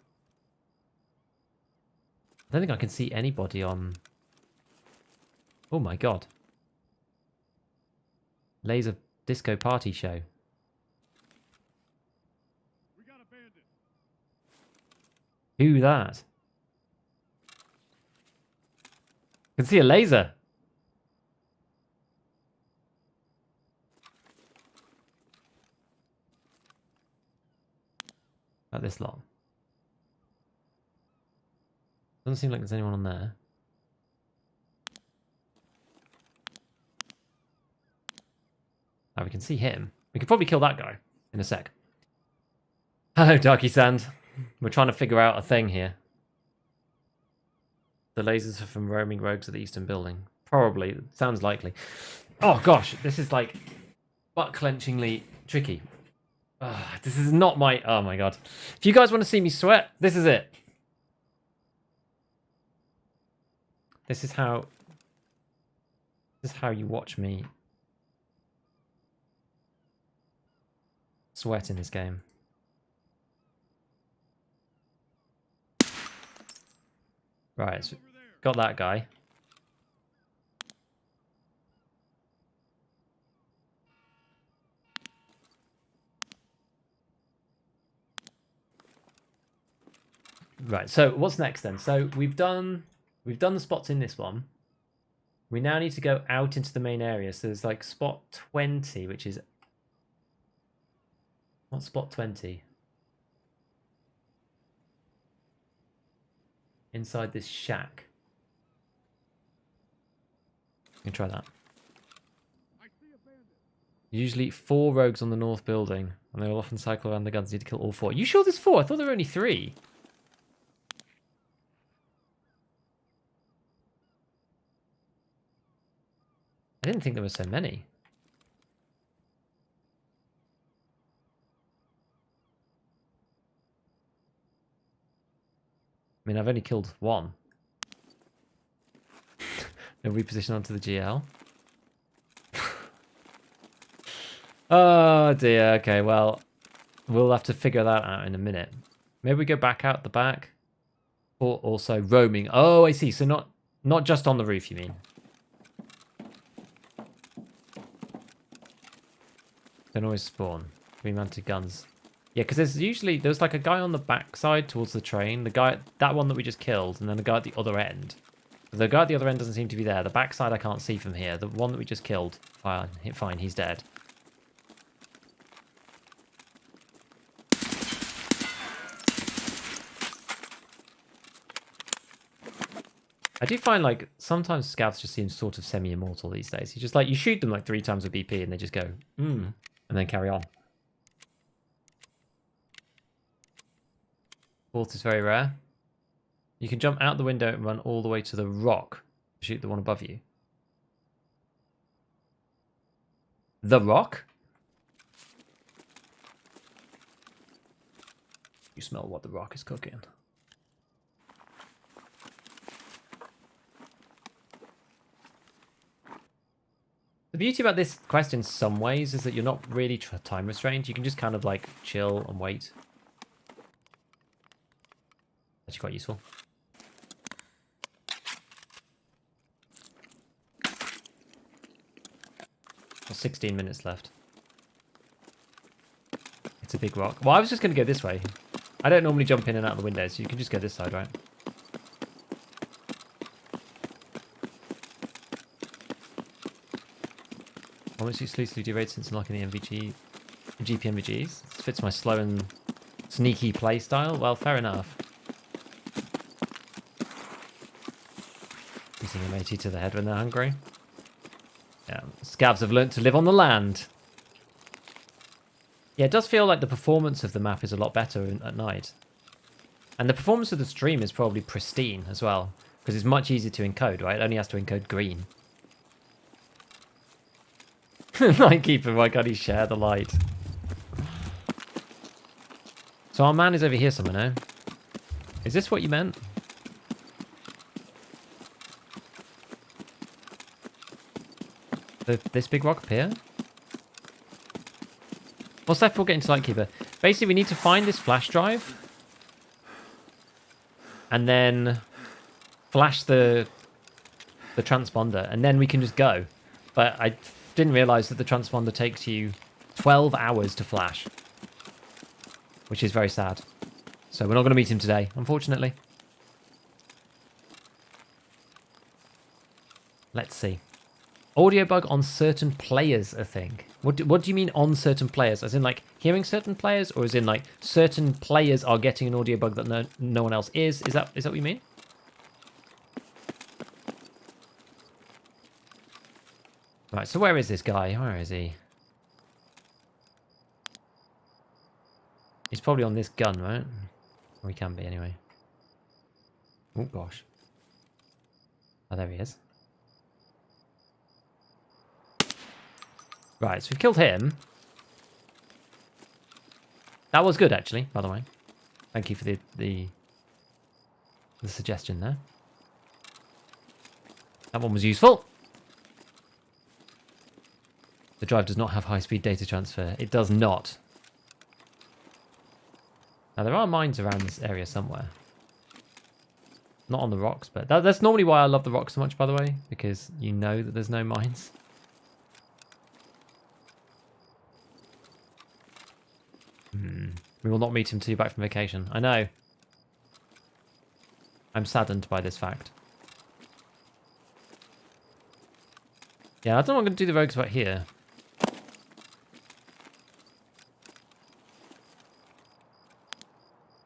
I don't think I can see anybody on... Oh my god. Laser disco party show. We got a bandit. Who that? I can see a laser. About this lot. Doesn't seem like there's anyone on there. Oh, we can see him. We could probably kill that guy in a sec. Hello, Darky Sand. We're trying to figure out a thing here. The lasers are from roaming rogues at the eastern building. Probably. It sounds likely. Oh, gosh. This is, like, butt-clenchingly tricky. This is not my... Oh, my God. If you guys want to see me sweat, this is it. This is how you watch me sweat in this game. Right, so got that guy. Right, so what's next then? So we've done the spots in this one. We now need to go out into the main area. So there's like spot 20, which is... What's spot 20? Inside this shack. You can try that. I see a bandit. Usually 4 rogues on the north building, and they will often cycle around the guns. Need to kill all 4. You sure there's 4? I thought there were only 3. I didn't think there were so many. I mean, I've only killed 1. No reposition onto the GL. Oh dear. Okay, well, we'll have to figure that out in a minute. Maybe we go back out the back, or also roaming. Oh, I see. So not just on the roof, you mean? Don't always spawn. 3-mounted guns. Yeah, because there's like a guy on the backside towards the train. The guy, that one that we just killed, and then the guy at the other end. The guy at the other end doesn't seem to be there. The backside I can't see from here. The one that we just killed, fine, he's dead. I do find like sometimes scouts just seem sort of semi-immortal these days. You just like you shoot them like 3 times with BP and they just go, and then carry on. Fourth is very rare. You can jump out the window and run all the way to the rock. Shoot the one above you. The rock? You smell what the rock is cooking. The beauty about this quest in some ways is that you're not really time restrained. You can just kind of like chill and wait. Actually quite useful. Got 16 minutes left. It's a big rock. Well, I was just going to go this way. I don't normally jump in and out of the window, so you can just go this side, right? Almost exclusively do raid since unlocking the GP MVGs. This fits my slow and sneaky play style. Well, fair enough. Eating a matey to the head when they're hungry. Yeah, scavs have learnt to live on the land. Yeah, it does feel like the performance of the map is a lot better at night. And the performance of the stream is probably pristine as well. Because it's much easier to encode, right? It only has to encode green. Lightkeeper, why can't he share the light? So our man is over here somewhere now. Is this what you meant? This big rock up here? What's left before getting to Lightkeeper? Basically, we need to find this flash drive. And then flash the transponder. And then we can just go. But I didn't realise that the transponder takes you 12 hours to flash. Which is very sad. So we're not going to meet him today, unfortunately. Let's see. Audio bug on certain players, I think. What do you mean on certain players? As in like hearing certain players, or as in like certain players are getting an audio bug that no one else is? Is that what you mean? Right, so where is this guy? Where is he? He's probably on this gun, right? Or he can be anyway. Oh gosh. Oh, there he is. Right, so we've killed him. That was good, actually, by the way. Thank you for the suggestion there. That one was useful. The drive does not have high-speed data transfer. It does not. Now, there are mines around this area somewhere. Not on the rocks, but that's normally why I love the rocks so much, by the way, because you know that there's no mines. We will not meet him till you're back from vacation. I know. I'm saddened by this fact. Yeah, I don't know what I'm going to do the rogues about here.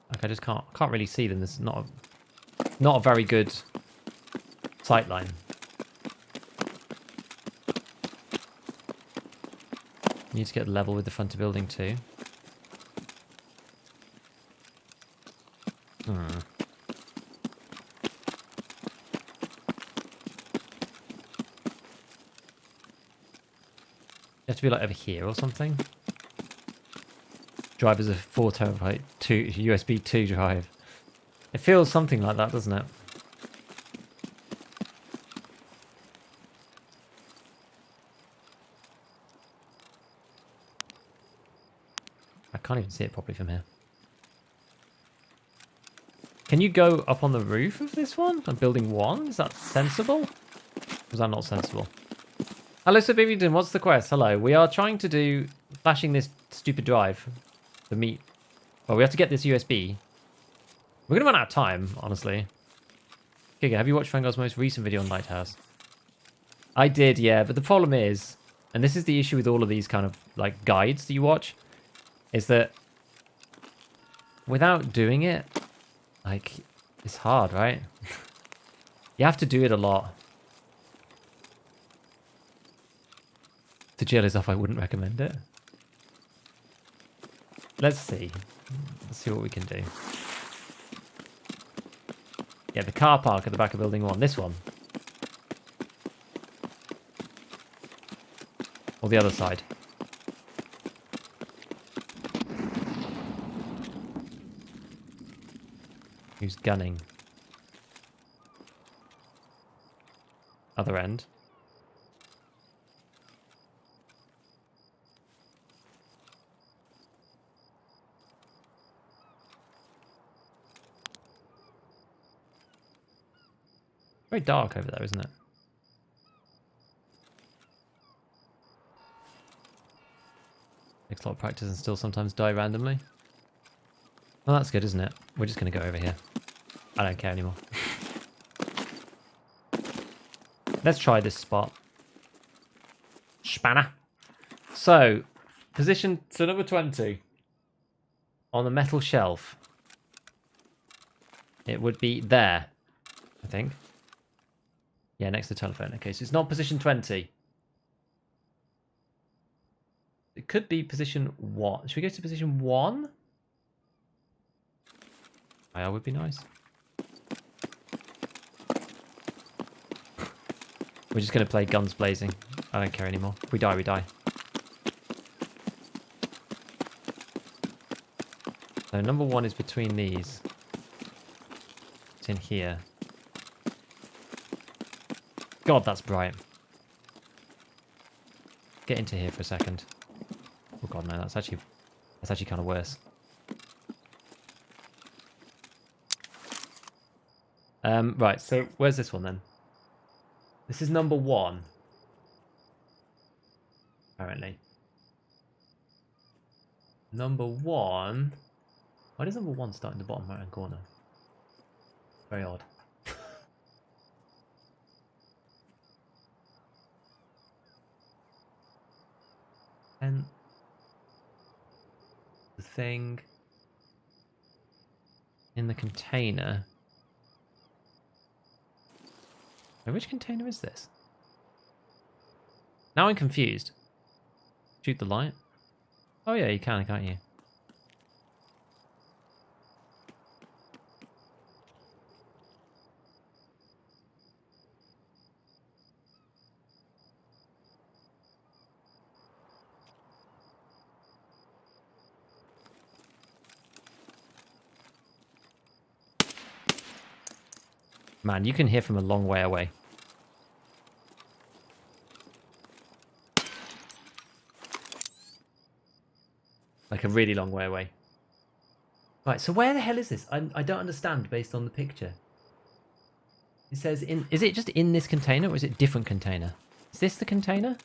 Like, I just can't really see them. There's not a very good sight line. Need to get level with the front of building too. You have to be like over here or something. Drive is a 4 terabyte USB 2 drive. It feels something like that, doesn't it? I can't even see it properly from here. Can you go up on the roof of this one? On building 1? Is that sensible? Or is that not sensible? Hello, Sir Bivington. What's the quest? Hello. We are trying to do flashing this stupid drive. The meat. Well, we have to get this USB. We're going to run out of time, honestly. Giga, have you watched Fangar's most recent video on Lighthouse? I did, yeah. But the problem is, and this is the issue with all of these kind of like guides that you watch, is that without doing it, like, it's hard, right? You have to do it a lot. The jail is off, I wouldn't recommend it. Let's see. Let's see what we can do. Yeah, the car park at the back of building 1. This one. Or the other side. Who's gunning? Other end. Very dark over there, isn't it? Takes a lot of practice and still sometimes die randomly. Well, that's good, isn't it? We're just going to go over here. I don't care anymore. Let's try this spot. Spanner. So, position to number 20 on the metal shelf. It would be there, I think. Yeah, next to the telephone. Okay, so it's not position 20. It could be position 1. Should we go to position 1? Oh, that would be nice. We're just going to play guns blazing. I don't care anymore. If we die, we die. So number 1 is between these. It's in here. God, that's bright. Get into here for a second. Oh god, no, that's actually kind of worse. Right, so where's this one then? This is number 1. Apparently. Number 1. Why does number 1 start in the bottom right hand corner? Very odd. And the thing in the container. Now, which container is this? Now I'm confused. Shoot the light? Oh yeah, you can, can't you? Man, you can hear from a long way away. Like a really long way away. Right, so where the hell is this? I don't understand based on the picture. It says in... Is it just in this container or is it a different container? Is this the container?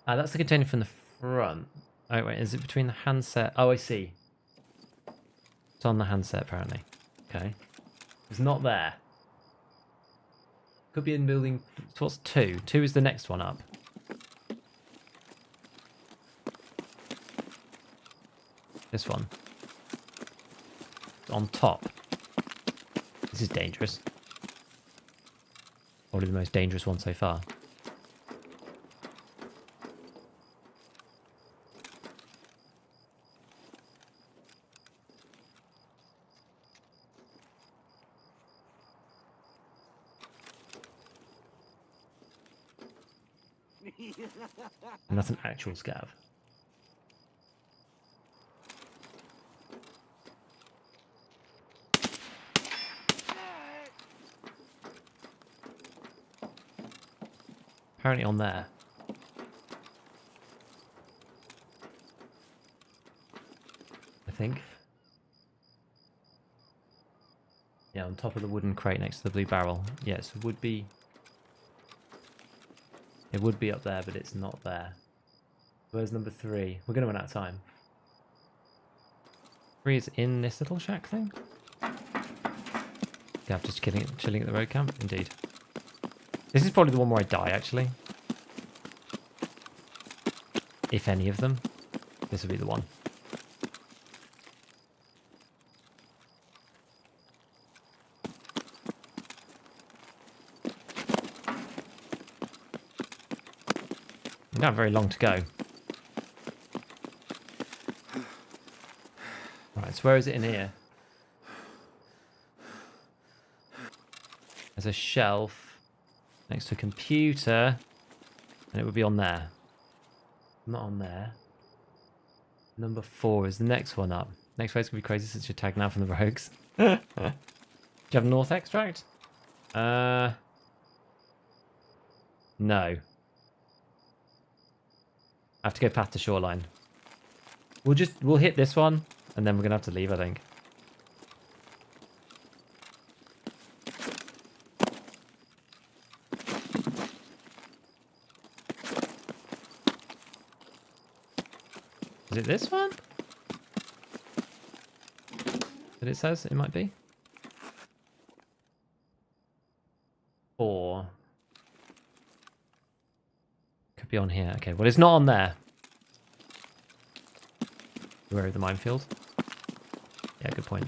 Ah, that's the container from the front. Oh, wait, is it between the handset? Oh, I see. It's on the handset, apparently. Okay. It's not there. Could be in building... So what's 2? 2 is the next one up. This one. It's on top. This is dangerous. Probably the most dangerous one so far. And that's an actual scav. Apparently on there. I think. Yeah, on top of the wooden crate next to the blue barrel. Yes, would be It would be up there, but it's not there. Where's number 3? We're going to run out of time. 3 is in this little shack thing? Yeah, just chilling at the road camp? Indeed. This is probably the one where I die, actually. If any of them. This will be the one. We don't have very long to go. Right, so where is it in here? There's a shelf next to a computer, and it would be on there. Not on there. Number 4 is the next one up. Next race gonna be crazy since you're tagged now from the rogues. Do you have North Extract? No. I have to go past the shoreline. We'll hit this one, and then we're gonna have to leave, I think. Is it this one? That it says it might be? 4. Could be on here. Okay, well, it's not on there. Where is the minefield? Yeah, good point.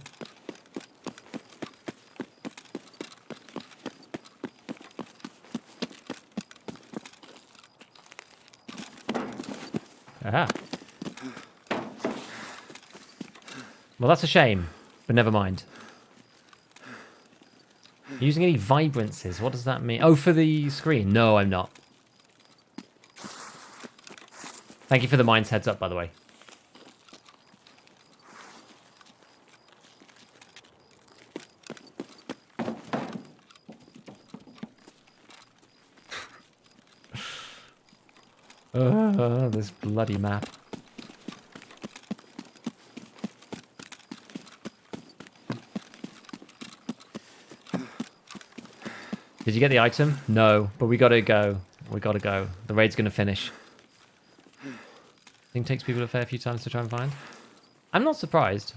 Aha. Well, that's a shame, but never mind. Using any vibrances, what does that mean? Oh, for the screen? No, I'm not. Thank you for the mines heads up, by the way. This bloody map. Did you get the item? No, but we gotta go. We gotta go. The raid's gonna finish. I think it takes people a fair few times to try and find. I'm not surprised.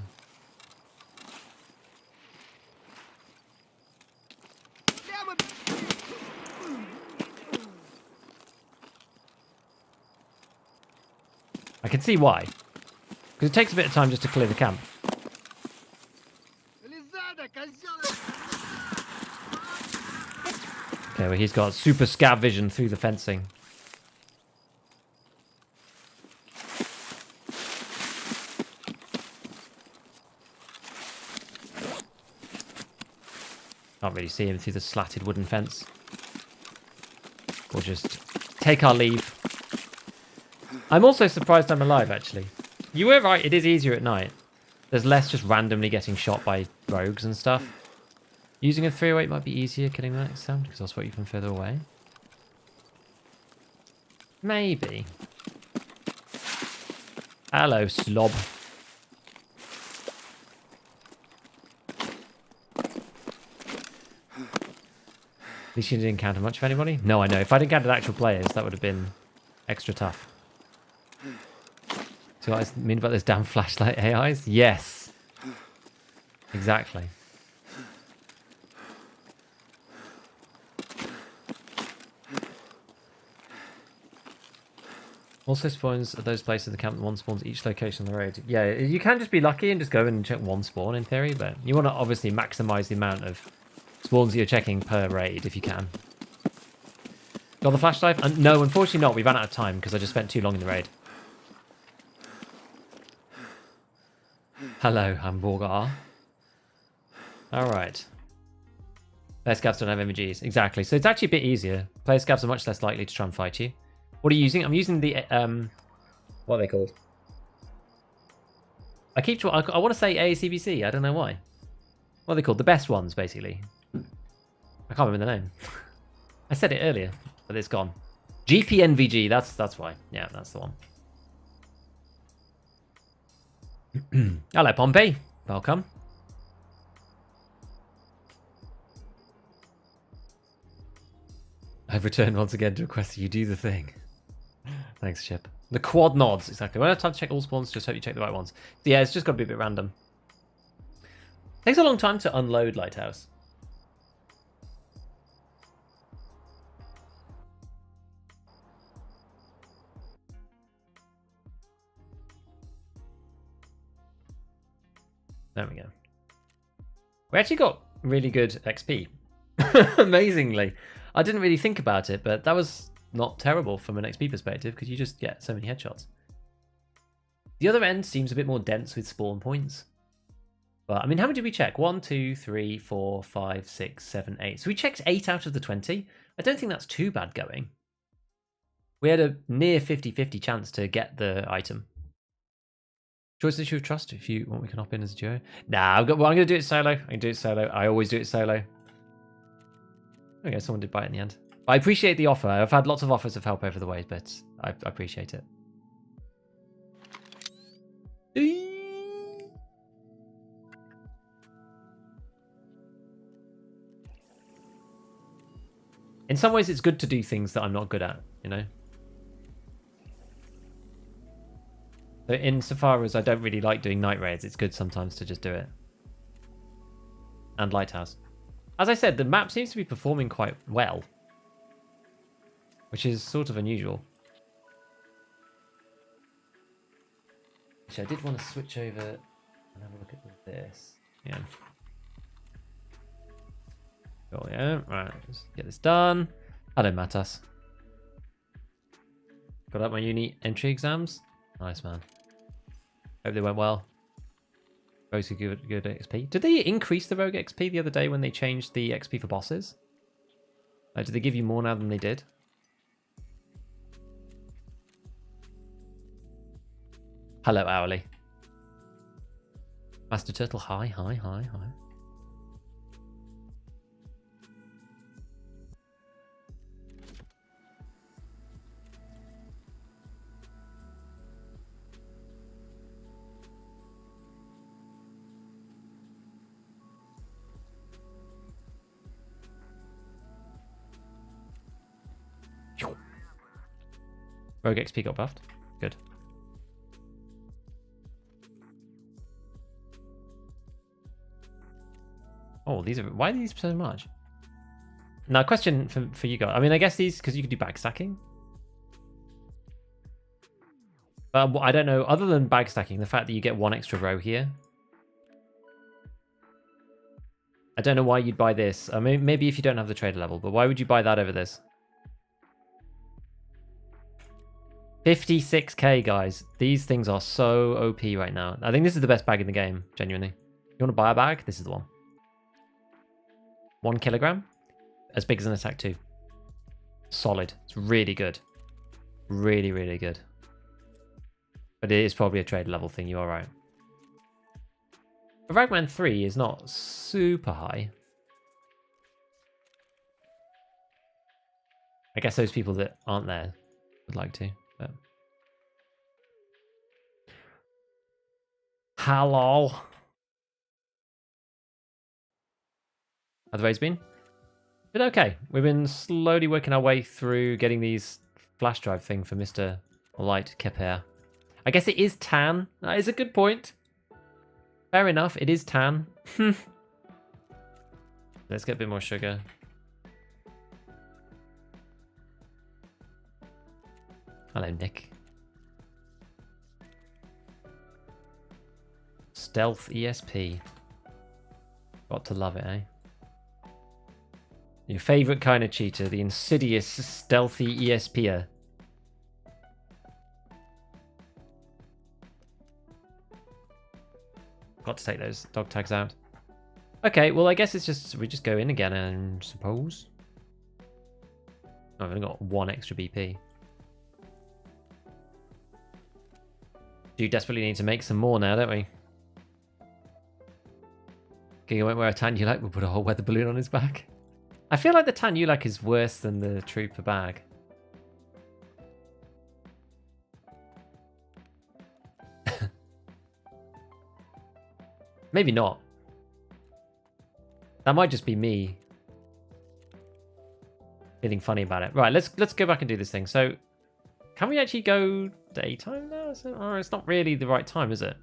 I can see why. Because it takes a bit of time just to clear the camp. Okay, well, he's got super scav vision through the fencing. Can't really see him through the slatted wooden fence. We'll just take our leave. I'm also surprised I'm alive, actually. You were right, it is easier at night. There's less just randomly getting shot by rogues and stuff. Using a 308 might be easier killing the next time, because I'll spot you from further away. Maybe. Hello, slob. At least you didn't encounter much of anybody? No, I know. If I'd encountered actual players, that would have been extra tough. See what I mean about those damn flashlight AIs? Yes. Exactly. Also spawns at those places in the camp that one spawns each location on the road. Yeah, you can just be lucky and just go in and check one spawn in theory, but you want to obviously maximize the amount of spawns you're checking per raid if you can. Got the flashlight? No, unfortunately not. We ran out of time because I just spent too long in the raid. Hello, Hamburger. Alright. Player scavs don't have MGs. Exactly. So it's actually a bit easier. Player scavs are much less likely to try and fight you. What are you using? I'm using the, what are they called? I want to say AACBC. I don't know why. What are they called? The best ones, basically. I can't remember the name. I said it earlier, but it's gone. GPNVG. That's why. Yeah, that's the one. Hello, Pompey. Welcome. I've returned once again to request that you do the thing. Thanks, Chip. The quad nods, exactly. When I have time to check all spawns, just hope you check the right ones. Yeah, it's just got to be a bit random. Takes a long time to unload Lighthouse. There we go. We actually got really good XP. Amazingly. I didn't really think about it, but that was not terrible from an XP perspective because you just get so many headshots. The other end seems a bit more dense with spawn points. But, I mean, how many did we check? 1, 2, 3, 4, 5, 6, 7, 8. So we checked 8 out of the 20. I don't think that's too bad going. We had a near 50-50 chance to get the item. Choice issue of trust. If you want, we can hop in as a duo. Nah, I'm going to do it solo. I can do it solo. I always do it solo. Okay, someone did buy it in the end. I appreciate the offer. I've had lots of offers of help over the way, but I appreciate it. In some ways, it's good to do things that I'm not good at, you know? So insofar as I don't really like doing night raids, it's good sometimes to just do it. And Lighthouse. As I said, the map seems to be performing quite well. Which is sort of unusual. Actually, I did want to switch over and have a look at this. Yeah. Oh yeah, right, let's get this done. Hello, Matas. Got up my uni entry exams. Nice, man. Hope they went well. Rogues are good XP. Did they increase the Rogue XP the other day when they changed the XP for bosses? Did they give you more now than they did? Hello, Owly. Master Turtle, hi. Rogue XP got buffed. Good. Oh, these are... Why are these so much? Now, question for you guys. I mean, I guess these... Because you could do bag stacking. But I don't know. Other than bag stacking, the fact that you get one extra row here. I don't know why you'd buy this. I mean, maybe if you don't have the trader level. But why would you buy that over this? 56k, guys. These things are so OP right now. I think this is the best bag in the game, genuinely. You want to buy a bag? This is the one. 1 kilogram. As big as an attack 2. Solid. It's really good. Really, really good. But it is probably a trade level thing, you are right. But Ragman 3 is not super high. I guess those people that aren't there would like to. But... Hello. How the raids been? Been okay. We've been slowly working our way through getting these flash drive thing for Mr. Lightkeeper. I guess it is tan. That is a good point. Fair enough. It is tan. Let's get a bit more sugar. Hello, Nick. Stealth ESP. Got to love it, eh? Your favourite kind of cheater, the insidious, stealthy ESPer. Got to take those dog tags out. Okay, well I guess it's just, we just go in again and suppose. Oh, I've only got 1 extra BP. Do desperately need to make some more now, don't we? Okay, won't wear a tan Ulak, we'll put a whole weather balloon on his back. I feel like the tan Ulak is worse than the trooper bag. Maybe not. That might just be me anything funny about it. Right, let's go back and do this thing. So, can we actually go daytime now? Or it's not really the right time, is it?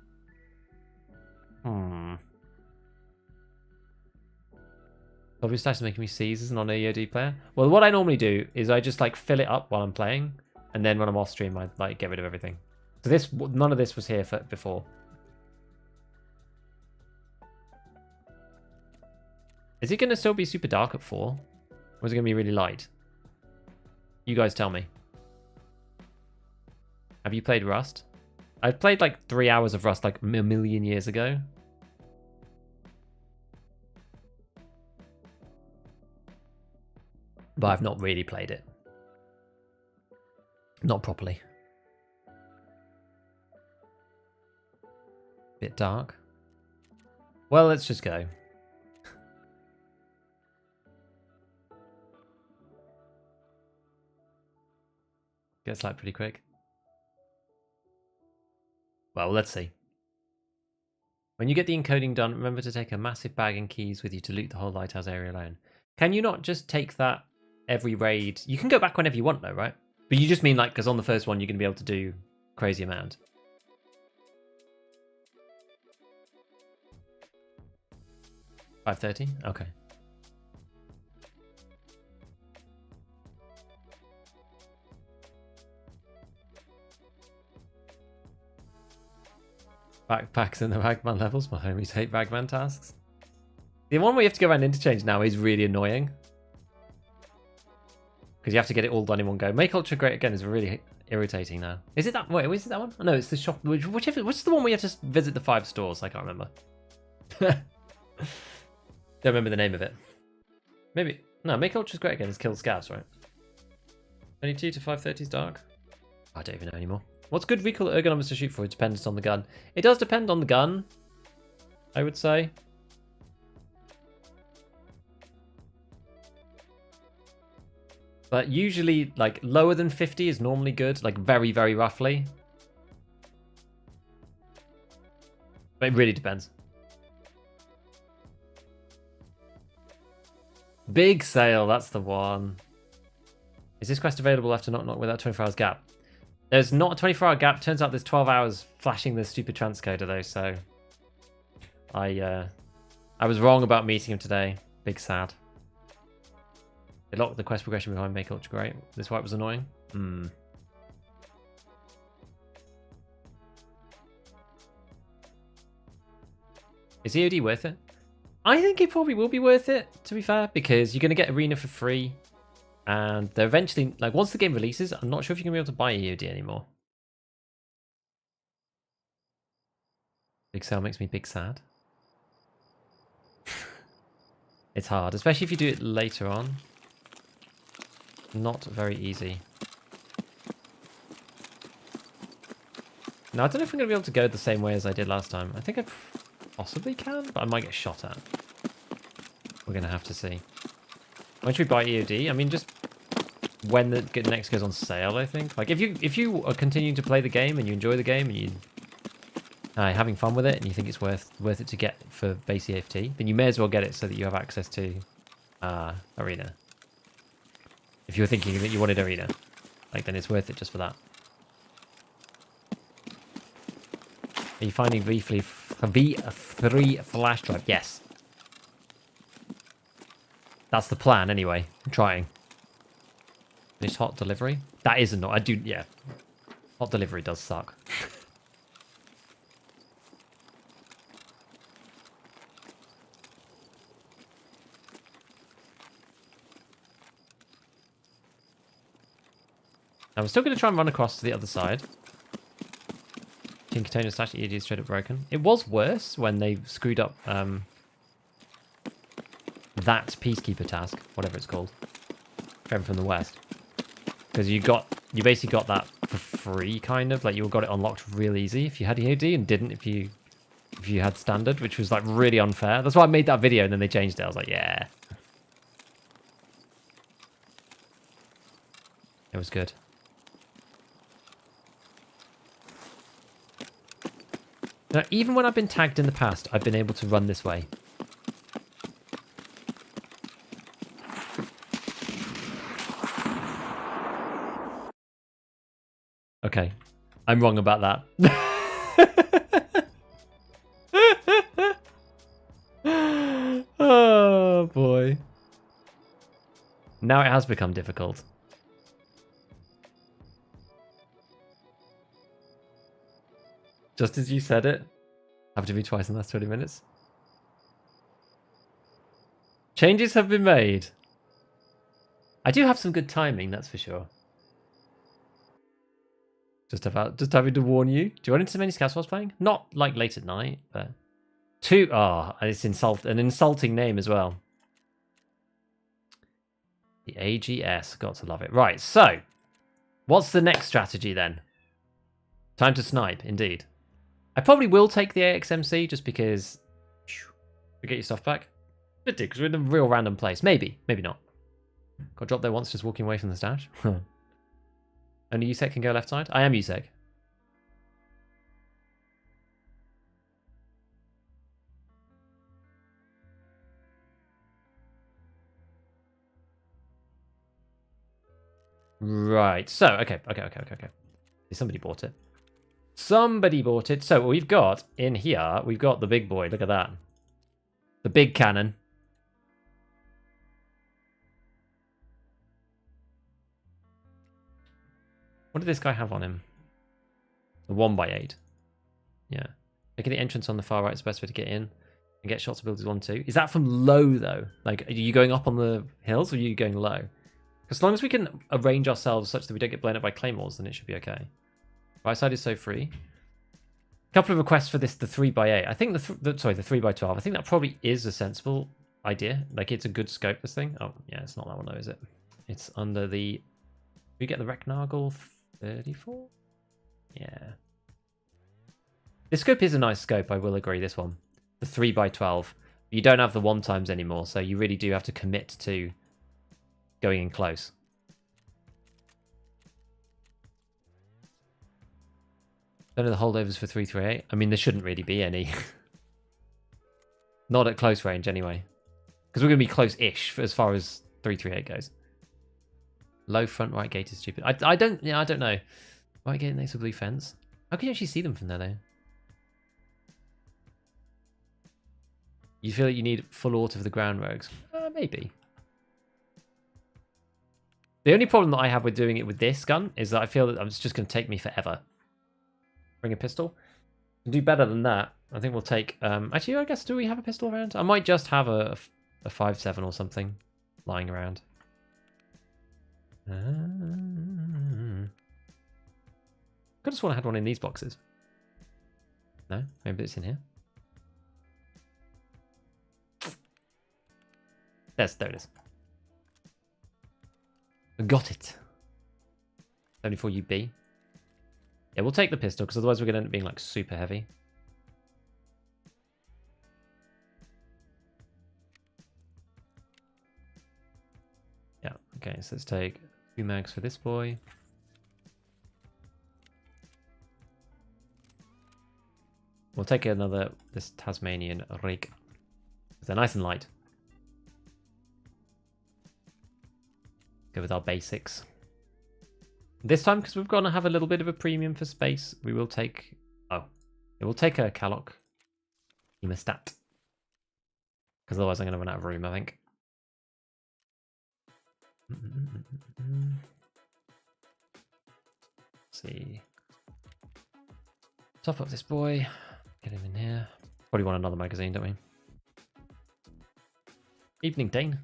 Obvious Stash is making me seize as a non-AOD player. Well, what I normally do is I just like fill it up while I'm playing, and then when I'm off stream, I like get rid of everything. So none of this was here before. Is it going to still be super dark at 4? Or is it going to be really light? You guys tell me. Have you played Rust? I've played like 3 hours of Rust like a million years ago. But I've not really played it. Not properly. Bit dark. Well, let's just go. Gets light pretty quick. Well, let's see. When you get the encoding done, remember to take a massive bag and keys with you to loot the whole lighthouse area alone. Can you not just take that every raid? You can go back whenever you want though, right? But you just mean like, because on the first one, you're going to be able to do crazy amount. $5.30? Okay. Backpacks in the Ragman levels. My homies hate Ragman tasks. The one where you have to go around interchange now is really annoying. Because you have to get it all done in one go. Make Ultra Great Again is really irritating now. Is it that? Wait, is it that one? Oh, no, it's the shop. What's the one where you have to visit the 5 stores? I can't remember. Don't remember the name of it. Maybe. No, Make Ultra Great Again is kill scavs, right? 22 to 5:30 is dark. I don't even know anymore. What's good recoil ergonomics to shoot for? It depends on the gun. It does depend on the gun, I would say. But usually, like, lower than 50 is normally good. Like, very, very roughly. But it really depends. Big sale, that's the one. Is this quest available after Knock Knock without 24 hours gap? There's not a 24-hour gap. Turns out there's 12 hours flashing the stupid transcoder though, so I was wrong about meeting him today. Big sad. They locked the quest progression behind Make Ultra Great. This is why it was annoying. Is EOD worth it? I think it probably will be worth it, to be fair, because you're going to get Arena for free. And they're eventually, like, once the game releases, I'm not sure if you're going to be able to buy EOD anymore. Big sale makes me big sad. It's hard, especially if you do it later on. Not very easy. Now, I don't know if I'm going to be able to go the same way as I did last time. I think I possibly can, but I might get shot at. We're going to have to see. When should we buy EOD? I mean, just when the next goes on sale, I think. Like, if you are continuing to play the game and you enjoy the game and you're having fun with it and you think it's worth it to get for base EFT, then you may as well get it so that you have access to Arena. If you're thinking that you wanted Arena, like, then it's worth it just for that. Are you finding V3 flash drive? Yes. That's the plan, anyway. I'm trying. Finish hot delivery? That isn't. I do, yeah. Hot delivery does suck. Now, we're still going to try and run across to the other side. Tin container stash ED is straight up broken. It was worse when they screwed up that Peacekeeper task, whatever it's called, from the West, because you basically got that for free, kind of, like you got it unlocked real easy if you had EOD and didn't if you had standard, which was like really unfair. That's why I made that video and then they changed it. I was like, yeah, it was good. Now, even when I've been tagged in the past, I've been able to run this way. Okay. I'm wrong about that. Oh, boy. Now it has become difficult. Just as you said it. Happened to me twice in the last 20 minutes. Changes have been made. I do have some good timing, that's for sure. Just having to warn you. Do you want into many scouts whilst playing? Not like late at night, but it's an insulting name as well. The AGS, got to love it. Right, so what's the next strategy then? Time to snipe, indeed. I probably will take the AXMC just because we get your stuff back. Could do, because we're in a real random place. Maybe, maybe not. Got dropped there once just walking away from the stash. Only USEC can go left side? I am USEC. Right, so, okay. Somebody bought it. Somebody bought it. So, what we've got in here, we've got the big boy. Look at that. The big cannon. What did this guy have on him? The 1x8. Yeah. Making the entrance on the far right is the best way to get in and get shots of buildings 1-2. Is that from low, though? Like, are you going up on the hills or are you going low? Because as long as we can arrange ourselves such that we don't get blown up by claymores, then it should be okay. Right side is so free. Couple of requests for this, the 3x8. I think the 3x12. I think that probably is a sensible idea. Like, it's a good scope, this thing. Oh, yeah, it's not that one, though, is it? It's under the... We get the Recnargle 34? Yeah. This scope is a nice scope, I will agree, this one. The 3x12. You don't have the 1x anymore, so you really do have to commit to going in close. Don't know the holdovers for 338. I mean, there shouldn't really be any. Not at close range, anyway. Because we're going to be close-ish as far as 338 goes. Low front right gate is stupid. I don't know. Right gate next to blue fence. How can you actually see them from there, though? You feel like you need full auto for the ground rogues? Maybe. The only problem that I have with doing it with this gun is that I feel that it's just going to take me forever. Bring a pistol. To do better than that, I think we'll take... actually, I guess, do we have a pistol around? I might just have a 5.7 or something lying around. I just want to have one in these boxes. No? Maybe it's in here. There it is. Got it. Only for you, B. Yeah, we'll take the pistol, because otherwise we're going to end up being, like, super heavy. Yeah, okay, so let's take 2 mags for this boy. We'll take this Tasmanian rig. They're nice and light. Go with our basics. This time, because we're going to have a little bit of a premium for space, we will take... Oh. Yeah, we'll take a Calloc hemostat. Because otherwise I'm going to run out of room, I think. Let's see. Top up this boy. Get him in here. Probably want another magazine, don't we? Evening, Dane.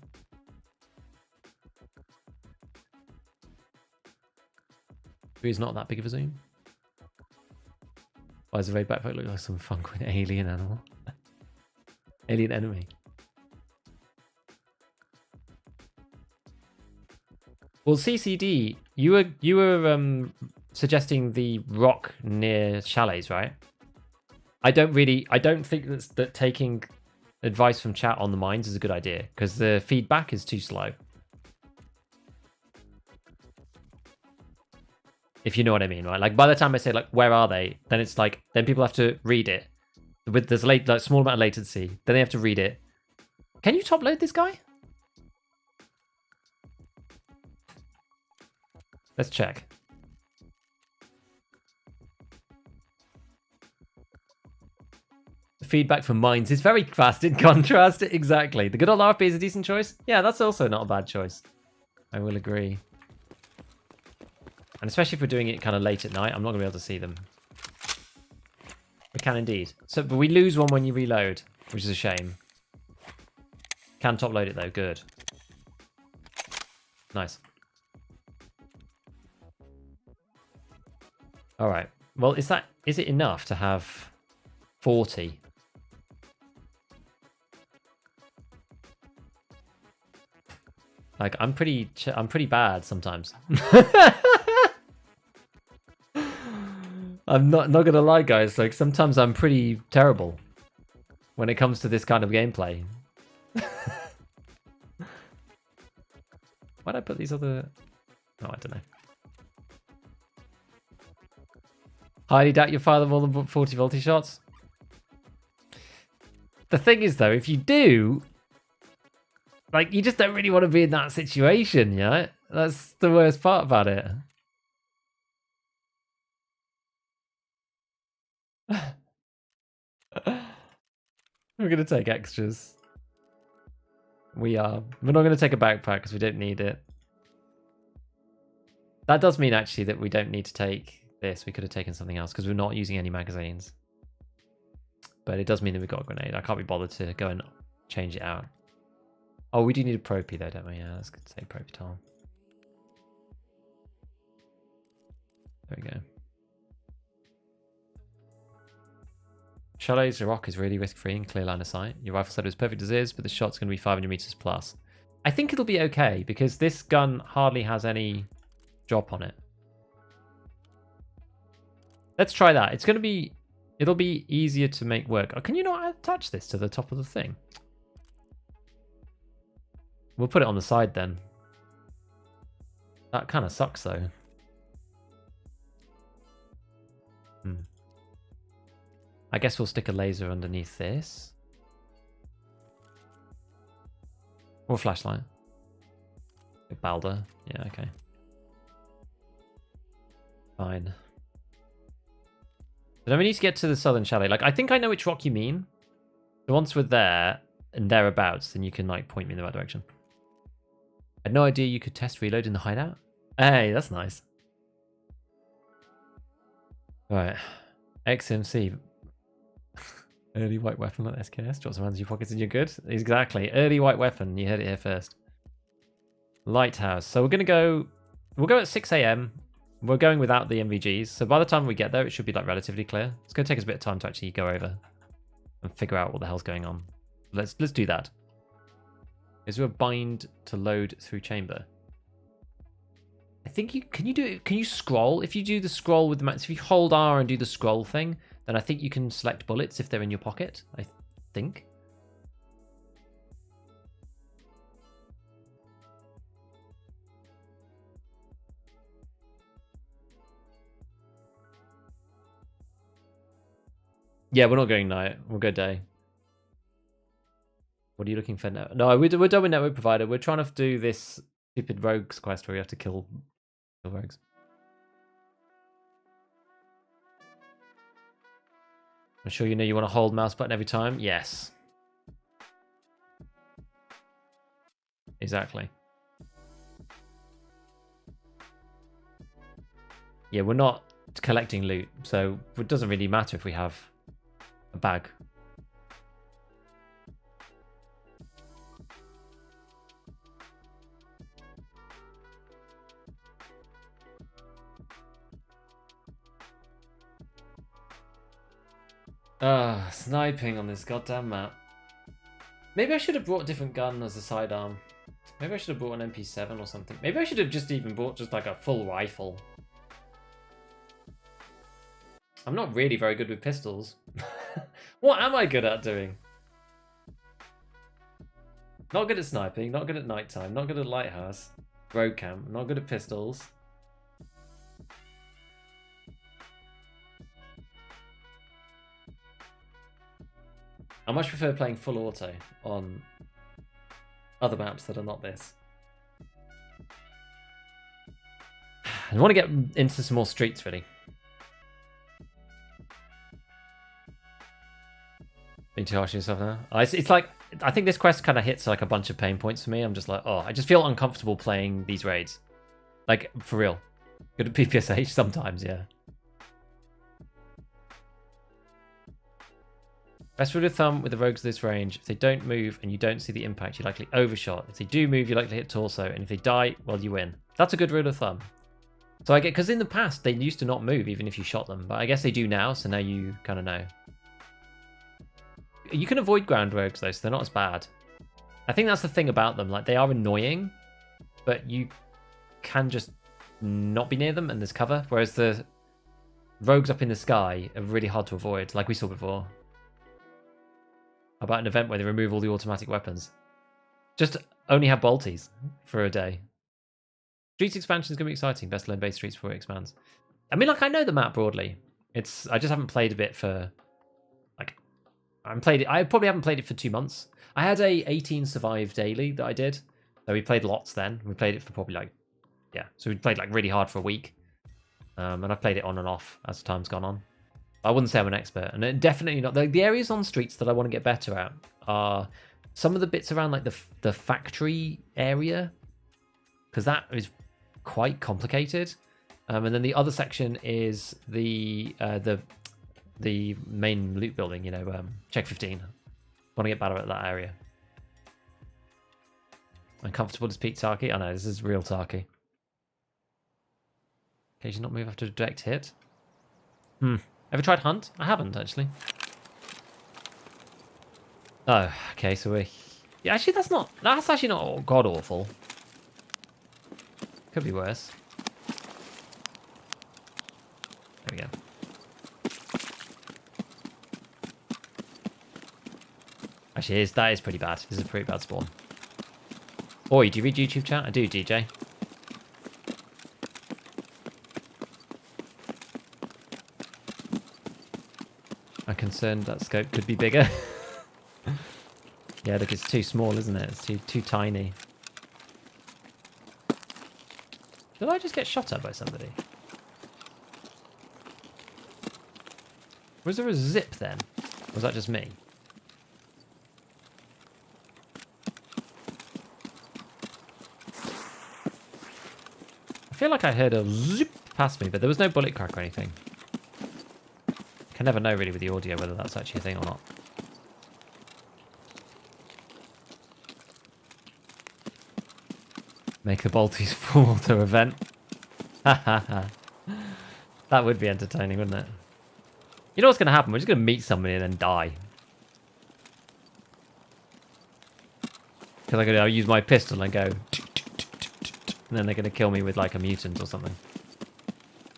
He's not that big of a zoom. Why does the raid backpack look like some funk with an alien animal? Alien enemy. Well, CCD, you were suggesting the rock near chalets, right? I don't think that taking advice from chat on the mines is a good idea because the feedback is too slow. If you know what I mean, right? Like by the time I say like, where are they? Then it's like, then people have to read it. There's like small amount of latency. Then they have to read it. Can you top load this guy? Let's check. feedback from mines is very fast in contrast. Exactly. The good old RP is a decent choice. Yeah, that's also not a bad choice. I will agree. And especially if we're doing it kind of late at night, I'm not going to be able to see them. We can indeed. So, but we lose one when you reload, which is a shame. Can top load it though. Good. Nice. All right. Well, is it enough to have 40? Like I'm pretty bad sometimes. I'm not gonna lie, guys. Like sometimes I'm pretty terrible when it comes to this kind of gameplay. Why'd I put these other? Oh, I don't know. Highly doubt you'll fire more than 40 volty shots. The thing is, though, if you do, like, you just don't really want to be in that situation, yeah? That's the worst part about it. We're going to take extras. We are. We're not going to take a backpack because we don't need it. That does mean, actually, that we don't need to take this. We could have taken something else because we're not using any magazines. But it does mean that we've got a grenade. I can't be bothered to go and change it out. Oh, we do need a propy though, don't we? Yeah, let's say propytol. There we go. Shallows rock is really risk-free and clear line of sight. Your rifle set is perfect as is, but the shot's going to be 500 meters plus. I think it'll be okay because this gun hardly has any drop on it. Let's try that. It's going to be... It'll be easier to make work. Oh, can you not attach this to the top of the thing? We'll put it on the side then. That kind of sucks though. I guess we'll stick a laser underneath this. Or a flashlight. A balder. Yeah, okay. Fine. But then we need to get to the southern chalet. Like, I think I know which rock you mean. So once we're there and thereabouts, then you can, like, point me in the right direction. I had no idea you could test reload in the hideout. Hey, that's nice. Alright. XMC. Early white weapon like SKS. Drops around in your pockets and you're good. Exactly. Early white weapon. You heard it here first. Lighthouse. So we're going to go... We'll go at 6 AM. We're going without the MVGs. So by the time we get there, it should be like relatively clear. It's going to take us a bit of time to actually go over and figure out what the hell's going on. Let's do that. Is there a bind to load through chamber? I think you can you do it? Can you scroll? If you do the scroll with the max, if you hold R and do the scroll thing, then I think you can select bullets if they're in your pocket. I think. Yeah, we're not going night. We'll go day. What are you looking for now? No, we're done with network provider. We're trying to do this stupid rogues quest where you have to kill rogues. I'm sure you know you want to hold mouse button every time. Yes. Exactly. Yeah, we're not collecting loot, so it doesn't really matter if we have a bag. Sniping on this goddamn map. Maybe I should have brought a different gun as a sidearm. Maybe I should have brought an MP7 or something. Maybe I should have just even bought just like a full rifle. I'm not really very good with pistols. What am I good at doing? Not good at sniping, not good at nighttime, not good at Lighthouse. Road camp, not good at pistols. I much prefer playing full auto on other maps that are not this. I want to get into some more streets, really. too harsh on yourself now. It's like, I think this quest kind of hits like a bunch of pain points for me. I'm just like, oh, I just feel uncomfortable playing these raids. Like, for real. Good at PPSH sometimes, yeah. Best rule of thumb with the rogues this range, if they don't move and you don't see the impact, you likely overshot. If they do move, you likely hit torso. And if they die, well, you win. That's a good rule of thumb. So I get, because in the past, they used to not move even if you shot them. But I guess they do now, so now you kind of know. You can avoid ground rogues, though, so they're not as bad. I think that's the thing about them. Like, they are annoying, but you can just not be near them and there's cover. Whereas the rogues up in the sky are really hard to avoid, like we saw before. How about an event where they remove all the automatic weapons? Just only have bolties for a day. Streets expansion is going to be exciting. Best learn base streets before it expands. I mean, like, I know the map broadly. I just haven't played a bit for, like, I probably haven't played it for 2 months. I had a 18 survive daily that I did. So we played lots then. We played it for probably like, yeah. So we played like really hard for a week. And I've played it on and off as time's gone on. I wouldn't say I'm an expert, and definitely not. The areas on streets that I want to get better at are some of the bits around like the factory area, because that is quite complicated. And then the other section is the main loot building. You know, check 15. Want to get better at that area. Uncomfortable to speak Tarky. I know this is real Tarky. Occasionally not move after a direct hit. Ever tried Hunt? I haven't, actually. Oh, okay, so we're... Yeah, actually, that's actually not god-awful. Could be worse. There we go. Actually, that is pretty bad. This is a pretty bad spawn. Oi, do you read YouTube chat? I do, DJ. I'm concerned that scope could be bigger. Yeah, look, it's too small, isn't it? It's too tiny. Did I just get shot at by somebody? Was there a zip then? Or was that just me? I feel like I heard a zip past me, but there was no bullet crack or anything. Can never know really with the audio whether that's actually a thing or not. Make the bolties full to event. That would be entertaining, wouldn't it? You know what's going to happen? We're just going to meet somebody and then die. Because I'll use my pistol and go... And then they're going to kill me with like a mutant or something.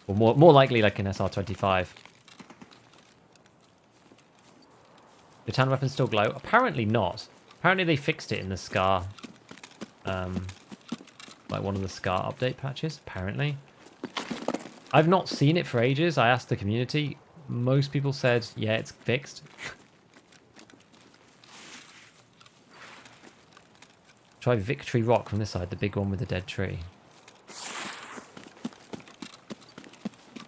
Or more likely like an SR-25. The town weapons still glow? Apparently not. Apparently they fixed it in the Scar. Like one of the Scar update patches, apparently. I've not seen it for ages. I asked the community. Most people said, yeah, it's fixed. Try Victory Rock from this side, the big one with the dead tree.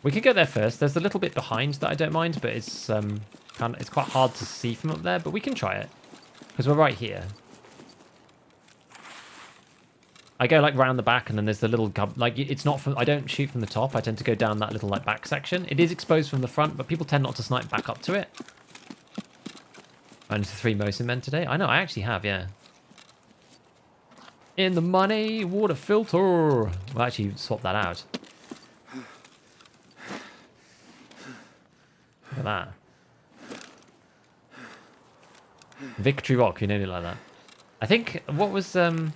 We could go there first. There's a little bit behind that I don't mind, but it's it's quite hard to see from up there, but we can try it. Because we're right here. I go like round the back and then there's the little like it's not from I don't shoot from the top. I tend to go down that little like back section. It is exposed from the front, but people tend not to snipe back up to it. Only 3 Mosin men today. I know, I actually have, yeah. In the money, water filter. We'll actually swap that out. Look at that. Victory Rock, you know it like that. I think what was the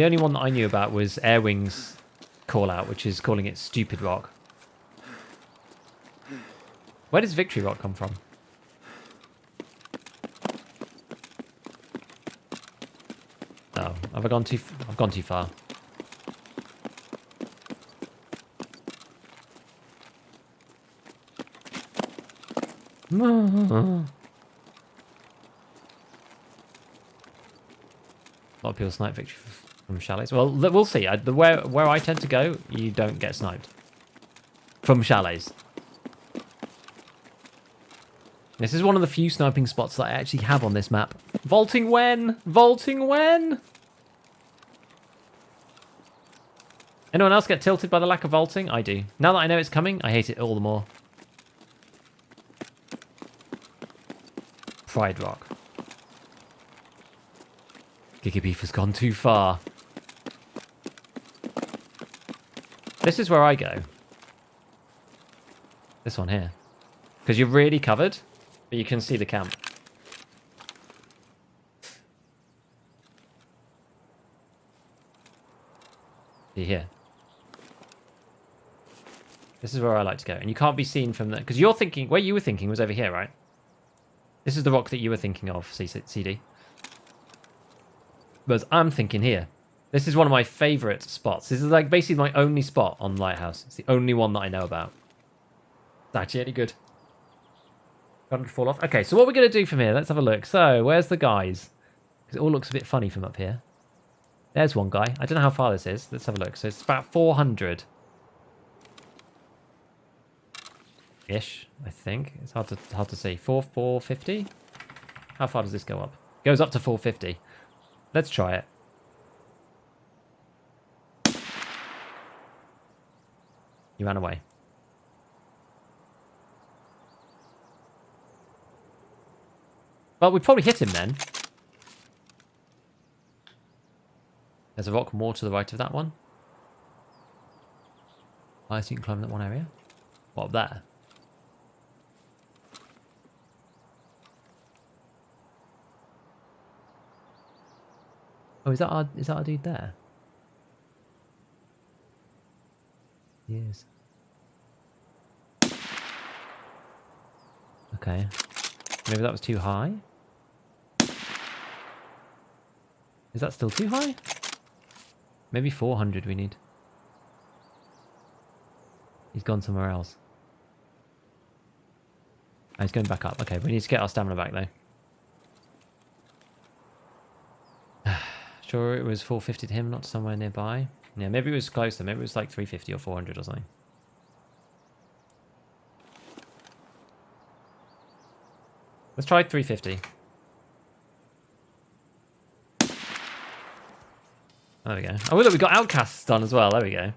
only one that I knew about was Airwing's call out, which is calling it Stupid Rock. Where does Victory Rock come from? Oh, have I gone too? I've gone too far. A lot of people snipe Victory from chalets. Well, we'll see. Where I tend to go, you don't get sniped from chalets. This is one of the few sniping spots that I actually have on this map. Vaulting when? Vaulting when? Anyone else get tilted by the lack of vaulting? I do. Now that I know it's coming, I hate it all the more. Pride Rock. Giga Beef has gone too far. This is where I go. This one here. Because you're really covered, but you can see the camp. See here. This is where I like to go. And you can't be seen from there. Because you're thinking, where you were thinking was over here, right? This is the rock that you were thinking of, CD. Whereas I'm thinking here. This is one of my favourite spots. This is like basically my only spot on Lighthouse. It's the only one that I know about. It's actually really good. Got to fall off. Okay, so what we're going to do from here, let's have a look. So, where's the guys? Because it all looks a bit funny from up here. There's one guy. I don't know how far this is. Let's have a look. So it's about 400. Ish, I think. It's hard to see. 450? How far does this go up? Goes up to 450. Let's try it. He ran away. Well, we probably hit him then. There's a rock more to the right of that one. I see you can climb that one area. What, up there? Oh, is that our dude there? Yes. Okay. Maybe that was too high? Is that still too high? Maybe 400 we need. He's gone somewhere else. Oh, he's going back up. Okay, we need to get our stamina back though. Sure it was 450 to him, not somewhere nearby. Yeah, maybe it was closer. Maybe it was like 350 or 400 or something. Let's try 350. There we go. Oh, look, we got outcasts done as well. There we go.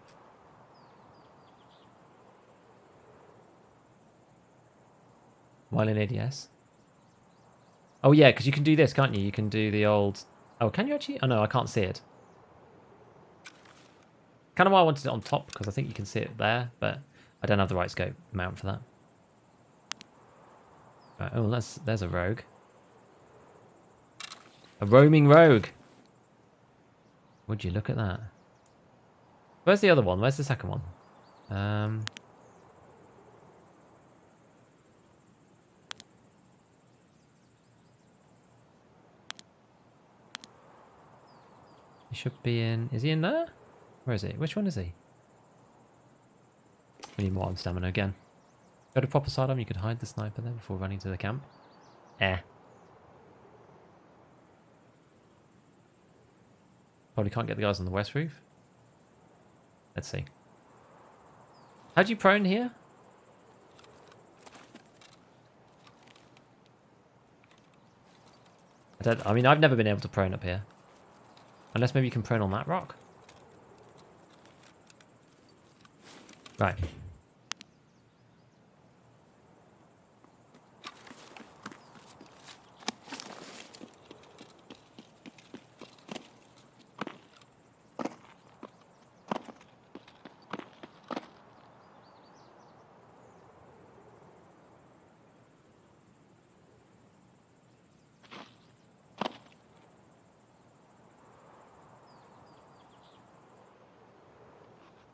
While in ADS. Oh, yeah, because you can do this, can't you? You can do the old... Oh, can you actually? Oh, no, I can't see it. Kind of why I wanted it on top, because I think you can see it there, but I don't have the right scope mount for that. Right, oh, there's a rogue. A roaming rogue. Would you look at that? Where's the other one? Where's the second one? He should be in... Is he in there? Where is he? Which one is he? We need more on stamina again. Go to proper sidearm, you could hide the sniper there before running to the camp. Probably can't get the guys on the west roof. Let's see. How do you prone here? I mean, I've never been able to prone up here. Unless maybe you can prone on that rock. Right.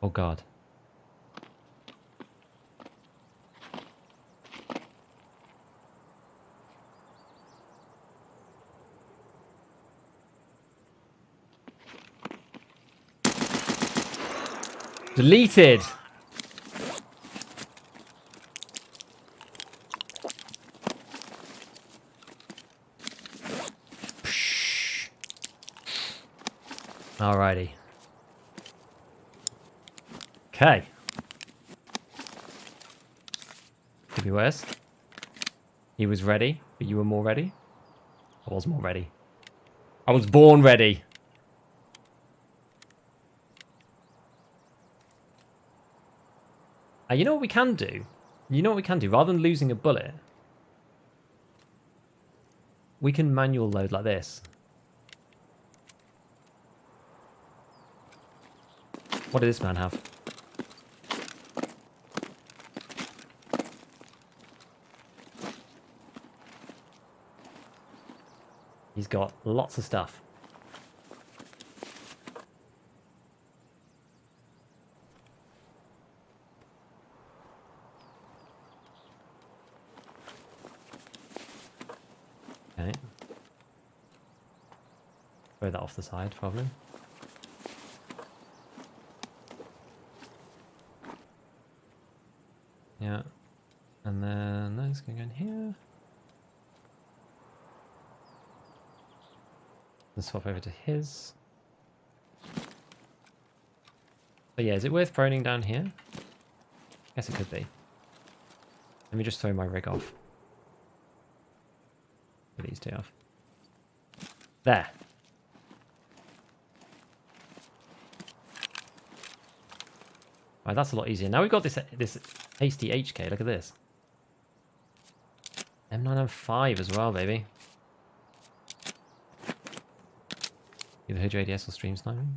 Oh God. Deleted. Alrighty. Okay. Could be worse. He was ready, but you were more ready. I was more ready. I was born ready. You know what we can do? You know what we can do? Rather than losing a bullet, we can manual load like this. What did this man have? He's got lots of stuff. Okay. Throw that off the side, probably. Yeah. And then that's going to go in here. Let's swap over to his. But yeah, is it worth proning down here? Guess it could be. Let me just throw my rig off. Get these two off. There. Right, that's a lot easier. Now we've got this hasty HK. Look at this. M905 as well, baby. Either heard your ADS or stream sniping.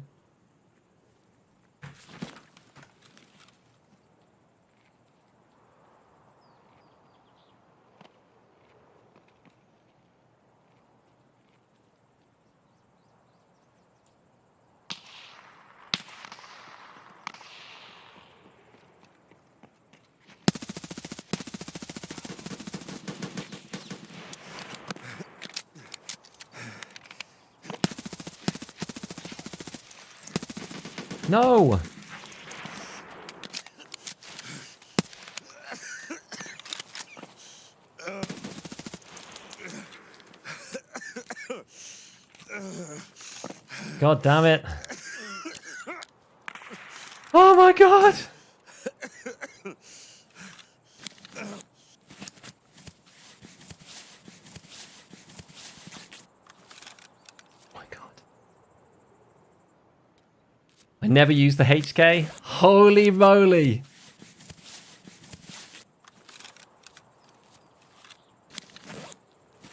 No! God damn it. Oh my god! I never use the HK. Holy moly.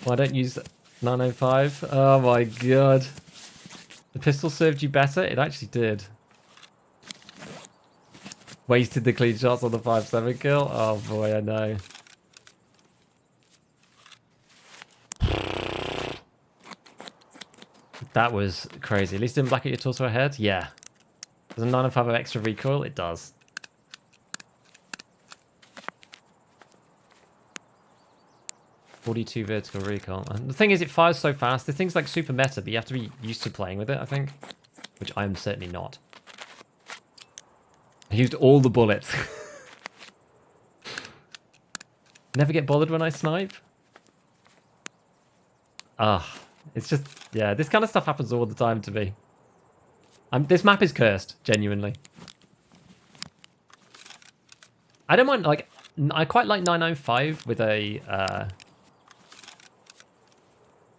Well, I don't use 905. Oh my god. The pistol served you better? It actually did. Wasted the clean shots on the 5.7 kill? Oh boy, I know. That was crazy. At least it didn't black at your torso or head? Yeah. Does a 905 have extra recoil? It does. .42 vertical recoil. And the thing is, it fires so fast. The thing's like super meta, but you have to be used to playing with it, I think. Which I am certainly not. I used all the bullets. Never get bothered when I snipe. Ah, it's just, yeah, this kind of stuff happens all the time to me. This map is cursed, genuinely. I don't mind, like, I quite like 995 with a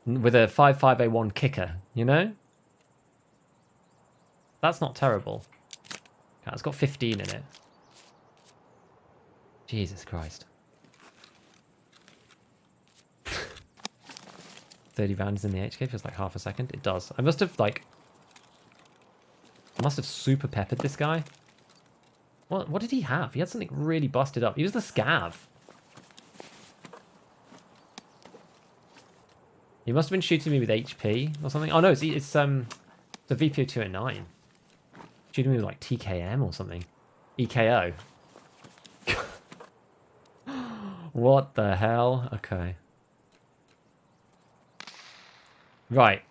5.5A1 kicker, you know? That's not terrible. Okay, it's got 15 in it. Jesus Christ. 30 rounds in the HK feels like half a second. It does. I must have super peppered this guy. What did he have? He had something really busted up. He was the scav. He must have been shooting me with HP or something. Oh no, it's the VPO 209. Shooting me with like TKM or something. EKO. What the hell? Okay. Right.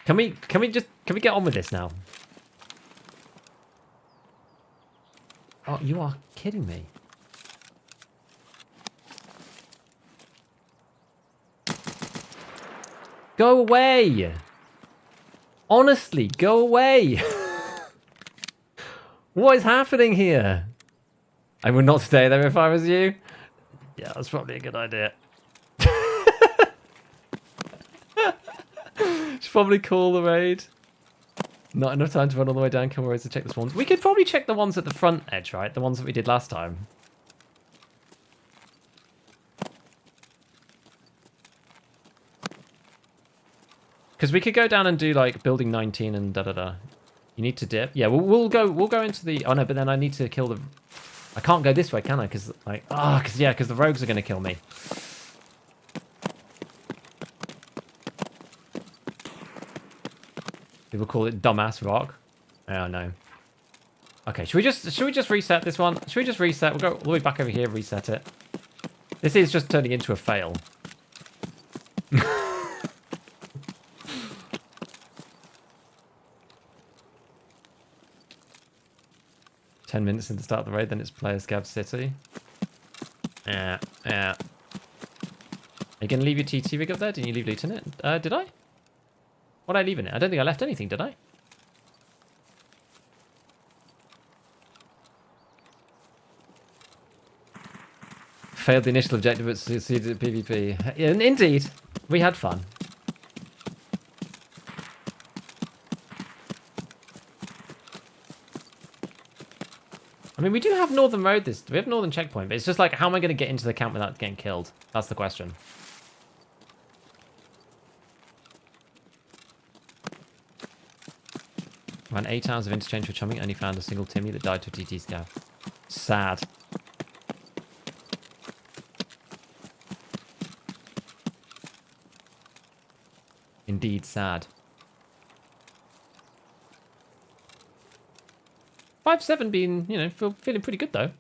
Can we get on with this now? Oh, you are kidding me. Go away. Honestly, go away. What is happening here? I would not stay there if I was you. Yeah, that's probably a good idea. Should probably call the raid. Not enough time to run all the way down Kilmore Road to check the spawns. We could probably check the ones at the front edge, right? The ones that we did last time. Because we could go down and do like building 19 and da-da-da. You need to dip. Yeah, we'll go into the... Oh no, but then I need to kill the... I can't go this way, can I? Because like... because the rogues are going to kill me. People call it dumbass rock. Oh no. Okay, should we just reset this one? Should we just reset? We'll go all the way back over here, reset it. This is just turning into a fail. 10 minutes into the start of the raid, then it's player Scav City. Yeah. Are you going to leave your TT rig up there? Didn't you leave loot in it? Did I? What did I leave in it? I don't think I left anything, did I? Failed the initial objective but succeeded at PvP. Yeah, indeed. We had fun. I mean, we do have Northern Road. We have Northern Checkpoint, but it's just like, how am I going to get into the camp without getting killed? That's the question. Ran 8 hours of interchange for chumming, only found a single Timmy that died to a TT scav. Sad. Indeed, sad. 5-7 being, you know, feeling pretty good though.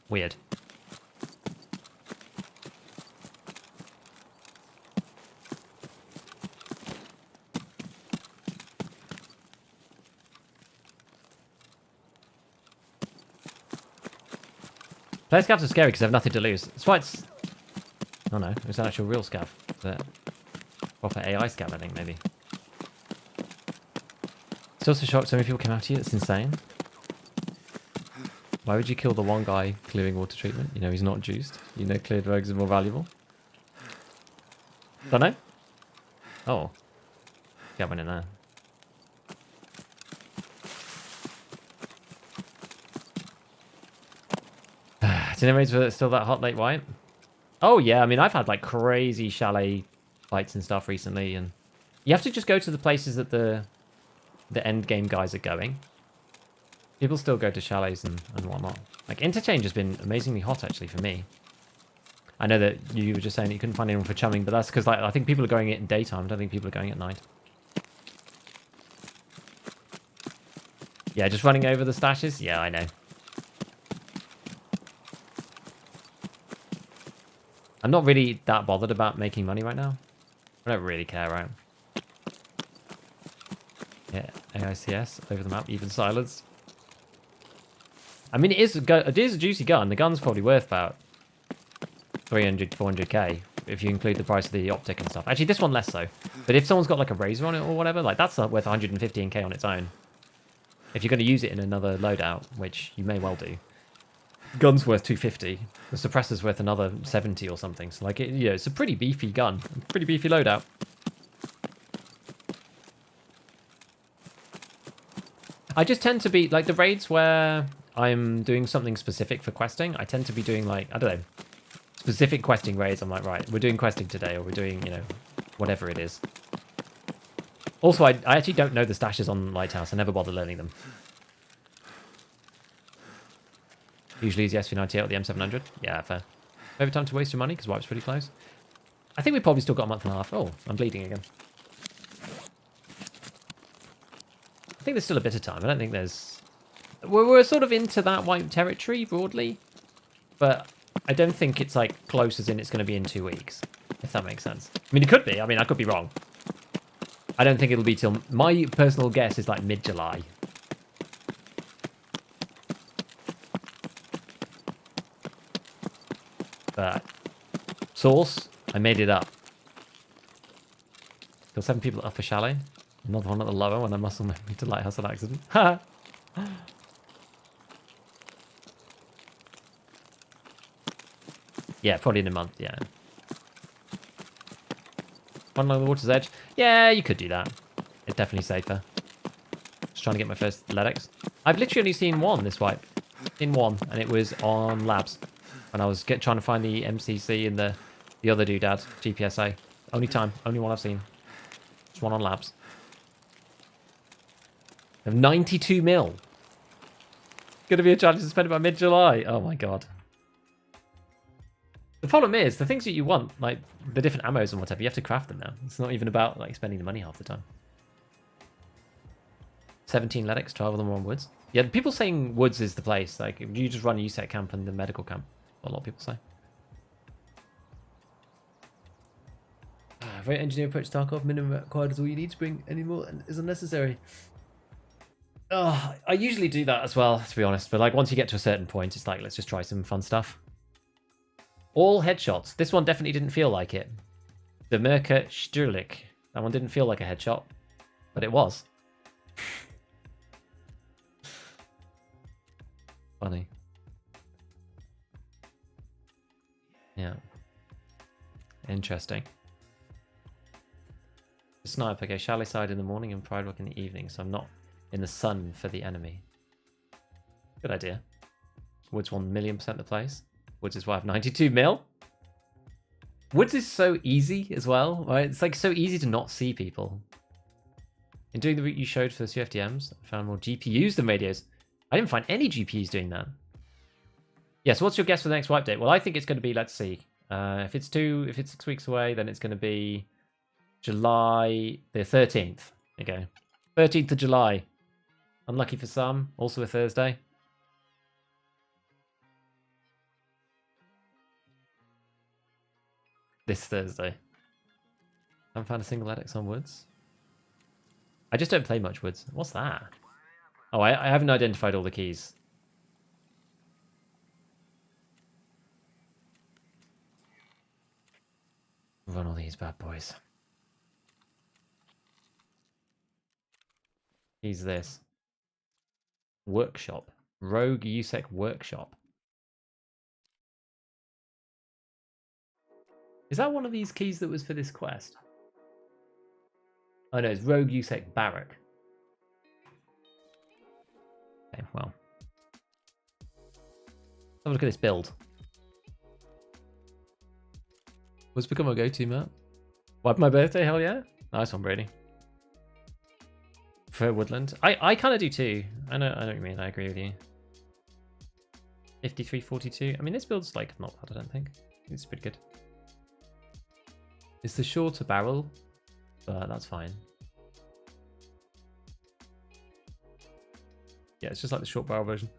Weird. Player scavs are scary because they have nothing to lose. That's why it's... Oh no, it's an actual real scav. The proper AI scav, I think, maybe. Still so shocked so many people came after you. That's insane. Why would you kill the one guy clearing water treatment? You know he's not juiced. You know cleared rogues are more valuable. Don't know? Oh. Get one in there. Dinner raids were still that hot late white? Oh yeah, I mean I've had like crazy chalet fights and stuff recently, and you have to just go to the places that the end game guys are going. People still go to chalets and whatnot. Like, interchange has been amazingly hot, actually, for me. I know that you were just saying that you couldn't find anyone for chumming, but that's because, like, I think people are going it in daytime. I don't think people are going at night. Yeah, just running over the stashes? Yeah, I know. I'm not really that bothered about making money right now. I don't really care, right? Yeah, AICS, over the map, even silence. I mean, it is a juicy gun. The gun's probably worth about 300, 400k if you include the price of the optic and stuff. Actually, this one less so. But if someone's got like a razor on it or whatever, like that's worth 115k on its own. If you're going to use it in another loadout, which you may well do. Gun's worth 250. The suppressor's worth another 70 or something. So like, it's a pretty beefy gun. Pretty beefy loadout. I just tend to be, like, the raids where I'm doing something specific for questing, I tend to be doing, like, I don't know, specific questing raids. I'm like, right, we're doing questing today, or we're doing, you know, whatever it is. Also, I actually don't know the stashes on Lighthouse. I never bother learning them. Usually is the SV98 or the M700. Yeah, fair. Maybe time to waste your money because Wipe's pretty close. I think we probably still got a month and a half. Oh, I'm bleeding again. I think there's still a bit of time. I don't think there's... We're sort of into that Wipe territory broadly. But I don't think it's like close as in it's going to be in 2 weeks. If that makes sense. I mean, it could be. I mean, I could be wrong. I don't think it'll be till... My personal guess is like mid-July. But... Source, I made it up. Kill 7 people at Upper Chalet. Another one at the lower when I muscle memory to Lighthouse on accident. Ha! Yeah, probably in a month, yeah. One along the water's edge. Yeah, you could do that. It's definitely safer. Just trying to get my first LEDX. I've literally only seen one this wipe. In one, and it was on labs. When I was trying to find the MCC and the other doodad, GPSA. Only time, only one I've seen. Just one on labs. I have 92 mil. Gonna be a challenge to spend it by mid-July. Oh my god. The problem is, the things that you want, like the different ammos and whatever, you have to craft them now. It's not even about like spending the money half the time. 17 LEDX, 12 of them are on woods. Yeah, people saying woods is the place. Like, you just run a USEC camp and the medical camp. A lot of people say. Very engineer approach Tarkov. Minimum required is all you need to bring any more and is unnecessary. Oh, I usually do that as well, to be honest. But like once you get to a certain point, it's like, let's just try some fun stuff. All headshots. This one definitely didn't feel like it. The Merker Sturlik. That one didn't feel like a headshot, but it was. Funny. Yeah. Interesting. Snipe. Okay, Chalet side in the morning and Pride Rock in the evening, so I'm not in the sun for the enemy. Good idea. Woods 1,000,000% the place. Woods is why I have 92 mil. Woods is so easy as well, right? It's like so easy to not see people. In doing the route you showed for the CFDMs, I found more GPUs than radios. I didn't find any GPUs doing that. Yeah, so what's your guess for the next wipe date? Well, I think it's going to be, let's see. If it's 6 weeks away, then it's going to be July the 13th. Okay. 13th of July. Unlucky for some. Also a Thursday. This Thursday. I haven't found a single edX on Woods. I just don't play much Woods. What's that? Oh, I haven't identified all the keys. Run all these bad boys. Keys this. Workshop. Rogue USEC Workshop. Is that one of these keys that was for this quest? Oh no, it's Rogue USEC Barrack. Okay, well. Have a look at this build. What's become a go-to map? Wipe my birthday, hell yeah. Nice one, Brady. For Woodland. I kind of do too. I know what you mean, I agree with you. 5342. I mean, this build's like not bad, I don't think. It's pretty good. It's the shorter barrel, but that's fine. Yeah, it's just like the short barrel version.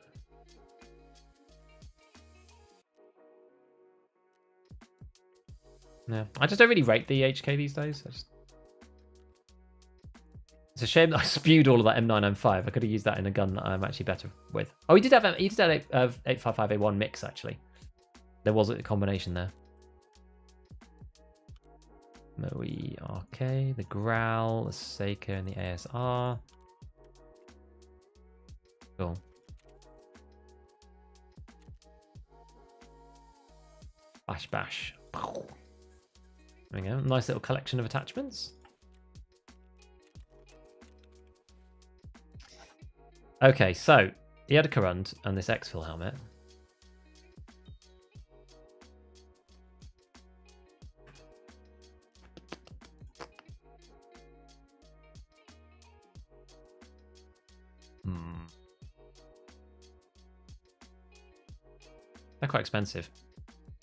Yeah, I just don't really rate the HK these days. It's a shame that I spewed all of that M995. I could have used that in a gun that I'm actually better with. Oh, he did have 855A1 mix actually. There was a combination there. Moe RK, the Growl, the Seiko, and the ASR. Cool. Bash bash. There we go. Nice little collection of attachments. Okay, so he had a Corund and this exfil helmet. They're quite expensive.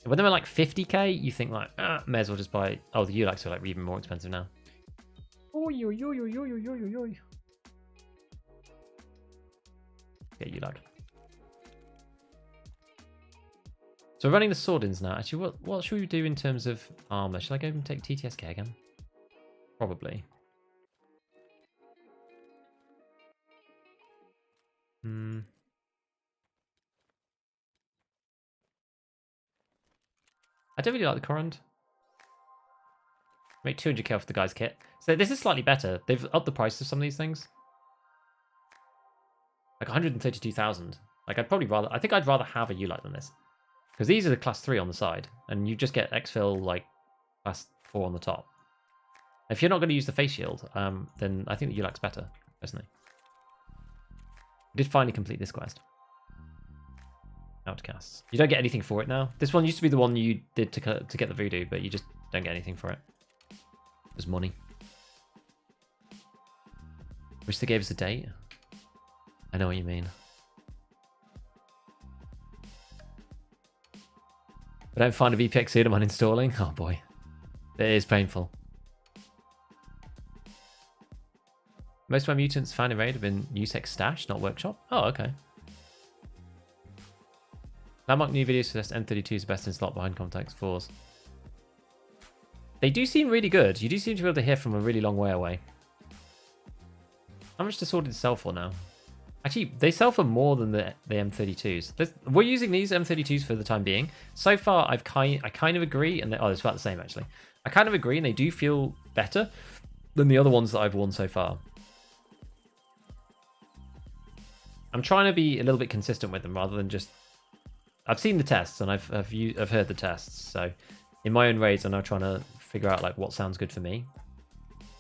When they're like 50k, you think like, may as well just buy. Oh, the ULACs are like even more expensive now. Oi, oi, oi, oi, oi, oi, oi, oi. Yeah, ULAC. So we're running the sword-ins now. Actually, what should we do in terms of armor? Should I go and take TTSK again? Probably. I don't really like the Corund. Make 200k off the guy's kit. So this is slightly better. They've upped the price of some of these things. Like 132,000. Like I think I'd rather have a ULAT than this. Because these are the class 3 on the side. And you just get exfil like class 4 on the top. If you're not going to use the face shield, then I think the ULAC's better, personally. I did finally complete this quest. Outcasts. You don't get anything for it now. This one used to be the one you did to get the voodoo, but you just don't get anything for it. Just money. Wish they gave us a date. I know what you mean. I don't find a VPX soon, I'm uninstalling. Oh boy. It is painful. Most of my mutants found in raid have been Usex stash, not workshop. Oh, okay. Landmark new videos suggest M32 is best in slot behind context 4s. They do seem really good. You do seem to be able to hear from a really long way away. How much does Sword sell for now? Actually, they sell for more than the M32s. We're using these M32s for the time being. So far, I kind of agree, and it's about the same actually. I kind of agree, and they do feel better than the other ones that I've worn so far. I'm trying to be a little bit consistent with them rather than just. I've seen the tests and I've heard the tests. So in my own raids, I'm now trying to figure out like what sounds good for me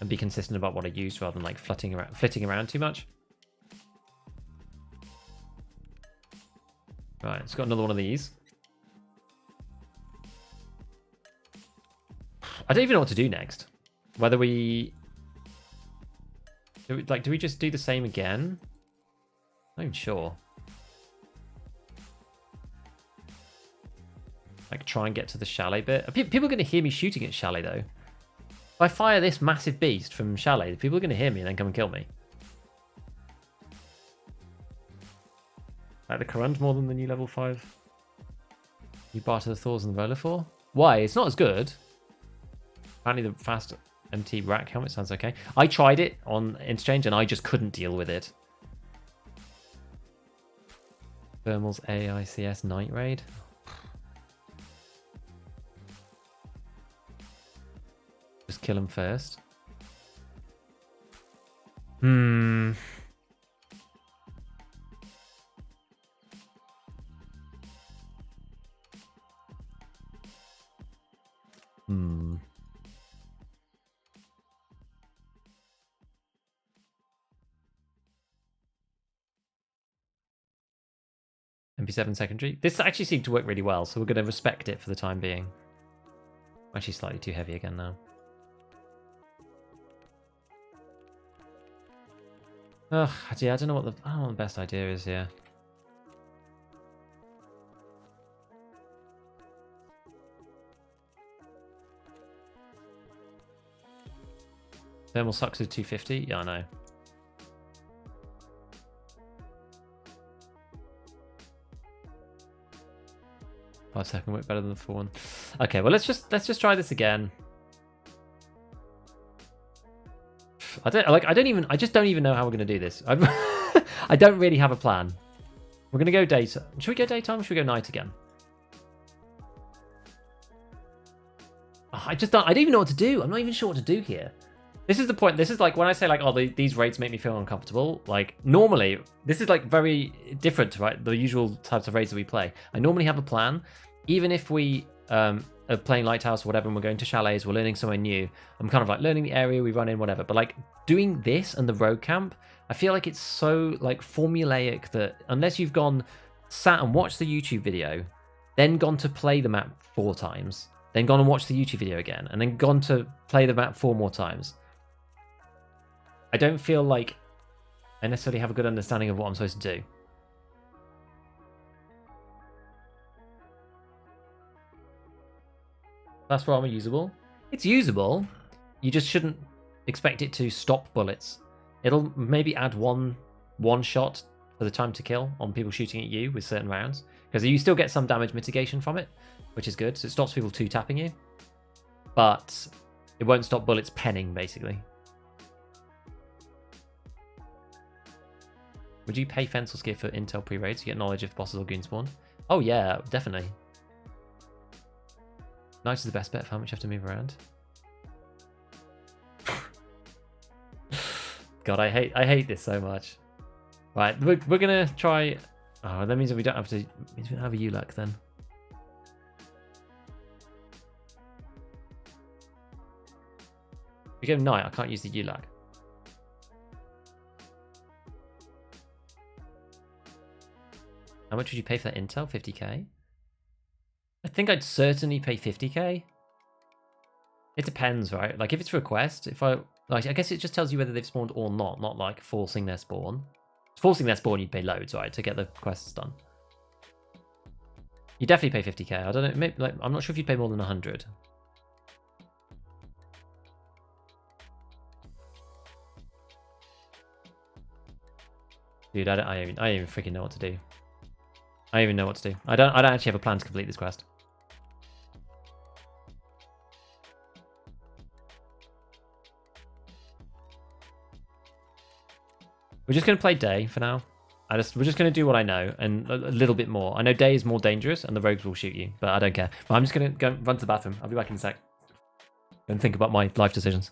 and be consistent about what I use rather than like flitting around too much. Right, it's got another one of these. I don't even know what to do next. Whether do we just do the same again? I'm not even sure. Like try and get to the chalet bit. People are going to hear me shooting at chalet though. If I fire this massive beast from chalet, people are going to hear me and then come and kill me. Like the Corund more than the new level 5. You barter the Thors and the Roller for? Why? It's not as good. Apparently the fast MT rack helmet sounds okay. I tried it on Interchange and I just couldn't deal with it. Thermal's AICS Night Raid. Just kill him first. Hmm. MP7 secondary. This actually seemed to work really well, so we're going to respect it for the time being. I'm actually slightly too heavy again now. Ugh, yeah, I don't know what the best idea is here. Thermal sucks at 250? Yeah, I know. Second work better than the 4-1. Okay, well let's just try this again. I just don't even know how we're gonna do this. I don't really have a plan. We're gonna go daytime. Should we go daytime or should we go night again? I don't even know what to do. I'm not even sure what to do here. This is the point. This is like when I say like, oh, these raids make me feel uncomfortable. Like normally, this is like very different to the usual types of raids that we play. I normally have a plan, even if we are playing Lighthouse or whatever, and we're going to chalets, we're learning somewhere new. I'm kind of like learning the area, we run in, whatever. But like doing this and the road camp, I feel like it's so like formulaic that unless you've sat and watched the YouTube video, then gone to play the map 4 times, then gone and watched the YouTube video again, and then gone to play the map 4 more times, I don't feel like I necessarily have a good understanding of what I'm supposed to do. Fast armor usable. It's usable. You just shouldn't expect it to stop bullets. It'll maybe add one shot for the time to kill on people shooting at you with certain rounds, because you still get some damage mitigation from it, which is good. So it stops people two-tapping you, but it won't stop bullets penning, basically. Would you pay fence or skip for intel pre-raid to get knowledge if bosses or goons spawn? Oh yeah, definitely. Night is the best bet for how much you have to move around. God, I hate this so much. Right, we're gonna try. Oh, that means that we don't have to. Means we don't have a ULAC then. If we go night, I can't use the ULAC. How much would you pay for that intel? 50k? I think I'd certainly pay 50k. It depends, right? Like if it's request, if I guess it just tells you whether they've spawned or not like forcing their spawn. Forcing their spawn, you'd pay loads, right, to get the quests done. You definitely pay 50k. I don't know, maybe, like I'm not sure if you'd pay more than 100. Dude, I don't even freaking know what to do. I don't even know what to do. I don't actually have a plan to complete this quest. We're just going to play day for now. We're just going to do what I know and a little bit more. I know day is more dangerous and the rogues will shoot you, but I don't care. But I'm just going to go run to the bathroom. I'll be back in a sec. And think about my life decisions.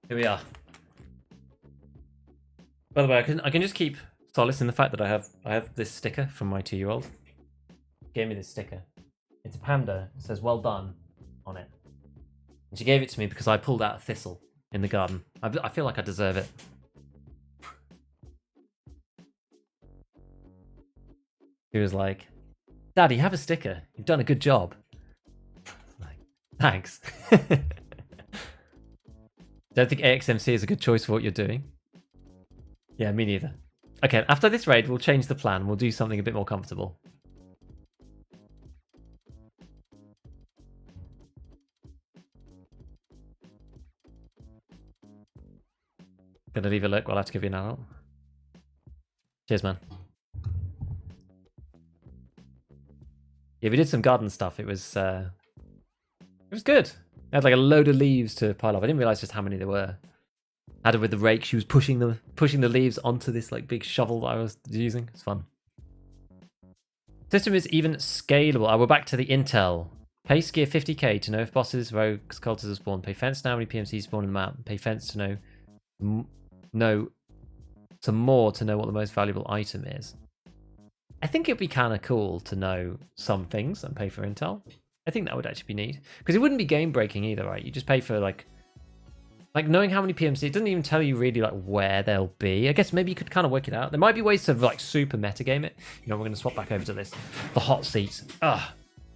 Here we are. By the way, I can just keep solace in the fact that I have this sticker from my 2-year-old. Gave me this sticker. It's a panda. It says "Well done" on it. And she gave it to me because I pulled out a thistle in the garden. I feel like I deserve it. She was like, "Daddy, have a sticker. You've done a good job." Like, thanks. Don't think AXMC is a good choice for what you're doing. Yeah, me neither. Okay, after this raid, we'll change the plan. We'll do something a bit more comfortable. Gonna leave a look. We'll have to give you an adult. Cheers, man. Yeah, we did some garden stuff. It was good. I had like a load of leaves to pile up. I didn't realize just how many there were. I had it with the rake. She was pushing the leaves onto this like big shovel that I was using. It's fun. System is even scalable. We're back to the intel. Pay gear 50k to know if bosses, rogues, cultists are spawned. Pay fence to know how many PMCs spawn in the map. Pay fence to know some more to know what the most valuable item is. I think it'd be kind of cool to know some things and pay for intel. I think that would actually be neat. Because it wouldn't be game breaking either, right? You just pay for like Like, knowing how many PMC, it doesn't even tell you really, like, where they'll be. I guess maybe you could kind of work it out. There might be ways to, like, super metagame it. You know, we're going to swap back over to this. The hot seat. Ugh.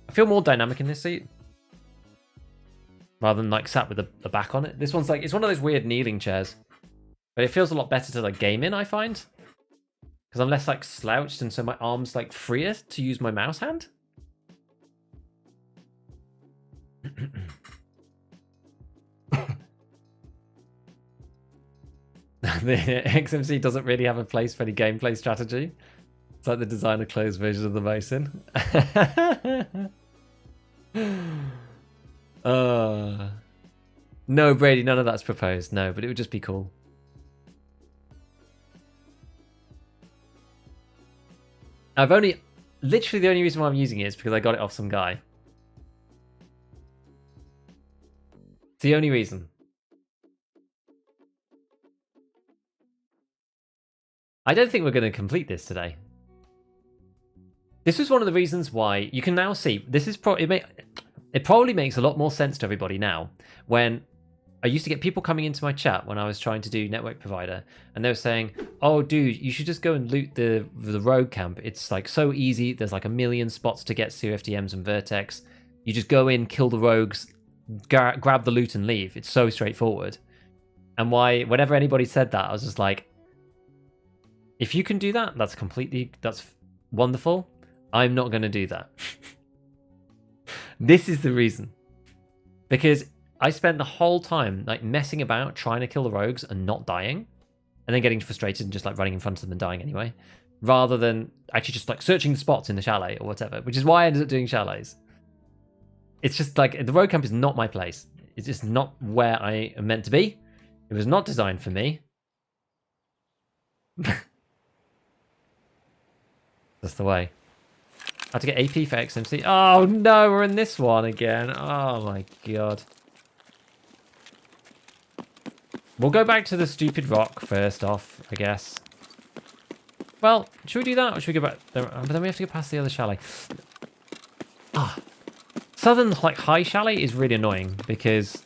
I feel more dynamic in this seat. Rather than, like, sat with the back on it. This one's, like, it's one of those weird kneeling chairs. But it feels a lot better to, like, game in, I find. Because I'm less, like, slouched, and so my arm's, like, freer to use my mouse hand. The XMC doesn't really have a place for any gameplay strategy. It's like the designer closed version of the Mason. No, Brady, none of that's proposed. No, but it would just be cool. Literally the only reason why I'm using it is because I got it off some guy. It's the only reason. I don't think we're going to complete this today. This was one of the reasons why you can now see this is it probably makes a lot more sense to everybody now. When I used to get people coming into my chat when I was trying to do network provider, and they were saying, "Oh, dude, you should just go and loot the rogue camp. It's like so easy. There's like a million spots to get CFDMs and Vertex. You just go in, kill the rogues, grab the loot, and leave. It's so straightforward." And whenever anybody said that, I was just like, if you can do that, that's wonderful. I'm not going to do that. This is the reason. Because I spent the whole time like messing about trying to kill the rogues and not dying, and then getting frustrated and just like running in front of them and dying anyway, rather than actually just like searching the spots in the chalet or whatever, which is why I ended up doing chalets. It's just like the rogue camp is not my place. It's just not where I am meant to be. It was not designed for me. That's the way. I have to get AP for XMC. Oh no, we're in this one again. Oh my god. We'll go back to the stupid rock first off, I guess. Well, should we do that, or should we go back there? But then we have to go past the other chalet. Southern like high chalet is really annoying because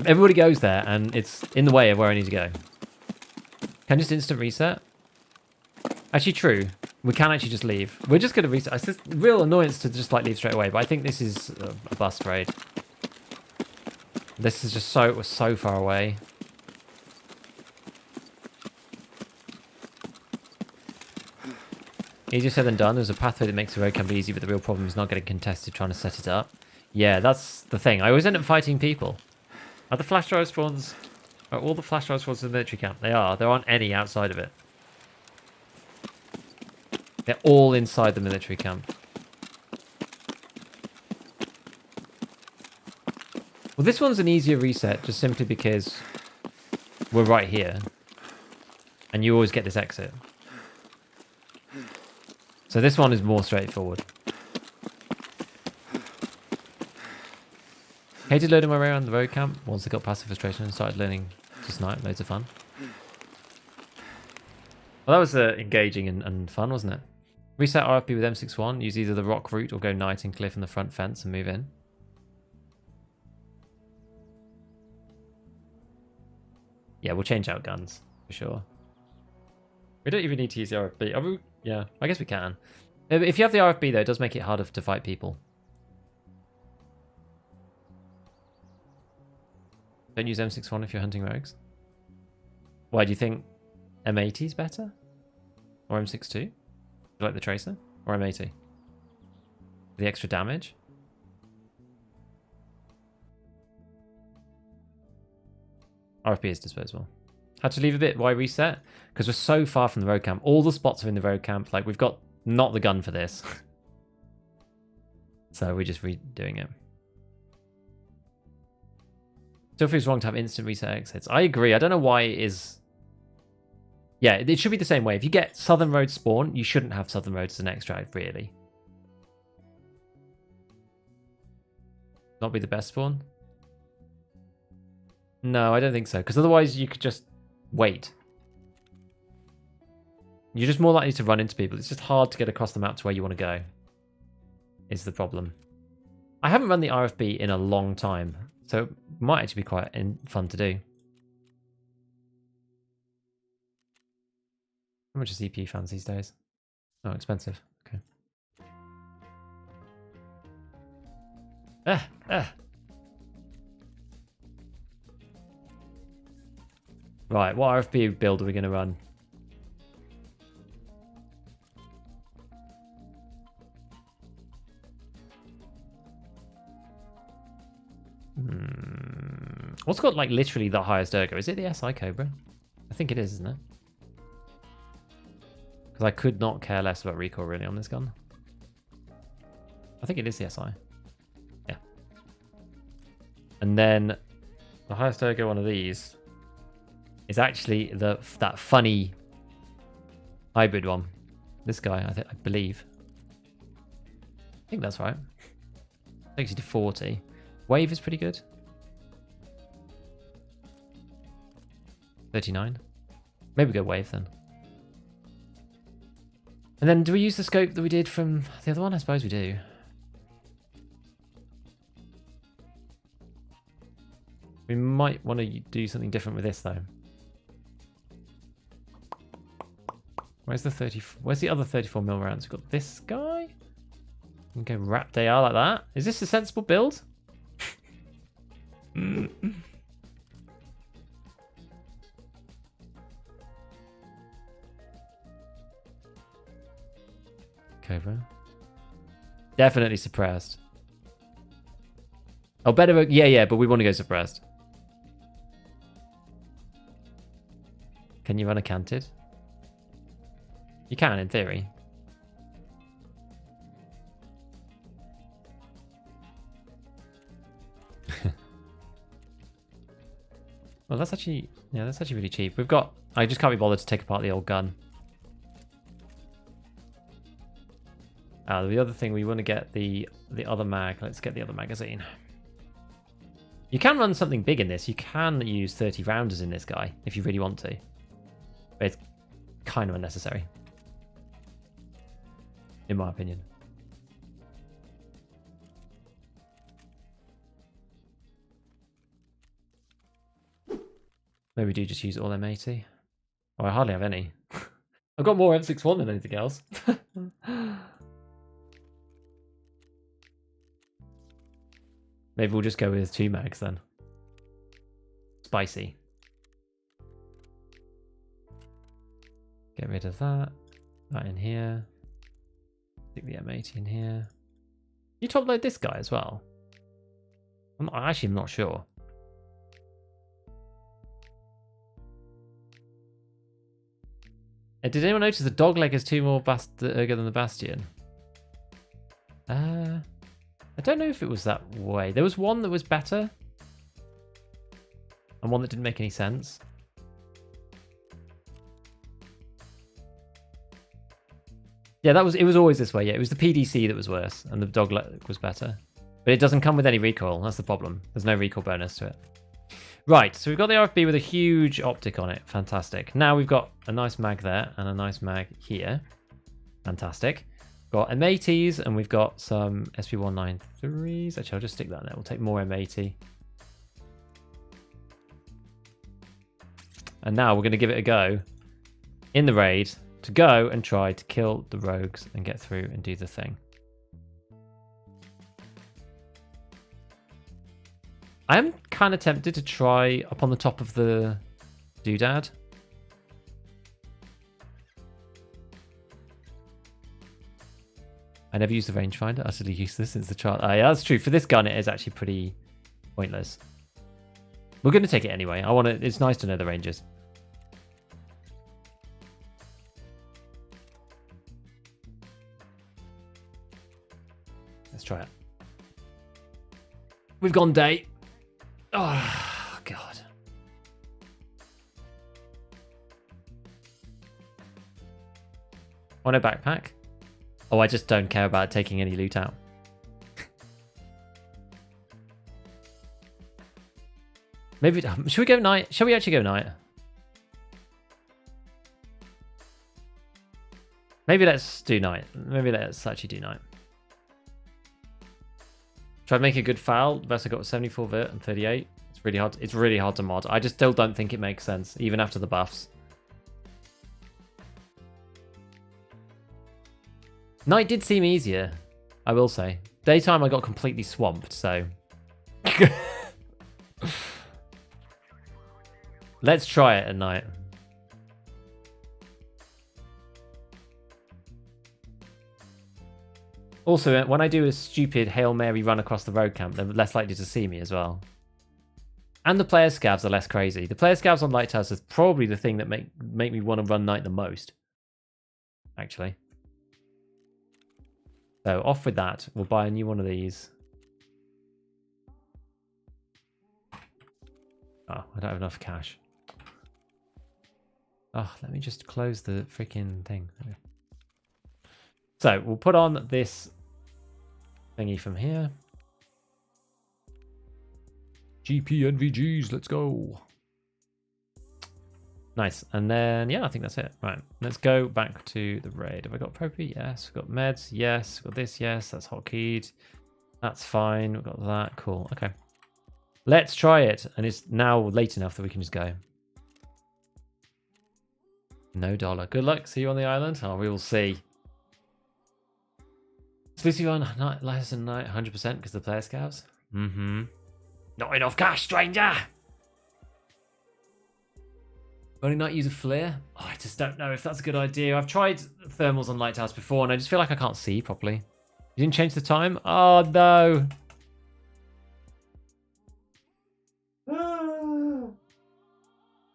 everybody goes there and it's in the way of where I need to go. Can just instant reset? Actually, true. We can actually just leave. We're just going to reset. It's just real annoyance to just like leave straight away, but I think this is a bust raid. This is just so far away. Easier said than done. There's a pathway that makes the road camp easy, but the real problem is not getting contested trying to set it up. Yeah, that's the thing. I always end up fighting people. Are the flash drive spawns... Are all the flash drive spawns in the military camp? They are. There aren't any outside of it. They're all inside the military camp. Well, this one's an easier reset just simply because we're right here. And you always get this exit. So this one is more straightforward. Hated learning my way around the road camp once I got past the frustration and started learning to snipe. Loads of fun. Well, that was engaging and fun, wasn't it? Reset RFB with M61. Use either the rock route or go knight and cliff in the front fence and move in. Yeah, we'll change out guns for sure. We don't even need to use the RFB. Yeah, I guess we can. If you have the RFB though, it does make it harder to fight people. Don't use M61 if you're hunting rogues. Why do you think M80 is better? Or M62? Do you like the tracer? Or M80? The extra damage? RFB is disposable. Had to leave a bit. Why reset? Because we're so far from the road camp. All the spots are in the road camp. Like, we've got not the gun for this. So we're just redoing it. Still feels wrong to have instant reset exits. I agree. I don't know why it is... Yeah, it should be the same way. If you get Southern Road spawn, you shouldn't have Southern Road as an extract, really. Not be the best spawn? No, I don't think so. Because otherwise you could just wait. You're just more likely to run into people. It's just hard to get across the map to where you want to go. Is the problem. I haven't run the RFB in a long time. So it might actually be quite fun to do. How much are CPU fans these days? Oh, expensive. Okay. Ah, ah. Right, what RFB build are we going to run? What's got like literally the highest ergo? Is it the SI Cobra? I think it is, isn't it? Because I could not care less about recoil really on this gun. I think it is the SI. Yeah. And then the highest ergo one of these is actually that funny hybrid one. This guy, I believe. I think that's right. Takes you to 40. Wave is pretty good. 39. Maybe go wave then. And then do we use the scope that we did from the other one? I suppose we do. We might want to do something different with this though. Where's the other 34mm rounds? We've got this guy. We can go wrapped AR like that. Is this a sensible build? Cobra. Definitely suppressed. Oh, better. Yeah, but we want to go suppressed. Can you run a canted? You can, in theory. Well, that's actually really cheap. We've got. I just can't be bothered to take apart the old gun. The other thing, we want to get the other mag. Let's get the other magazine. You can run something big in this. You can use 30 rounders in this guy if you really want to. But it's kind of unnecessary. In my opinion. Maybe we do just use all M80. Oh, I hardly have any. I've got more M61 than anything else. Maybe we'll just go with 2 mags then. Spicy. Get rid of that. That in here. Stick the M80 in here. You top load this guy as well? I'm not sure. Did anyone notice the dogleg has 2 more ergo than the Bastion? I don't know if it was that way. There was one that was better. And one that didn't make any sense. Yeah, it was always this way. Yeah, it was the PDC that was worse and the dogleg was better. But it doesn't come with any recoil. That's the problem. There's no recoil bonus to it. Right, so we've got the RFB with a huge optic on it. Fantastic. Now we've got a nice mag there and a nice mag here. Fantastic. Got M80s and we've got some SP193s. Actually, I'll just stick that in there. We'll take more M80. And now we're going to give it a go in the raid to go and try to kill the rogues and get through and do the thing. I am kind of tempted to try up on the top of the doodad. I never used the rangefinder, utterly useless since the chart. Yeah, that's true. For this gun, it is actually pretty pointless. We're going to take it anyway. It's nice to know the ranges. Let's try it. We've gone day. Oh, God. Want a backpack? Oh, I just don't care about taking any loot out. Maybe, should we go night? Shall we actually go night? Maybe let's do night. Maybe let's actually do night. Try to make a good foul. Best I got 74 vit and 38. It's really hard. It's really hard to mod. I just still don't think it makes sense, even after the buffs. Night did seem easier, I will say. Daytime I got completely swamped, so... Let's try it at night. Also, when I do a stupid Hail Mary run across the road camp, they're less likely to see me as well. And the player scavs are less crazy. The player scavs on Lighthouse is probably the thing that make me want to run night the most. Actually. So off with that. We'll buy a new one of these. Oh, I don't have enough cash. Oh, let me just close the freaking thing. So we'll put on this thingy from here. GP NVGs, let's go. Nice. And then, yeah, I think that's it. Right, let's go back to the raid. Have I got appropriate? Yes. We've got meds. Yes. We've got this. Yes. That's hotkeyed. That's fine. We've got that. Cool. Okay. Let's try it. And it's now late enough that we can just go. No dollar. Good luck. See you on the island. Oh, we will see. Exclusive on night, less than night, 100% because the player scavs. Mm-hmm. Not enough cash, stranger. Only not use a flare? Oh, I just don't know if that's a good idea. I've tried thermals on Lighthouse before and I just feel like I can't see properly. You didn't change the time? Oh, no.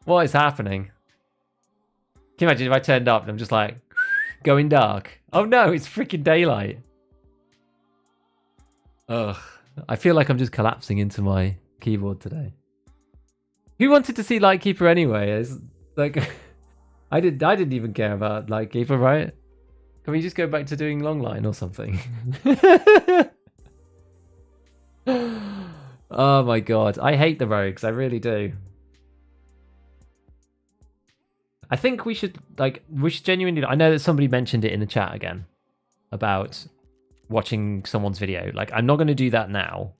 What is happening? Can you imagine if I turned up and I'm just like, going dark? Oh, no, it's freaking daylight. Ugh. I feel like I'm just collapsing into my keyboard today. Who wanted to see Lightkeeper anyway? It's like, I didn't even care about Lightkeeper, right? Can we just go back to doing Longline or something? Oh my god, I hate the rogues. I really do. I think we should genuinely. I know that somebody mentioned it in the chat again about watching someone's video. Like, I'm not going to do that now,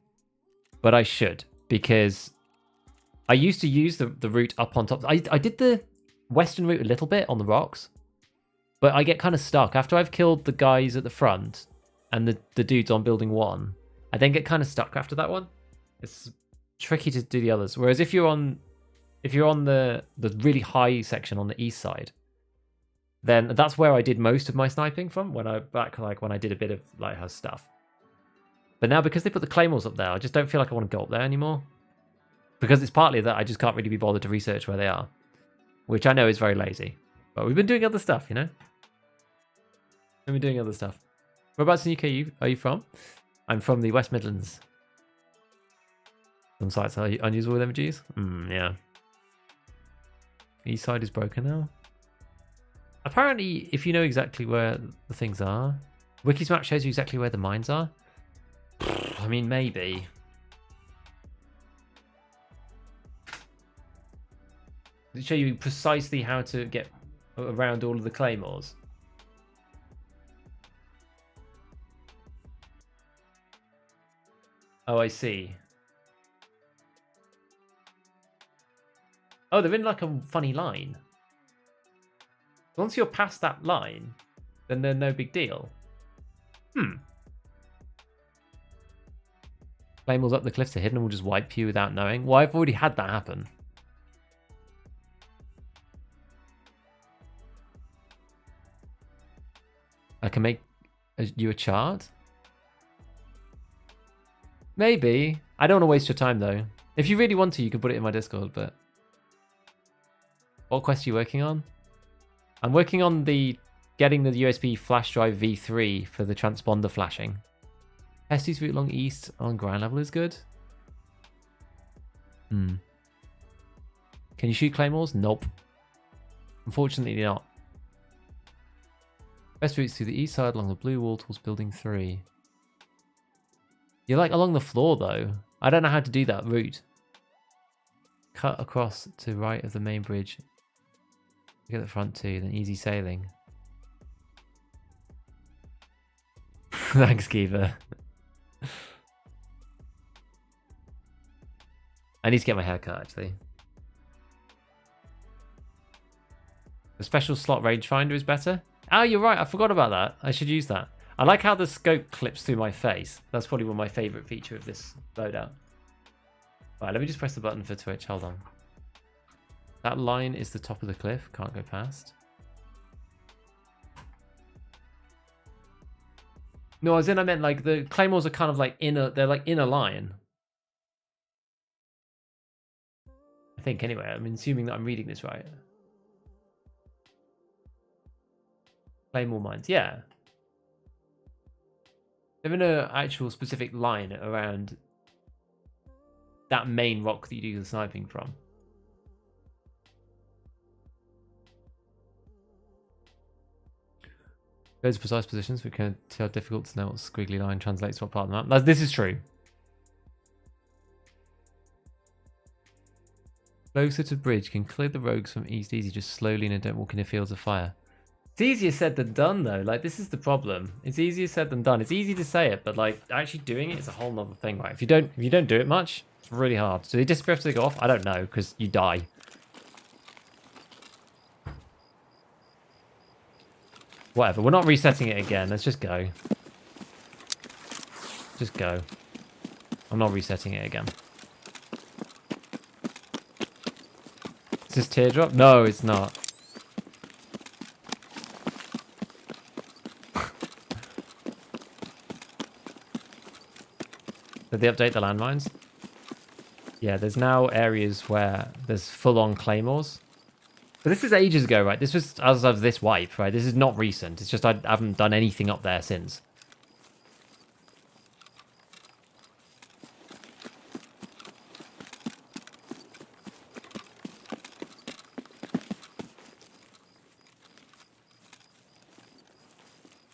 but I should, because I used to use the route up on top. I did the western route a little bit on the rocks, but I get kind of stuck after I've killed the guys at the front and the dudes on building 1. I then get kind of stuck after that one. It's tricky to do the others. Whereas if you're on the really high section on the east side, then that's where I did most of my sniping from when I did a bit of Lighthouse stuff. But now, because they put the claymores up there, I just don't feel like I want to go up there anymore. Because it's partly that I just can't really be bothered to research where they are, which I know is very lazy. But we've been doing other stuff, you know? We've been doing other stuff. Whereabouts in the UK are you from? I'm from the West Midlands. Some sites are unusable with MGs? Yeah. East side is broken now. Apparently, if you know exactly where the things are, Wiki's map shows you exactly where the mines are. I mean, maybe. Does it show you precisely how to get around all of the claymores? Oh, I see. Oh, they're in like a funny line. Once you're past that line, then they're no big deal. Claymores up the cliffs are hidden and will just wipe you without knowing. Well, I've already had that happen. I can make you a chart? Maybe. I don't want to waste your time, though. If you really want to, you can put it in my Discord, but... What quest are you working on? I'm working on getting the USB flash drive V3 for the transponder flashing. Pesties route along east on ground level is good. Can you shoot claymores? Nope. Unfortunately not. Best routes through the east side along the blue wall towards building 3. You're like along the floor though. I don't know how to do that route. Cut across to right of the main bridge. Look at the front too, then easy sailing. Thanks, Kiva. I need to get my hair cut, actually. The special slot rangefinder is better. Oh, you're right. I forgot about that. I should use that. I like how the scope clips through my face. That's probably one of my favorite feature of this loadout. Right, let me just press the button for Twitch. Hold on. That line is the top of the cliff. Can't go past. No, as in I meant like the claymores are kind of like they're like in a line. I think anyway. I'm assuming that I'm reading this right. Claymore mines, yeah. They're in an actual specific line around that main rock that you do the sniping from. Those precise positions, we can tell difficult to know what squiggly line translates to what part of the map. This is true. Closer to bridge, can clear the rogues from east easy, just slowly and don't walk into fields of fire. It's easier said than done, though. Like, this is the problem. It's easier said than done. It's easy to say it, but like actually doing it is a whole nother thing, right? If you don't do it much, it's really hard. Do they disappear after they go off? I don't know, because you die. Whatever. We're not resetting it again. Let's just go. Just go. I'm not resetting it again. Is this teardrop? No, it's not. Did they update the landmines? Yeah, there's now areas where there's full-on claymores. But this is ages ago, right? This was as of this wipe, right? This is not recent. It's just I haven't done anything up there since.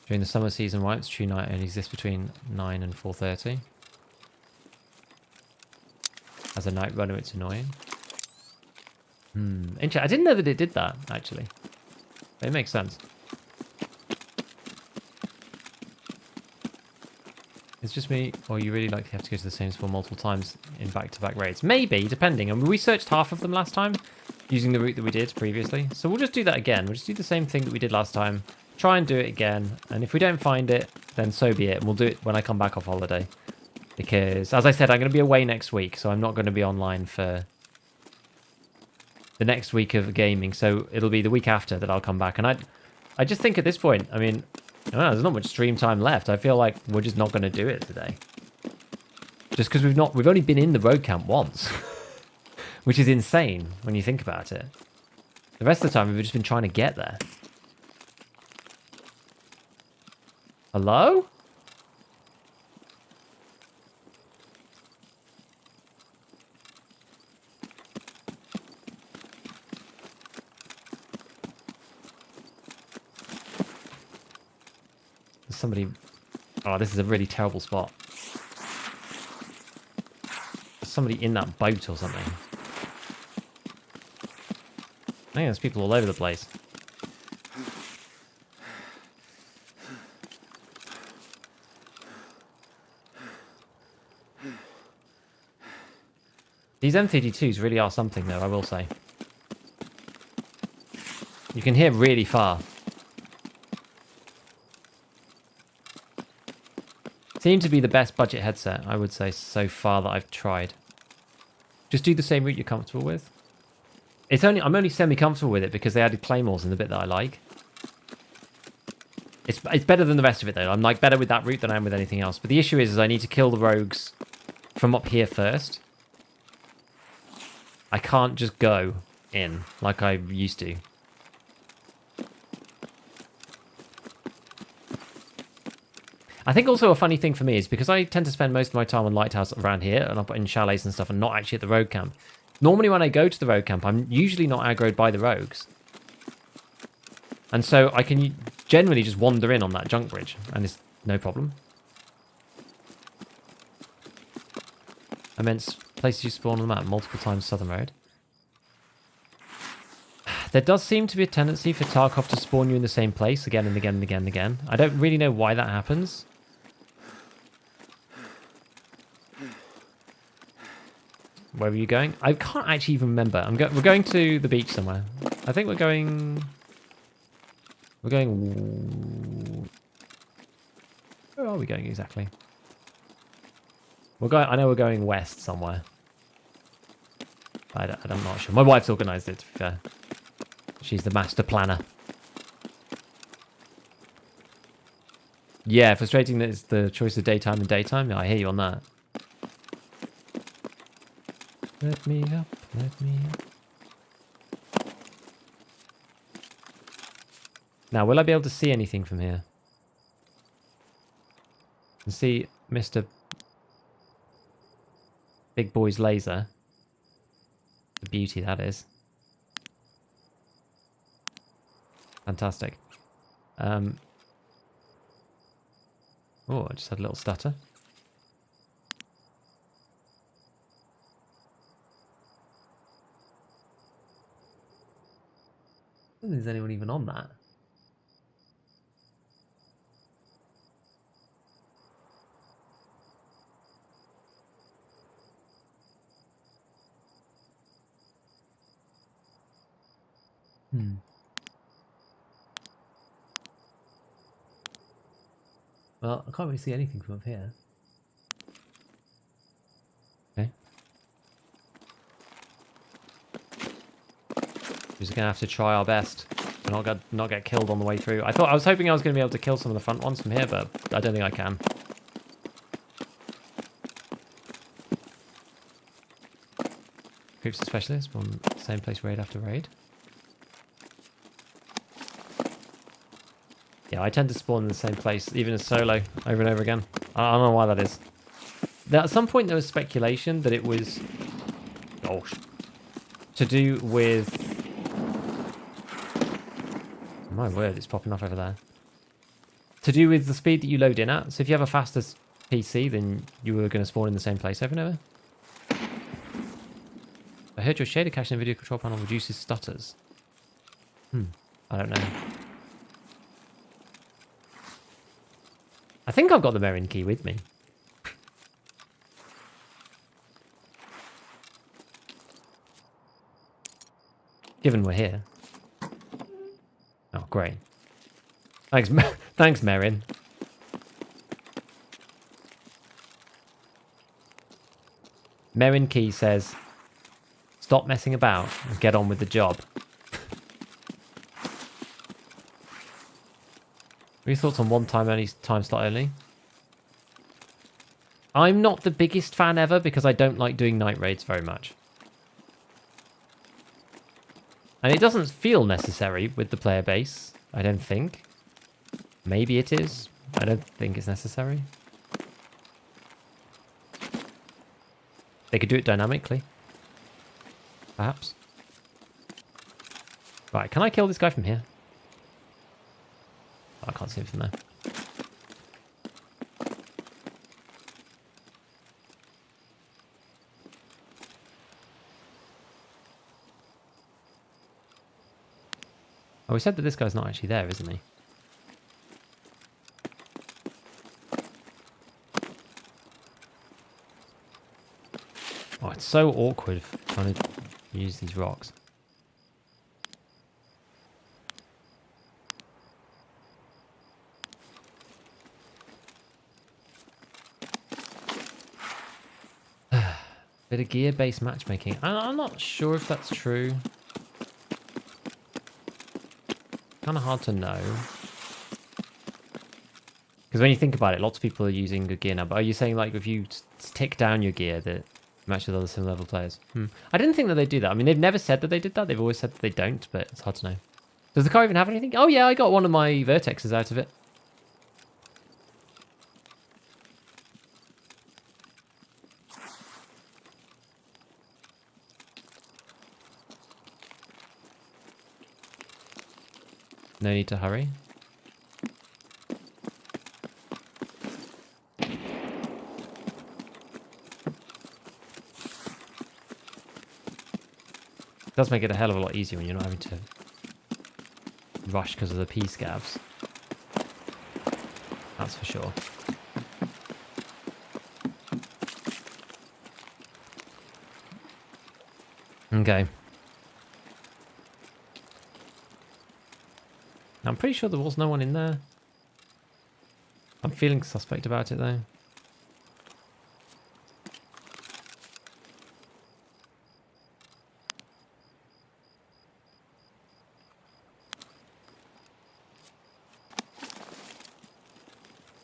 During the summer season wipes, true night only exists between 9 and 4:30. As a night runner, it's annoying. Interesting. I didn't know that it did that, actually. But it makes sense. It's just me, or you really like to have to go to the same spot multiple times in back-to-back raids? Maybe, depending. I mean, we searched half of them last time, using the route that we did previously. So we'll just do that again. We'll just do the same thing that we did last time. Try and do it again. And if we don't find it, then so be it. And we'll do it when I come back off holiday. Because, as I said, I'm going to be away next week, so I'm not going to be online for the next week of gaming. So it'll be the week after that I'll come back. And I just think at this point, I mean, I don't know, there's not much stream time left. I feel like we're just not going to do it today. Just because we've only been in the road camp once. Which is insane when you think about it. The rest of the time, we've just been trying to get there. Hello? Somebody... Oh, this is a really terrible spot. There's somebody in that boat or something. I think there's people all over the place. These M32s really are something, though, I will say. You can hear really far. Seem to be the best budget headset, I would say, so far that I've tried. Just do the same route you're comfortable with. I'm only semi-comfortable with it because they added claymores in the bit that I like. It's better than the rest of it, though. I'm like better with that route than I am with anything else. But the issue is I need to kill the rogues from up here first. I can't just go in like I used to. I think also a funny thing for me is because I tend to spend most of my time on Lighthouse around here and up in chalets and stuff and not actually at the road camp. Normally when I go to the road camp, I'm usually not aggroed by the rogues. And so I can generally just wander in on that junk bridge and it's no problem. Immense places you spawn on the map multiple times Southern Road. There does seem to be a tendency for Tarkov to spawn you in the same place again and again and again and again. I don't really know why that happens. Where were you going? I can't actually even remember. We're going to the beach somewhere. I think we're going... We're going... Where are we going exactly? We're going... I know we're going west somewhere. I'm not sure. My wife's organised it, to be fair. She's the master planner. Yeah, frustrating that it's the choice of daytime and daytime. Yeah, I hear you on that. Let me up, let me up. Now, will I be able to see anything from here? I can see Mr. Big Boy's laser. The beauty that is. Fantastic. Oh, I just had a little stutter. I don't think there's anyone even on that. Well, I can't really see anything from up here. Okay. We're just gonna have to try our best to not get killed on the way through. I was hoping I was gonna be able to kill some of the front ones from here, but I don't think I can. Groups of specialists on the same place raid after raid. Yeah, I tend to spawn in the same place, even as solo, over and over again. I don't know why that is. At some point there was speculation that it was... Oh, to do with... My word, it's popping off over there. To do with the speed that you load in at. So if you have a faster PC, then you were going to spawn in the same place over and over. I heard your shader cache in the video control panel reduces stutters. I don't know. I think I've got the Merin key with me. Given we're here. Oh, great. Thanks, thanks, Merin. Merin key says, stop messing about and get on with the job. What are your thoughts on one time slot only? I'm not the biggest fan ever because I don't like doing night raids very much. And it doesn't feel necessary with the player base, I don't think. Maybe it is. I don't think it's necessary. They could do it dynamically. Perhaps. Right, can I kill this guy from here? Oh, I can't see him from there. Oh, we said that this guy's not actually there, isn't he? Oh, it's so awkward trying to use these rocks. Bit of gear-based matchmaking. I'm not sure if that's true. Kind of hard to know. Because when you think about it, lots of people are using good gear now. But are you saying, like, if you tick down your gear, that match with other similar level players? I didn't think that they do that. I mean, they've never said that they did that. They've always said that they don't, but it's hard to know. Does the car even have anything? Oh, yeah, I got one of my vertexes out of it. No need to hurry. It does make it a hell of a lot easier when you're not having to rush because of the P-scavs. That's for sure. Okay. I'm pretty sure there was no one in there. I'm feeling suspect about it though.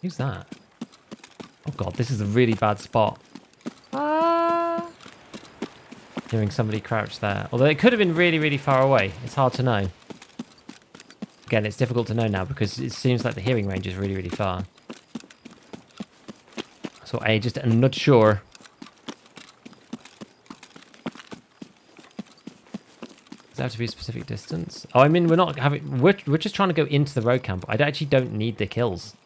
Who's that? Oh god, this is a really bad spot. Ah! Hearing somebody crouch there. Although it could have been really, really far away. It's hard to know. Again, it's difficult to know now because it seems like the hearing range is really, really far. So I'm not sure. Does it have to be a specific distance? Oh, I mean, we're just trying to go into the road camp. I actually don't need the kills.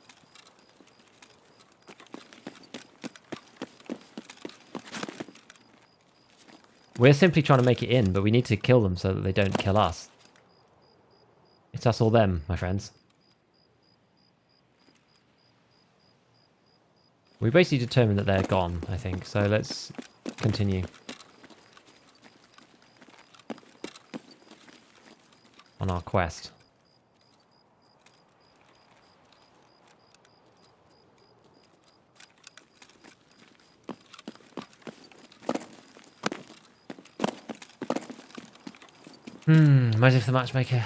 We're simply trying to make it in, but we need to kill them so that they don't kill us. It's us or them, my friends. We basically determined that they're gone, I think. So let's continue on our quest. Imagine if the matchmaker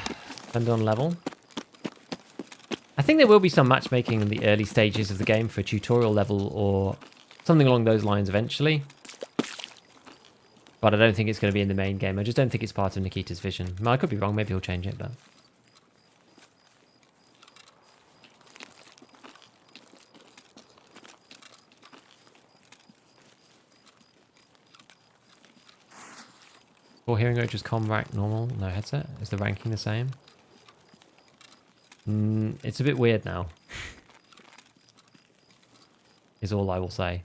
turned on level. I think there will be some matchmaking in the early stages of the game for a tutorial level or something along those lines eventually. But I don't think it's going to be in the main game. I just don't think it's part of Nikita's vision. Well, I could be wrong. Maybe he'll change it, but... Or hearing just com rank normal, no headset. Is the ranking the same? It's a bit weird now. Is all I will say.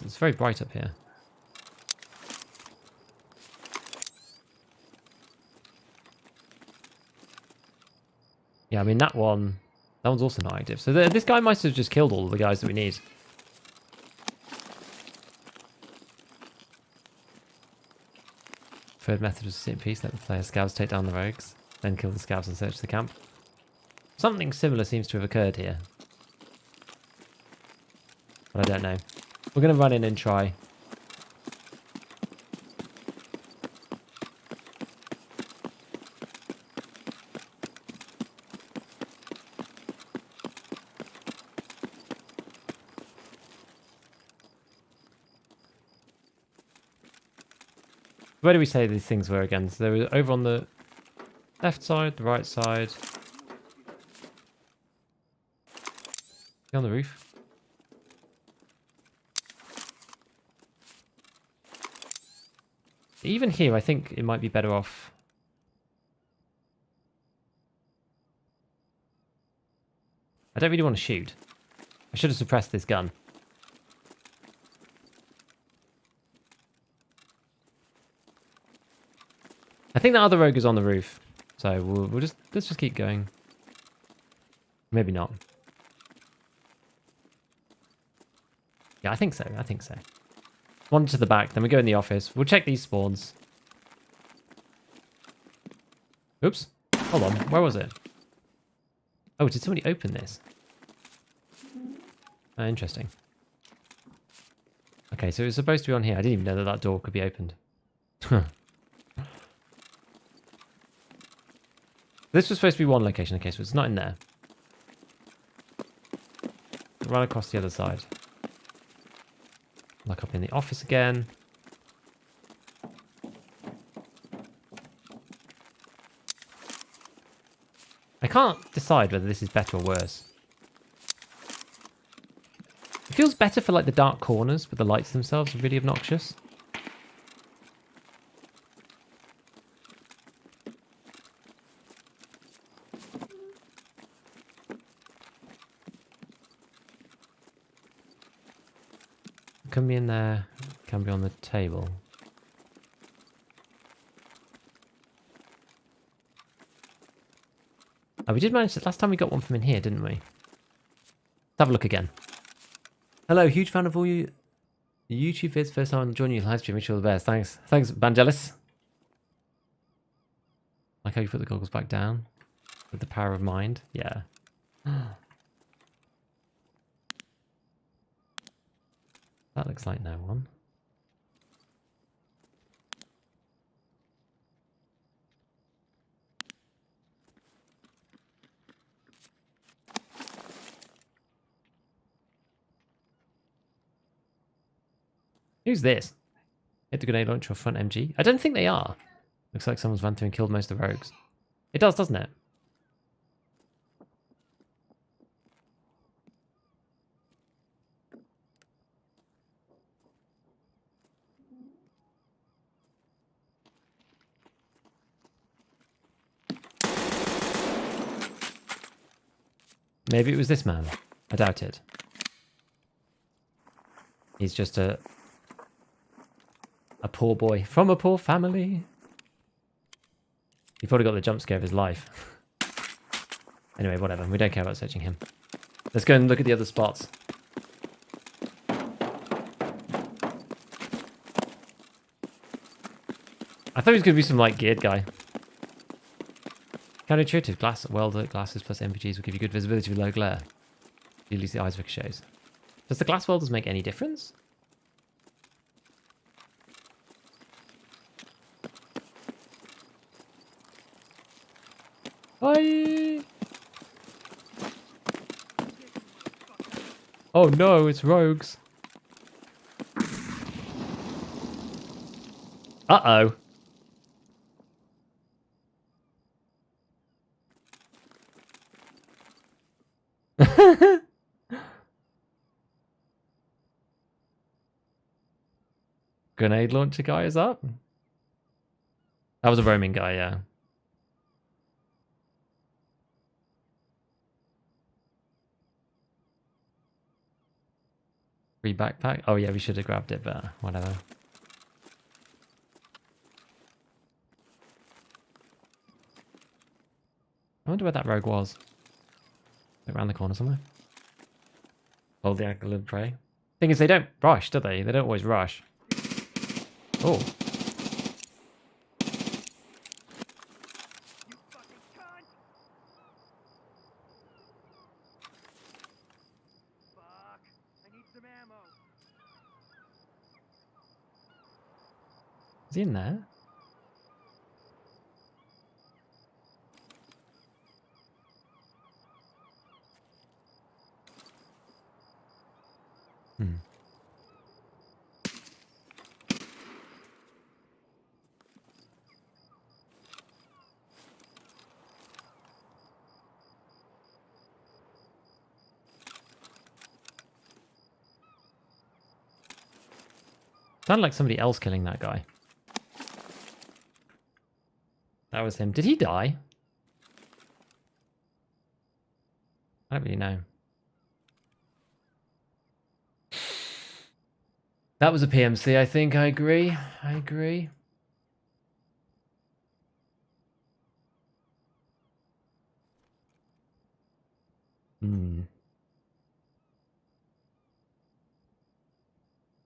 It's very bright up here. Yeah, I mean that one's also not active. So this guy might have just killed all of the guys that we need. Third method of sit in peace, let the player scouts take down the rogues, then kill the scouts and search the camp. Something similar seems to have occurred here. But I don't know. We're going to run in and try. Where do we say these things were again? So they were over on the left side, the right side. On the roof. Even here, I think it might be better off. I don't really want to shoot. I should have suppressed this gun. I think the other rogue is on the roof, so let's just keep going. Maybe not. Yeah, I think so. I think so. One to the back, then we go in the office. We'll check these spawns. Oops. Hold on. Where was it? Oh, did somebody open this? Interesting. Okay, so it was supposed to be on here. I didn't even know that that door could be opened. This was supposed to be one location. Okay, so it's not in there. Run across the other side. Look up in the office again. I can't decide whether this is better or worse. It feels better for like the dark corners, but the lights themselves are really obnoxious. can be in there, can be on the table. Oh, we did manage to, last time we got one from in here, didn't we? Let's have a look again. Hello, huge fan of all you YouTube vids. First time joining you live stream. Wish you all the best. Thanks. Thanks, Vangelis. Like how you put the goggles back down. With the power of mind. Yeah. That looks like no one. Who's this? Hit the grenade launcher or front MG? I don't think they are. Looks like someone's run through and killed most of the rogues. It does, doesn't it? Maybe it was this man. I doubt it. He's just a poor boy from a poor family. He probably got the jump scare of his life. Anyway, whatever. We don't care about searching him. Let's go and look at the other spots. I thought he was going to be some like geared guy. Counterintuitive. Glass welder glasses plus MPGs will give you good visibility with low glare. You lose the eyes ricochets. Does the glass welders make any difference? Bye. Oh no, it's rogues. Uh-oh. Grenade launcher guy is up. That was a roaming guy, yeah. Free backpack. Oh yeah, we should have grabbed it, but whatever. I wonder where that rogue was. Around the corner somewhere. Hold the angle and pray. Thing is, they don't rush, do they? They don't always rush. Oh. Is he in there? Sounded like somebody else killing that guy. That was him. Did he die? I don't really know. That was a PMC, I think. I agree. I agree.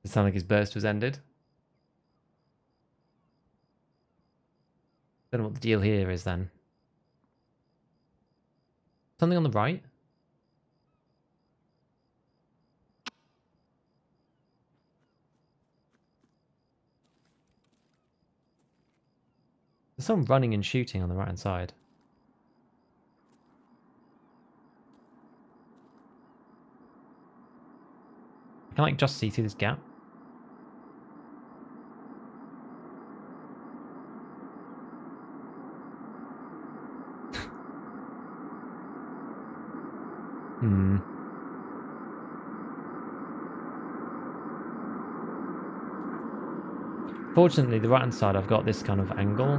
It sounded like his burst was ended. Don't know what the deal here is then. Something on the right? There's someone running and shooting on the right hand side. I can like just see through this gap. Fortunately, the right hand side, I've got this kind of angle.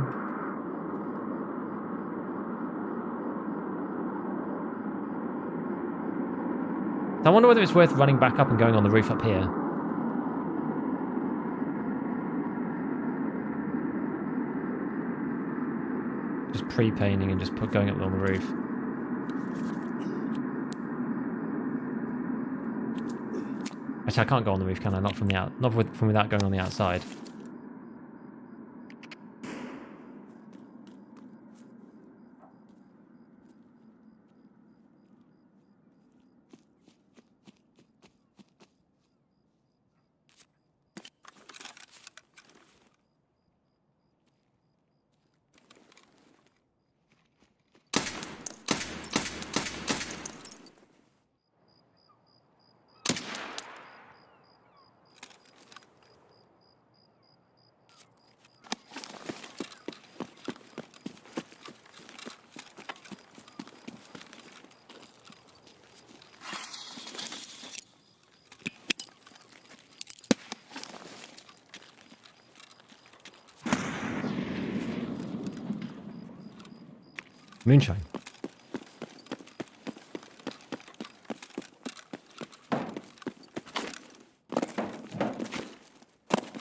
So I wonder whether it's worth running back up and going on the roof up here. pre-painting and just going up on the roof. Actually, I can't go on the roof, can I? Not from the out, not from without going on the outside. Moonshine.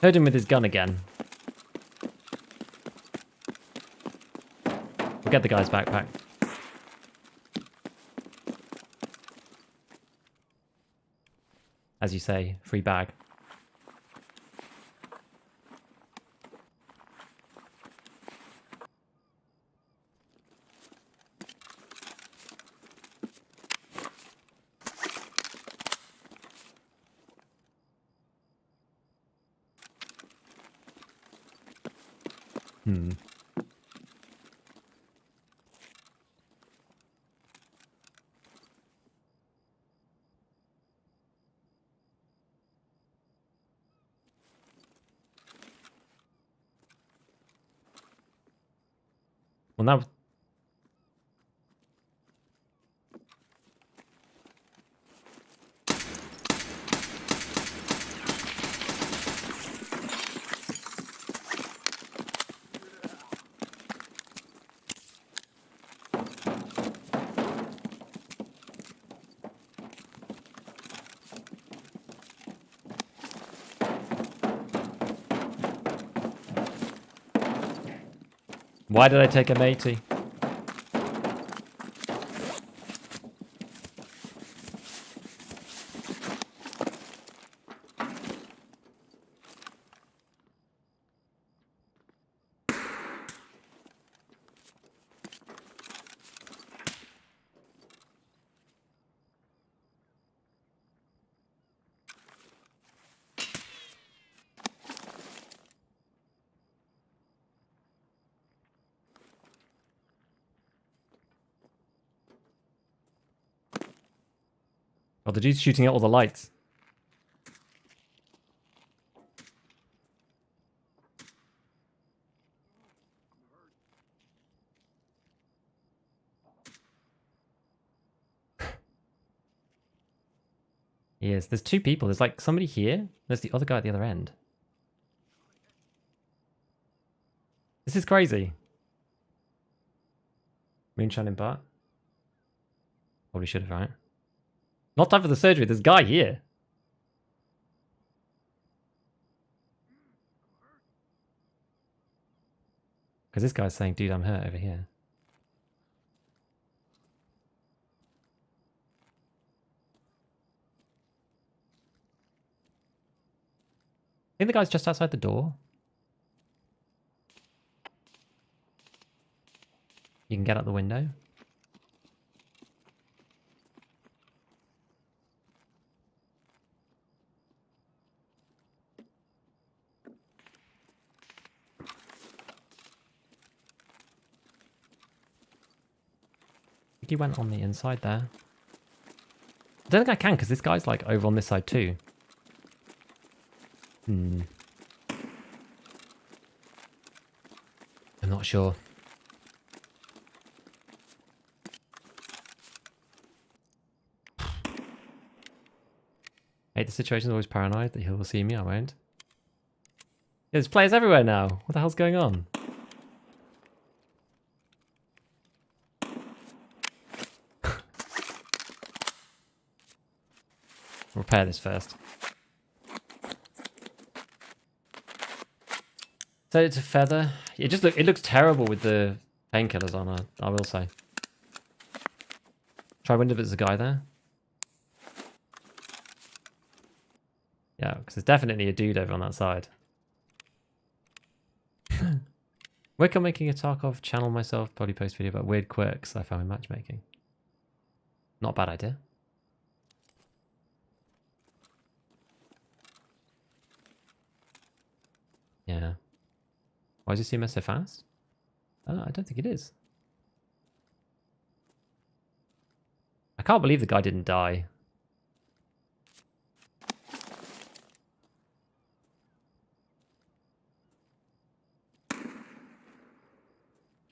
Heard him with his gun again. We'll get the guy's backpack. As you say, free bag. Hmm. Well, now... Why did I take a matey? Oh, the dude's shooting at all the lights. Yes, there's two people. There's like somebody here. There's the other guy at the other end. This is crazy. Moonshine in Bart. Probably should have, right? Not time for the surgery. There's a guy here. Because this guy's saying, dude, I'm hurt over here. I think the guy's just outside the door. You can get out the window. I think he went on the inside there. I don't think I can because this guy's like over on this side too. I'm not sure. Hate the situation's always paranoid that he will see me, I won't. There's players everywhere now. What the hell's going on? Repair this first. So it's a feather. It looks terrible with the Painkillers on her, I will say. Try window if there's a guy there. Yeah, because there's definitely a dude over on that side. Work on making a Tarkov channel myself. Probably post video about weird quirks I found in matchmaking. Not a bad idea. Yeah. Why is this CMS so fast? I don't think it is. I can't believe the guy didn't die.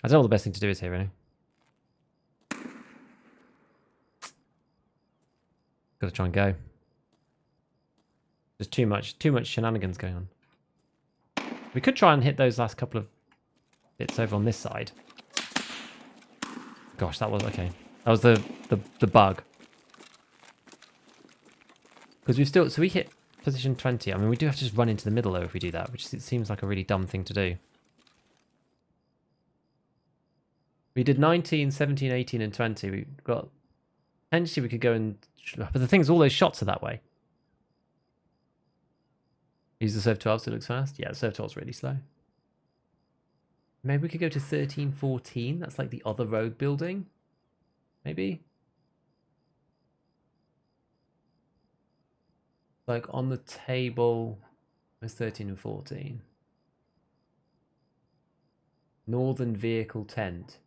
I don't know what the best thing to do is here, really. Gotta try and go. There's too much shenanigans going on. We could try and hit those last couple of bits over on this side. Gosh, that was okay. That was the bug. Because we still, so we hit position 20. I mean, we do have to just run into the middle though if we do that, which it seems like a really dumb thing to do. We did 19, 17, 18, and 20. We got, potentially we could go and, but the thing is all those shots are that way. Use the Serv 12 so it looks fast. Yeah, the Serv 12 is really slow. Maybe we could go to 13, 14. That's like the other rogue building. Maybe. Like on the table, there's 13 and 14. Northern vehicle tent.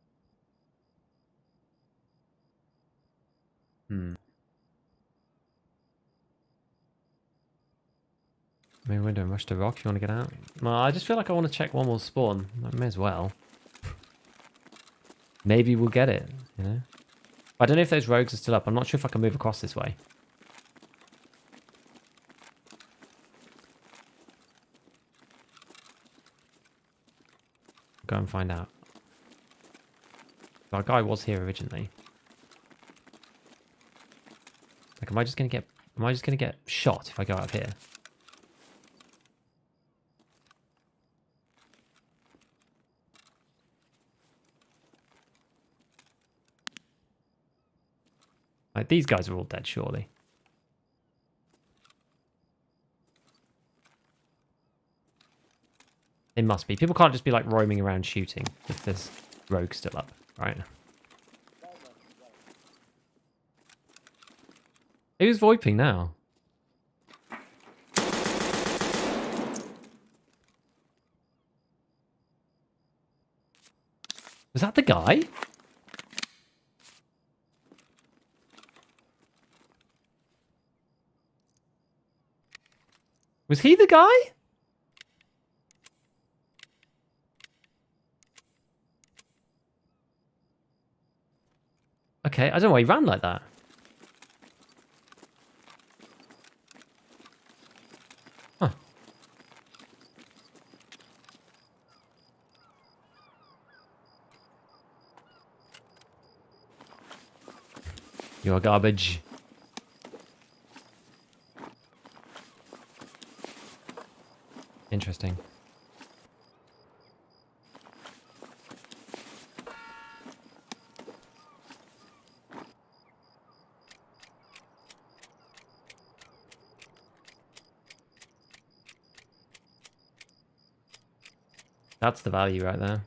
Maybe we're doing rush to rock. You want to get out? Well, I just feel like I want to check one more spawn. I may as well. Maybe we'll get it, you know? I don't know if those rogues are still up. I'm not sure if I can move across this way. Go and find out. Our guy was here originally. Like, am I just gonna get shot if I go out of here? Like, these guys are all dead, surely. They must be. People can't just be like roaming around shooting if there's rogues still up, right? Who's VoIPing now? Was that the guy? Was he the guy? Okay, I don't know why he ran like that. Huh. You're garbage. Interesting. That's the value right there.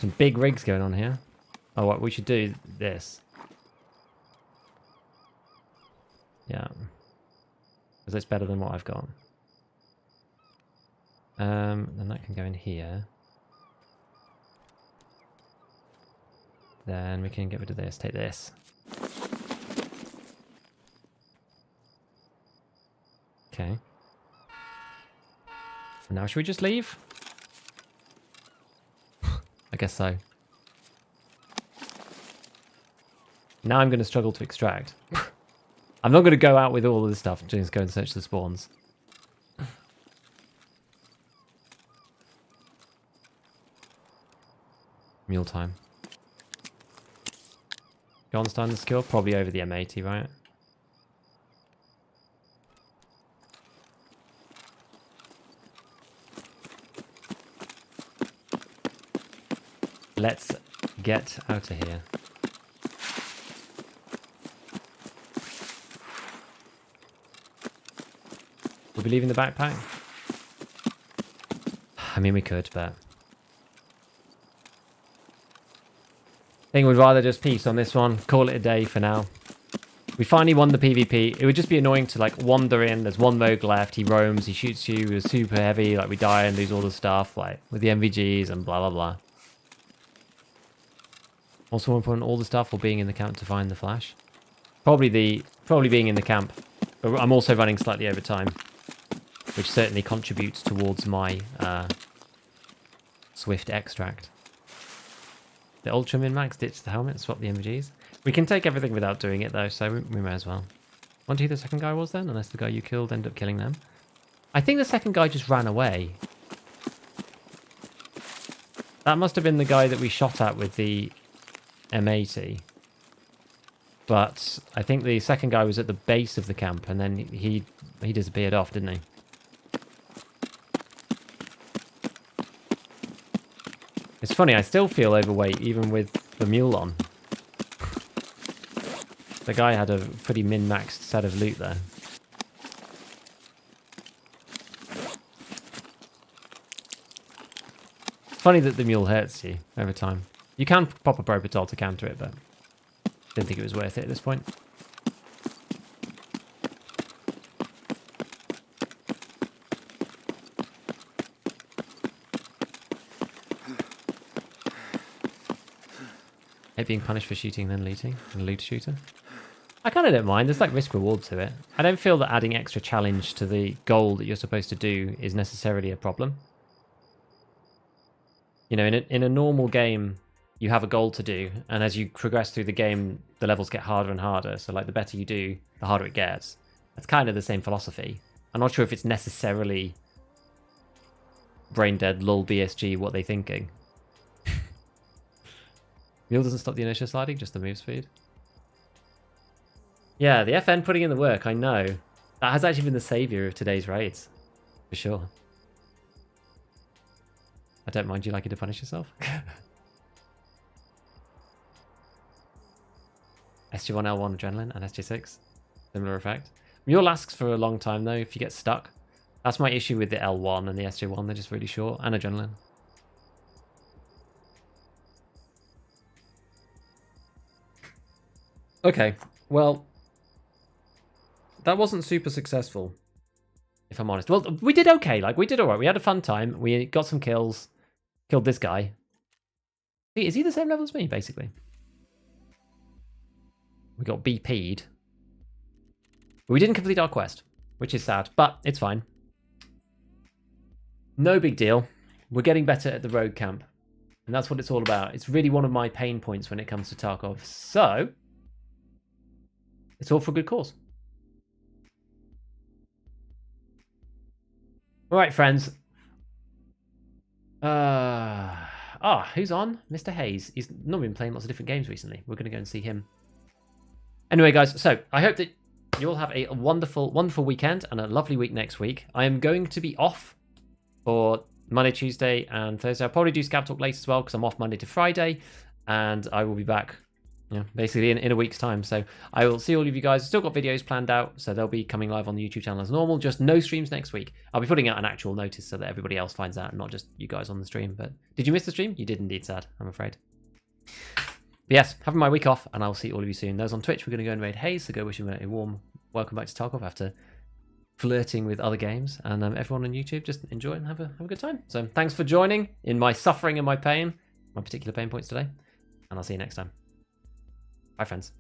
Some big rigs going on here. Oh, what we should do this. Yeah. Because that's better than what I've got. Then that can go in here. Then we can get rid of this, take this. Okay. Now should we just leave? I guess so. Now I'm going to struggle to extract. I'm not going to go out with all of this stuff and just go and search the spawns. Mule time. Johnstein the skill? Probably over the M80, right? Let's get out of here. We'll be leaving the backpack? I mean, we could, but... I think we'd rather just peace on this one. Call it a day for now. We finally won the PvP. It would just be annoying to, like, wander in. There's one rogue left. He roams. He shoots you. It's super heavy. Like, we die and lose all the stuff, like, with the MVGs and blah, blah, blah. Also more important, all the stuff or being in the camp to find the flash? Probably being in the camp. But I'm also running slightly over time, which certainly contributes towards my swift extract. The Ultra Min-Max ditch the helmet, swap the MVGs. We can take everything without doing it though, so we may as well. Wonder who the second guy was then, unless the guy you killed ended up killing them. I think the second guy just ran away. That must have been the guy that we shot at with the M80. But I think the second guy was at the base of the camp, and then he disappeared off, didn't he? It's funny, I still feel overweight even with the mule on. The guy had a pretty min-maxed set of loot there. It's funny that the mule hurts you over time. You can pop a Propital to counter it, but didn't think it was worth it at this point. Hate being punished for shooting then looting, and a loot shooter. I kind of don't mind. There's like risk reward to it. I don't feel that adding extra challenge to the goal that you're supposed to do is necessarily a problem. You know, in a normal game, you have a goal to do, and as you progress through the game, the levels get harder and harder. So like the better you do, the harder it gets. That's kind of the same philosophy. I'm not sure if it's necessarily brain dead, lol BSG, what they thinking. Mule doesn't stop the inertia sliding, just the move speed. Yeah, the FN putting in the work, I know. That has actually been the saviour of today's raids. For sure. I don't mind you liking to punish yourself. SG1L1 Adrenaline and SG6. Similar effect. Mule lasts for a long time though if you get stuck. That's my issue with the L1 and the SG1. They're just really short. And Adrenaline. Okay, well, that wasn't super successful, if I'm honest. Well, we did okay. Like, we did all right. We had a fun time. We got some kills. Killed this guy. Is he the same level as me, basically? We got BP'd. We didn't complete our quest, which is sad, but it's fine. No big deal. We're getting better at the rogue camp. And that's what it's all about. It's really one of my pain points when it comes to Tarkov. So, it's all for a good cause. All right, friends. Who's on? Mr. Hayes. He's not been playing lots of different games recently. We're going to go and see him. Anyway, guys, so I hope that you all have a wonderful, wonderful weekend and a lovely week next week. I am going to be off for Monday, Tuesday, and Thursday. I'll probably do ScavTalk later as well because I'm off Monday to Friday, and I will be back, you know, basically in a week's time. So I will see all of you guys. Still got videos planned out, so they'll be coming live on the YouTube channel as normal. Just no streams next week. I'll be putting out an actual notice so that everybody else finds out, not just you guys on the stream. But did you miss the stream? You did indeed, sad, I'm afraid. But yes, having my week off, and I'll see all of you soon. Those on Twitch, we're going to go and raid Hayes, so go wish him a warm welcome back to Tarkov after flirting with other games. And everyone on YouTube, just enjoy and have a good time. So thanks for joining in my suffering and my pain, my particular pain points today, and I'll see you next time. Bye, friends.